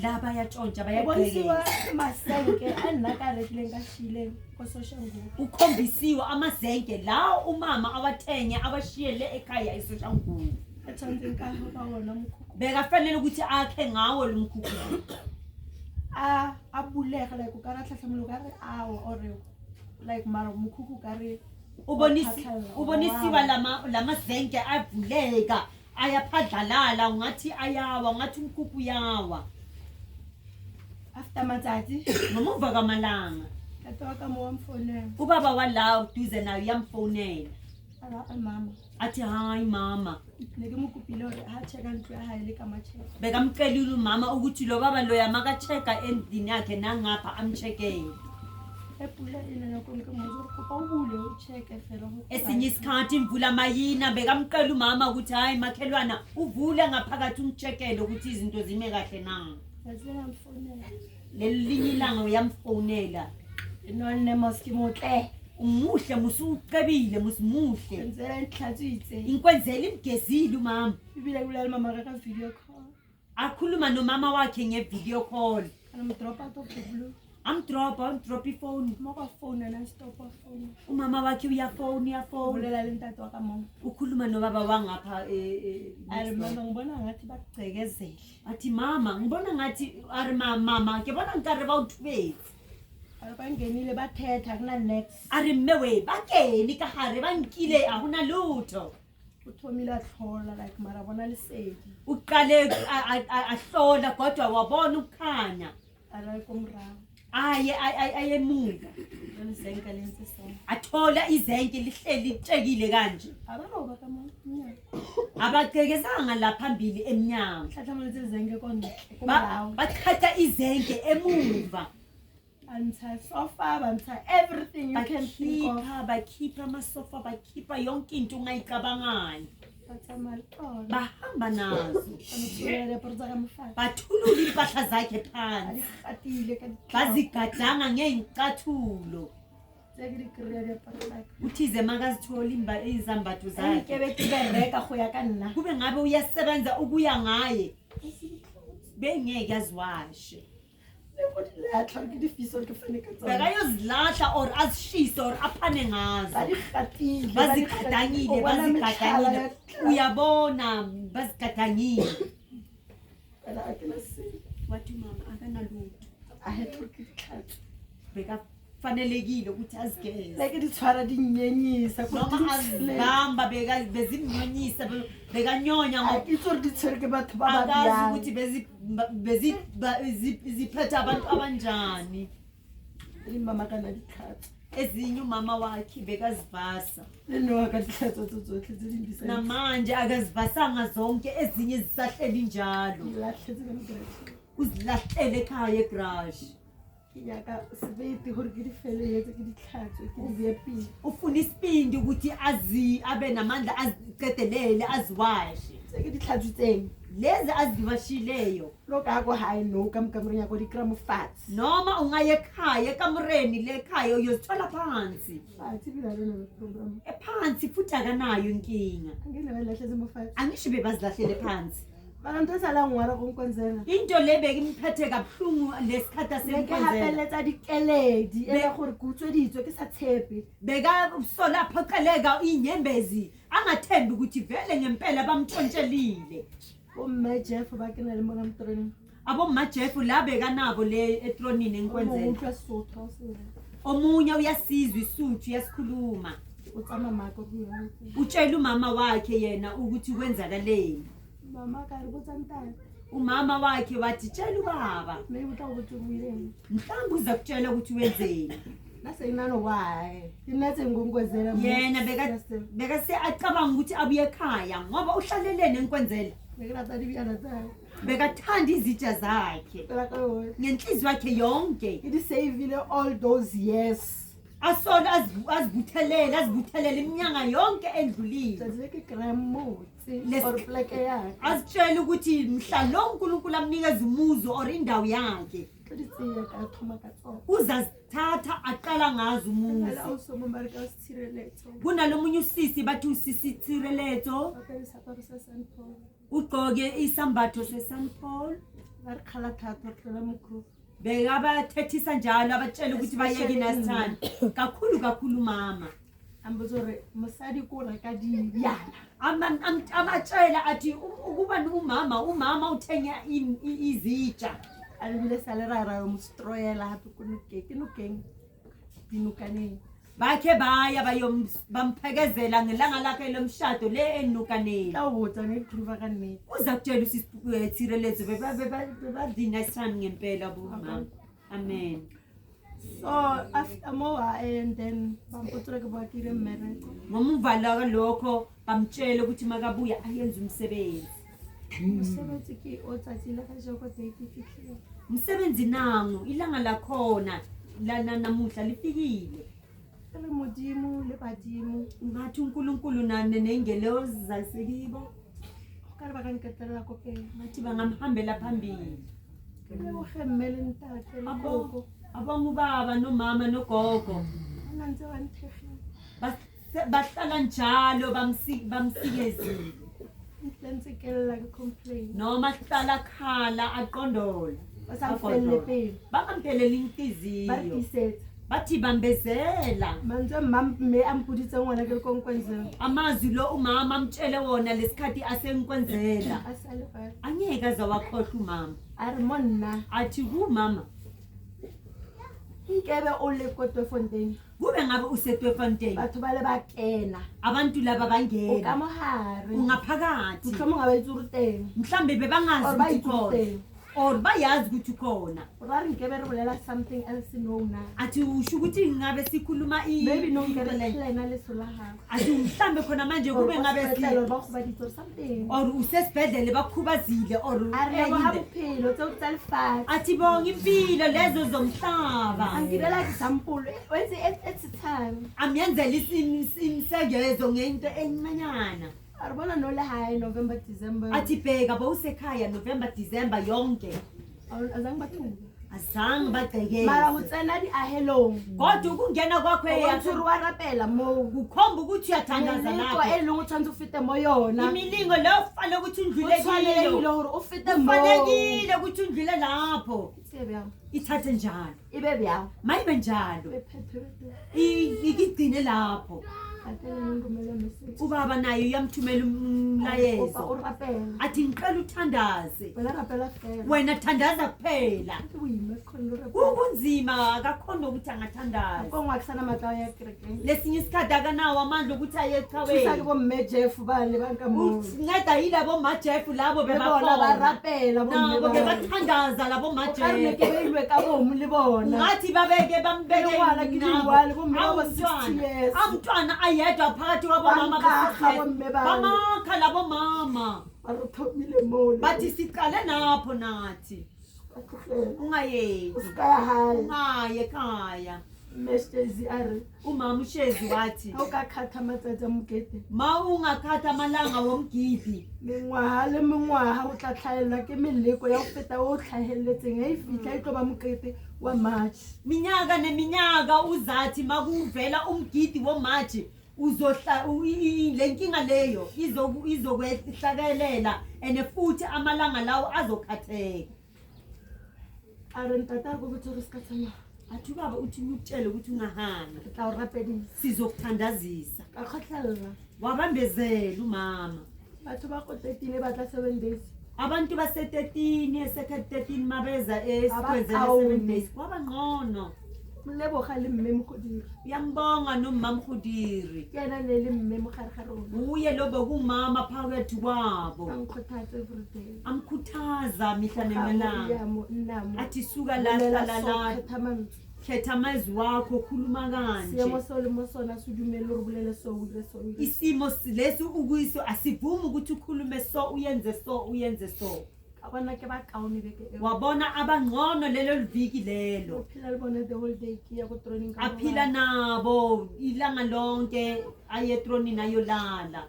[SPEAKER 3] laba yatshontsha bayaqhekela
[SPEAKER 2] masenke anakarekile ngashile kososha ngubo
[SPEAKER 3] ukhombisiwe amazenke la umama awathenge abashiyele ekhaya esosha ngubo
[SPEAKER 2] athanda inkaho bawona umkhukhu
[SPEAKER 3] bekafanele ukuthi akhe ngawo lo mkhukhu
[SPEAKER 2] abuleka like ukara tlhatlhamelo ka re awa or like mara umkhukhu ka re
[SPEAKER 3] ubonisiwa lama zenke avuleka ayaphadlalala ungathi ayawa ungathi umkhukhu yawa
[SPEAKER 2] after matsatsi
[SPEAKER 3] ngomuva kwamalanga
[SPEAKER 2] katoka mo wamfonela
[SPEAKER 3] ubaba wala duze nayo yamfonela
[SPEAKER 2] mama
[SPEAKER 3] athi hayi mama
[SPEAKER 2] neke mukupile ore ha cheka ntwe ha ile kama cheka
[SPEAKER 3] bekamcelile umama ukuthi lo baba lo yamaka cheka endini yakhe nangapha amchekele
[SPEAKER 2] epula ina nokonke muzuru kupa ubule ucheke fela
[SPEAKER 3] esinye isikhathi imvula mayina bekamcela umama ukuthi hayi makhelwana uvule ngaphakathi umchekele ukuthi izinto zime kahle na
[SPEAKER 2] yazela mfonela
[SPEAKER 3] lelinye ilanga uyamfonela
[SPEAKER 2] nonne moski motle
[SPEAKER 3] umuhle musuqebile musimuhle
[SPEAKER 2] enzela inhlatsitse
[SPEAKER 3] inkwenzela imgezile umama
[SPEAKER 2] ibile kulala mama ka video call
[SPEAKER 3] akhuluma nomama wakhe ngevideo call
[SPEAKER 2] drop out of the blue
[SPEAKER 3] drop ifone
[SPEAKER 2] maka phone na stop phone
[SPEAKER 3] umama wakhe uyafone
[SPEAKER 2] ulela lentatu akamama
[SPEAKER 3] ukhuluma nobaba wangapha
[SPEAKER 2] arimama ngibona ngathi bagcekezele
[SPEAKER 3] athi mama ngibona ngathi ari mama ke bona nkare ba uthubetse
[SPEAKER 2] abangenile bathetha kuna next
[SPEAKER 3] ari mmewe bakeni ka hare bankile akuna lutho
[SPEAKER 2] uthomile ahlola like mara bona lisedi
[SPEAKER 3] uqale ahlola kodwa wabona ukukhanya
[SPEAKER 2] ala komraro
[SPEAKER 3] aye emuva
[SPEAKER 2] lenzenke lenze sona
[SPEAKER 3] athola izenke lihleli litshekile kanje
[SPEAKER 2] abaloba kamama
[SPEAKER 3] abaqekezanga la phambili emnyango
[SPEAKER 2] hlahlamelo zezenke kondawo
[SPEAKER 3] bathatha izenke emuva
[SPEAKER 2] bantsa sofa bantsa everything you can think of
[SPEAKER 3] bakhipha amasofa bakhipha yonke into ungayicabangani
[SPEAKER 2] batsamalqola
[SPEAKER 3] bahamba nazo
[SPEAKER 2] amthulele porza kamfana
[SPEAKER 3] bathulula impahla zakhe phansi
[SPEAKER 2] atile ka
[SPEAKER 3] bazigadanga ngeyicathulo
[SPEAKER 2] sekirikrere parla
[SPEAKER 3] uthize makazithola izambatho zakhe
[SPEAKER 2] ke bekibereka go ya ka nna
[SPEAKER 3] kube ngabe uyasebenza ukuya ngaye bengeke aziwashe bekayozilahla or azishise or aphane ngazo bazigadangile uyabona bazigadangile wathi mama akanalutho bekafanelekile ukuthi azigeze
[SPEAKER 2] like dithwara dinyenyisa
[SPEAKER 3] noma azibamba bezimnyonyisa bekanyonya
[SPEAKER 2] ngitsori ditswere ke batho ba
[SPEAKER 3] akazi ukuthi ziphethe abantu abanjani
[SPEAKER 2] mama kana dikhatsa
[SPEAKER 3] ezinye umama wakhe bekazivasa
[SPEAKER 2] neno akadikhatsa tsotle zilimbisa
[SPEAKER 3] namanje akazivasanga zonke ezinye zisahleli njalo uzilahlele ekhaya egrash
[SPEAKER 2] yaka sibeti hore ke difele yetse ke dikhatso ke dibepile
[SPEAKER 3] ufuna isipindi ukuthi abe namandla aziqedelele aziwashe
[SPEAKER 2] ke dikhatsutseng
[SPEAKER 3] lezi aziwashileyo
[SPEAKER 2] lokako hayi no kamkamreni yakho dikramo fats
[SPEAKER 3] noma ungaye ekhaya ekamreni lekhaya uyozithola phansi
[SPEAKER 2] fats bilalo no program
[SPEAKER 3] ephansi futhi akanayo inkinga
[SPEAKER 2] angene balahle zemo fats
[SPEAKER 3] angisho bebazilahlele phansi
[SPEAKER 2] bantu sala ngwara konkonzela
[SPEAKER 3] into lebeke imphethe kabuhlungu lesikhatha senkonzela
[SPEAKER 2] hapeletsa dikeledi ela gore kutsweditswe ke sa tshepe
[SPEAKER 3] beka sola phoqeleka inyembezi angathembi ukuthi vele ngempela bamthontselile
[SPEAKER 2] bomme Jeff ba ke na le mona mtraining
[SPEAKER 3] abomma Jeff la beka nabo le etronini enkwenzela
[SPEAKER 2] umuntu sotho
[SPEAKER 3] omunye uyasizwa isuthu yasikhuluma
[SPEAKER 2] utsama mako kuya
[SPEAKER 3] utshela umama wakhe yena ukuthi kwenzakaleni
[SPEAKER 2] mama ka re botsa ntana
[SPEAKER 3] umama wakhe wathi tshela ubaba
[SPEAKER 2] maybe utla ukuthi uyini
[SPEAKER 3] mhlawumbe uza kutshela ukuthi wenzeni
[SPEAKER 2] naseyinano why inathe ngongwezela
[SPEAKER 3] yena beka se acabanga ukuthi abuye ekhaya ngoba uhlalelene enkwenzela
[SPEAKER 2] bekrata dibiyana tsa
[SPEAKER 3] bekathanda izitsha zakhe ngenhliziyo yakhe yonke
[SPEAKER 2] it saved all those years
[SPEAKER 3] asola azibuthelele iminyanga yonke endlulile
[SPEAKER 2] zeke grandmother
[SPEAKER 3] azitshele ukuthi mhla lo uNkulunkulu amnikeza umuzo or indawo yakhe uzazithatha aqala ngazo umuzi. Kunalomunye usisi bathi usisi Tshireletso ugqoke isambatho seSt Paul bekabathethisa njalo abatshela ukuthi bayeke nasithana kakhulu mama amatshela athi ukuba umama uthenya izitsha bakhe baya bamphekezela ngelanga lakhe lomshado le enukaneni uza kutshela usisi Tshireletso bebadinasana ngempela bomama. Amen.
[SPEAKER 2] So after more and then
[SPEAKER 3] ngomuva lokho bamtshela ukuthi makabuya ayenze umsebenzi. Umsebenzi nangu ilanga lakhona lana namuhla lifikile. Ngathi uNkulunkulu nane nengelozi zasekibo ngathi bangamhambela phambili. Abongu baba nomama nogogo bahlala njalo bamsikezile noma hlala khala aqondola bakamphelela inhliziyo bathi bambezela amazwi lo umama amtshele wona lesikhathi asenkwenzela angeke azawakhohlwa umama athi kumama kube ngabe useTweefontein abantu laba bangena ungaphakathi mhlambe bebangazi ukuthi khona or bayazi ukuthi ukhona athi usho ukuthi ngabe sikhuluma athi mhlambe khona manje kube ngabe or usesibhedlela bakhubazile or athi bonke impilo lezo zomhlaba amyenzela imisebenzo ngento encanyana
[SPEAKER 2] November, December.
[SPEAKER 3] Athi bheka bowusekhaya November December yonke azange bagcekele
[SPEAKER 2] mara utsena di ahelong
[SPEAKER 3] kodwa ukungena kwakho
[SPEAKER 2] warapela
[SPEAKER 3] kukhomba ukuthi uyathandaza lapho
[SPEAKER 2] elungu tshantse ufite moyona
[SPEAKER 3] imilingo lo ufale ukuthi undlulekile
[SPEAKER 2] hore ufite mo
[SPEAKER 3] fanelekile ukuthi undlule lapho ithathe njalo
[SPEAKER 2] ibe bya
[SPEAKER 3] mayibe njalo ikigcine lapho ubaba naye uyamthumela umlayezo athi ngicela uthandaze wena thandaza kuphela kunzima akakhona ukuthi angathandaza lesinye isikhathi akanawo amandla ukuthi aye ecaweni nceda yilabo majeff labo nabo bebathandaza labo majeff ngathi babeke bambeke amntwana ayedwa phakathi kwabomama bamakha labo mama bathi siqale napho nathi ungayeki ungaye ekhaya umama ushezi wathi ma ungakhatha amalanga womgidi
[SPEAKER 2] mengwaha o tla tlhaelwa ke meleko ya go feta o tlhaheletseng e fitla e tlo ba mokete wa March
[SPEAKER 3] minyaka neminyaka uzathi makuvela umgidi woMarch uzohla lenkinga leyo izokwehlakalela ene futhi amalanga lawo azokhatheka
[SPEAKER 2] arentata go botse skatsana
[SPEAKER 3] athi baba uthi ngikutshele ukuthi ungahanga
[SPEAKER 2] tla o rapedisa
[SPEAKER 3] sizokuthandazisa
[SPEAKER 2] ka khatlalla
[SPEAKER 3] wabambezela umama
[SPEAKER 2] batho ba go 13 batla 7 days
[SPEAKER 3] abantu base13 13 mabeza esikwenzela 7 days kwaba ngcono
[SPEAKER 2] mleboga le mme Mgodiri
[SPEAKER 3] yambonga nomama Mgodiri
[SPEAKER 2] yena le mme mogarigarona
[SPEAKER 3] uye lo bekungumama phakathi kwabo
[SPEAKER 2] angikhuthaza every day
[SPEAKER 3] amkhuthaza mihla nemalanga athi suka la khetha amazwi wakho khuluma kanje isimo lesi ukuyiso asivumi ukuthi ukhulume so uyenze so
[SPEAKER 2] abana ke ba kaone beke
[SPEAKER 3] wabona abangcono lelo liviki lelo
[SPEAKER 2] phila libona the whole day ya go training
[SPEAKER 3] aphila nabo ilanga lonke aye training ayolala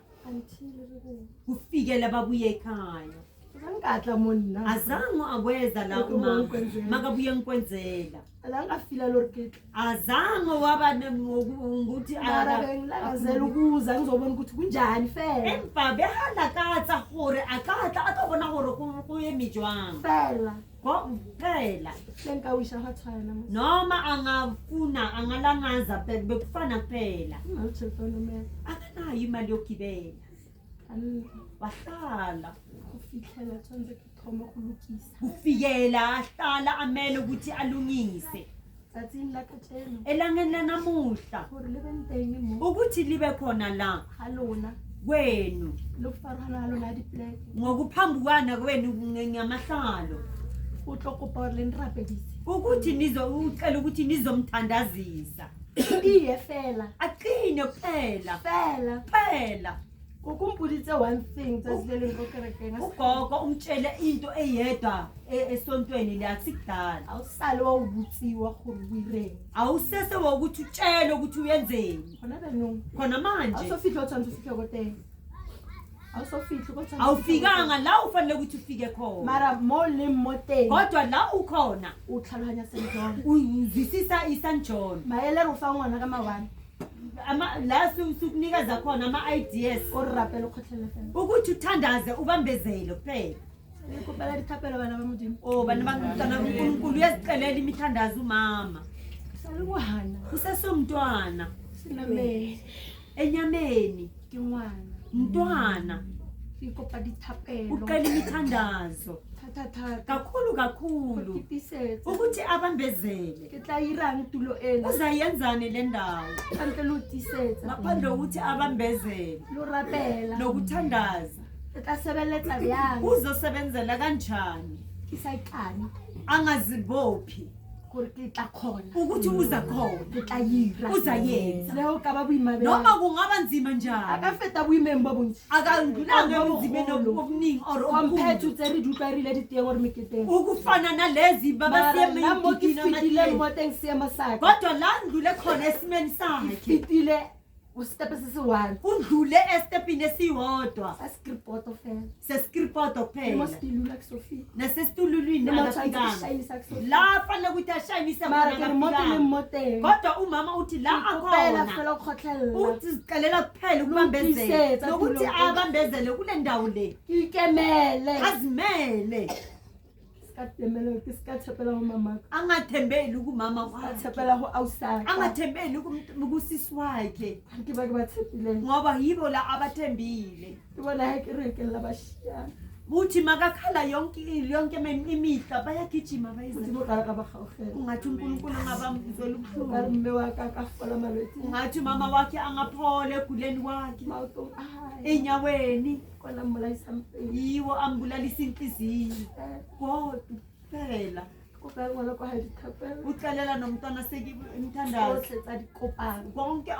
[SPEAKER 3] kufikela babuye ekhaya
[SPEAKER 2] Zangadla monna.
[SPEAKER 3] azange akweza la umama makabuye ngikwenzela
[SPEAKER 2] Alangafila lorkit.
[SPEAKER 3] azange waba ngokuthi
[SPEAKER 2] Ara ngilakazela ukuza ngizobona ukuthi kunjani fela.
[SPEAKER 3] empa behala katsa gore akatla atobona gore go eme jwang
[SPEAKER 2] Fela.
[SPEAKER 3] go phela
[SPEAKER 2] Lenkawisha hathwana mama.
[SPEAKER 3] noma angafuna angalangaza bekufana kuphela
[SPEAKER 2] Ngalithelefona mina.
[SPEAKER 3] akanayo imali yokugibela
[SPEAKER 2] Ani
[SPEAKER 3] wahlala
[SPEAKER 2] kufikela thonze kuthoma kulukisa.
[SPEAKER 3] kufikela ahlala amele ukuthi alungise
[SPEAKER 2] Tsatsing la katjeno.
[SPEAKER 3] elangeni lanamuhla
[SPEAKER 2] Gore le benteng mo.
[SPEAKER 3] ukuthi libe khona la
[SPEAKER 2] Halona.
[SPEAKER 3] kwenu
[SPEAKER 2] Lokufarana lona di plek.
[SPEAKER 3] ngokuphambukana kwenu ngamahlalo
[SPEAKER 2] Utlokopa gore le nrapedise.
[SPEAKER 3] ukuthi ucela ukuthi nizomthandazisa
[SPEAKER 2] Iye fela.
[SPEAKER 3] aqine kuphela
[SPEAKER 2] Fela.
[SPEAKER 3] kuphela
[SPEAKER 2] Ukumpulitse one thing tsasilele ngokerekena.
[SPEAKER 3] ugogo umtshele into eyedwa esontweni leyasikudala
[SPEAKER 2] Awusale wawubutsiwa gore buireng.
[SPEAKER 3] awusese wokuthi utshele ukuthi uyenzeni
[SPEAKER 2] Khona benong.
[SPEAKER 3] khona manje
[SPEAKER 2] Awusofihla othanda ufike koteng. Awusofihla kothanda.
[SPEAKER 3] awufikanga la ufanele ukuthi ufike khona
[SPEAKER 2] Mara mo le moteng.
[SPEAKER 3] kodwa la ukhona
[SPEAKER 2] Utlhalohanya senjong.
[SPEAKER 3] uzwisisa isanjona
[SPEAKER 2] Maele ro fa ngwana ka mabana.
[SPEAKER 3] la sukunikeza khona ama-ideas
[SPEAKER 2] O rapele khotlhele fela.
[SPEAKER 3] ukuthi uthandaze ubambezele kuphela
[SPEAKER 2] Le kopela dithapelo bana ba modimo.
[SPEAKER 3] bana bantwana uNkulunkulu uyazicelela imithandazo umama
[SPEAKER 2] Sale kuhana.
[SPEAKER 3] usesomntwana
[SPEAKER 2] Siname
[SPEAKER 3] enyameni
[SPEAKER 2] ke ngwana.
[SPEAKER 3] mntwana
[SPEAKER 2] Ikopa dithapelo.
[SPEAKER 3] uqela imithandazo
[SPEAKER 2] Thatha.
[SPEAKER 3] kakhulu
[SPEAKER 2] Kitisetse.
[SPEAKER 3] ukuthi abambezele
[SPEAKER 2] Ke tla irang tulo ena.
[SPEAKER 3] uzayenzani le ndawo
[SPEAKER 2] Kantle lo tisetsa.
[SPEAKER 3] ngaphandle kokuthi abambezele
[SPEAKER 2] Lo rapela.
[SPEAKER 3] nokuthandaza
[SPEAKER 2] Ke tla sebeletsa byang.
[SPEAKER 3] uzosebenzela kanjani
[SPEAKER 2] Ke sa ikane.
[SPEAKER 3] angazibophi
[SPEAKER 2] Gore ke tla khona.
[SPEAKER 3] ukuthi uza khona
[SPEAKER 2] Ke tla ira.
[SPEAKER 3] uzayenza
[SPEAKER 2] Leo ka ba boima be.
[SPEAKER 3] noma kungaba nzima njani
[SPEAKER 2] Aka feta boimeng ba bontsi.
[SPEAKER 3] akandulanga ebunzimeni obuningi or
[SPEAKER 2] Komphetho tse re dutlarile diteng gore meketeng.
[SPEAKER 3] ukufana nalezi
[SPEAKER 2] Mara la mo ke fitile
[SPEAKER 3] babasiyemeyidini
[SPEAKER 2] mo teng seemo sa ka.
[SPEAKER 3] kodwa la ndlule khona esimeni
[SPEAKER 2] Ke
[SPEAKER 3] sakhe
[SPEAKER 2] fitile o stepe se se one.
[SPEAKER 3] undlule estepini esiwodwa
[SPEAKER 2] Sa skripoto fela.
[SPEAKER 3] seskripto
[SPEAKER 2] Le mo
[SPEAKER 3] kuphela
[SPEAKER 2] stilula ke Sophie.
[SPEAKER 3] nasesitululwini
[SPEAKER 2] Le mo
[SPEAKER 3] akafikanga
[SPEAKER 2] tshwanetse shayisa ke Sophie.
[SPEAKER 3] la fanele ukuthi ashayinise
[SPEAKER 2] Mara ke re mo teng le
[SPEAKER 3] akafikanga
[SPEAKER 2] mo teng.
[SPEAKER 3] kodwa umama uthi la
[SPEAKER 2] Kopela
[SPEAKER 3] akhona
[SPEAKER 2] fela o kgotlhella.
[SPEAKER 3] uthi ziqalela kuphela ukubambezela
[SPEAKER 2] Lokutisetsa
[SPEAKER 3] nokuthi
[SPEAKER 2] tulong.
[SPEAKER 3] abambezele kule ndawo le
[SPEAKER 2] Ke ikemele.
[SPEAKER 3] azimele
[SPEAKER 2] Ska temela ke ska tshepela ho mama.
[SPEAKER 3] angathembeli kumama
[SPEAKER 2] Ska
[SPEAKER 3] wakhe
[SPEAKER 2] tshepela ho ausaka.
[SPEAKER 3] angathembeli kusisi wakhe
[SPEAKER 2] Ke ba ke ba tshepileng.
[SPEAKER 3] ngoba yibo la abathembile
[SPEAKER 2] Ke bona ha ke re ke la bashiyana.
[SPEAKER 3] uthi makakhala yonke imihla bayagijima
[SPEAKER 2] Modimo
[SPEAKER 3] bayizela
[SPEAKER 2] ka re ka ba gaogela.
[SPEAKER 3] ungathi uNkulunkulu angabamzela
[SPEAKER 2] Ka re
[SPEAKER 3] ubuhlungu
[SPEAKER 2] mme wa ka ka fola malwetse.
[SPEAKER 3] ungathi mama wakhe angaphole eguleni wakhe
[SPEAKER 2] Maotong a hae.
[SPEAKER 3] enyaweni
[SPEAKER 2] Kona mmolaisa mpeng.
[SPEAKER 3] yiwo ambulalisa inhliziyo kodwa kuphela
[SPEAKER 2] Ko ka re ngwana kwa ha dithapelo.
[SPEAKER 3] uxelela nomntwana sekimithandazo
[SPEAKER 2] Tsotlhe tsa dikopano.
[SPEAKER 3] konke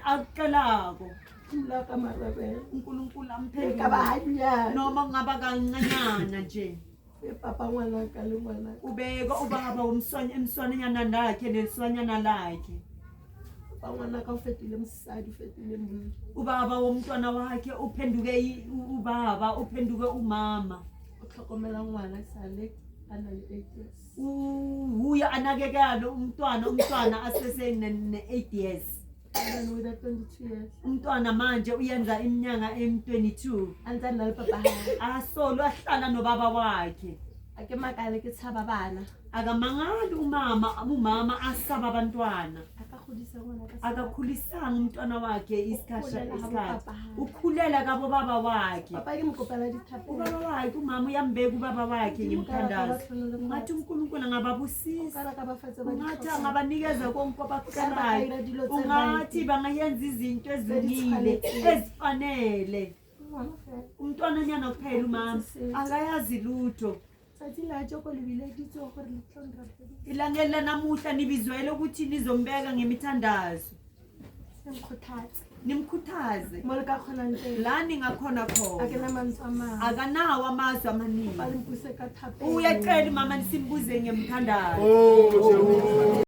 [SPEAKER 3] akucelako
[SPEAKER 2] Mla ka marabela.
[SPEAKER 3] uNkulunkulu
[SPEAKER 2] Ke ka ba
[SPEAKER 3] amphendule
[SPEAKER 2] hanyana.
[SPEAKER 3] noma kungaba kancanyana nje
[SPEAKER 2] Ke papa ngwana ka le ngwana.
[SPEAKER 3] ubeka ubaba emswanyana lakhe neswanyana lakhe
[SPEAKER 2] Papa ngwana ka o fetile mosadi o fetile monna.
[SPEAKER 3] ubaba womntwana wakhe uphenduke ubaba uphenduke umama
[SPEAKER 2] O tlhokomela ngwana sale a na le 8 years.
[SPEAKER 3] uya anakekela umntwana asese-8 years
[SPEAKER 2] And with 22 years.
[SPEAKER 3] umntwana manje uyenza iminyaka em-22
[SPEAKER 2] Antsa nna le papa hae.
[SPEAKER 3] asolo ahlala nobaba wakhe
[SPEAKER 2] A ke makale ke tshaba bana.
[SPEAKER 3] akamangali umama asaba abantwana
[SPEAKER 2] A ka godisa ngwana ka
[SPEAKER 3] akakhulisanga umntwana wakhe
[SPEAKER 2] Ukhulela
[SPEAKER 3] isikhathi
[SPEAKER 2] abobaba.
[SPEAKER 3] ukhulela kabo baba wakhe
[SPEAKER 2] Papa ke mokopela dithapelo.
[SPEAKER 3] ubaba wakhe umama uyambeka ubaba wakhe ngemthandazo
[SPEAKER 2] Ungathi
[SPEAKER 3] ungathi uNkulunkulu angababusisa
[SPEAKER 2] ukara ka bafatse ba
[SPEAKER 3] ungathi
[SPEAKER 2] dithapelo.
[SPEAKER 3] angabanikeza konke
[SPEAKER 2] Bakayira
[SPEAKER 3] abakucelayo
[SPEAKER 2] dilo tse
[SPEAKER 3] ungathi
[SPEAKER 2] right.
[SPEAKER 3] bangayenza izinto ezilungile ezifanele umntwananyana kuphela umama akayazi lutho
[SPEAKER 2] Tsatsi la joko lebile ditso gore le tlo nrapela.
[SPEAKER 3] ilangeni lanamuhla nibizwele ukuthi nizombeka ngemithandazo
[SPEAKER 2] Ngikhothata.
[SPEAKER 3] nimkhuthaze
[SPEAKER 2] Mo le ka khonang teng.
[SPEAKER 3] la ningakhona
[SPEAKER 2] A ke
[SPEAKER 3] khona
[SPEAKER 2] na mantswe a mang.
[SPEAKER 3] akanawo amazwi
[SPEAKER 2] Ba
[SPEAKER 3] amaningi
[SPEAKER 2] le mpuse ka thapelo.
[SPEAKER 3] uyacela umama nisimbuze ngemthandazo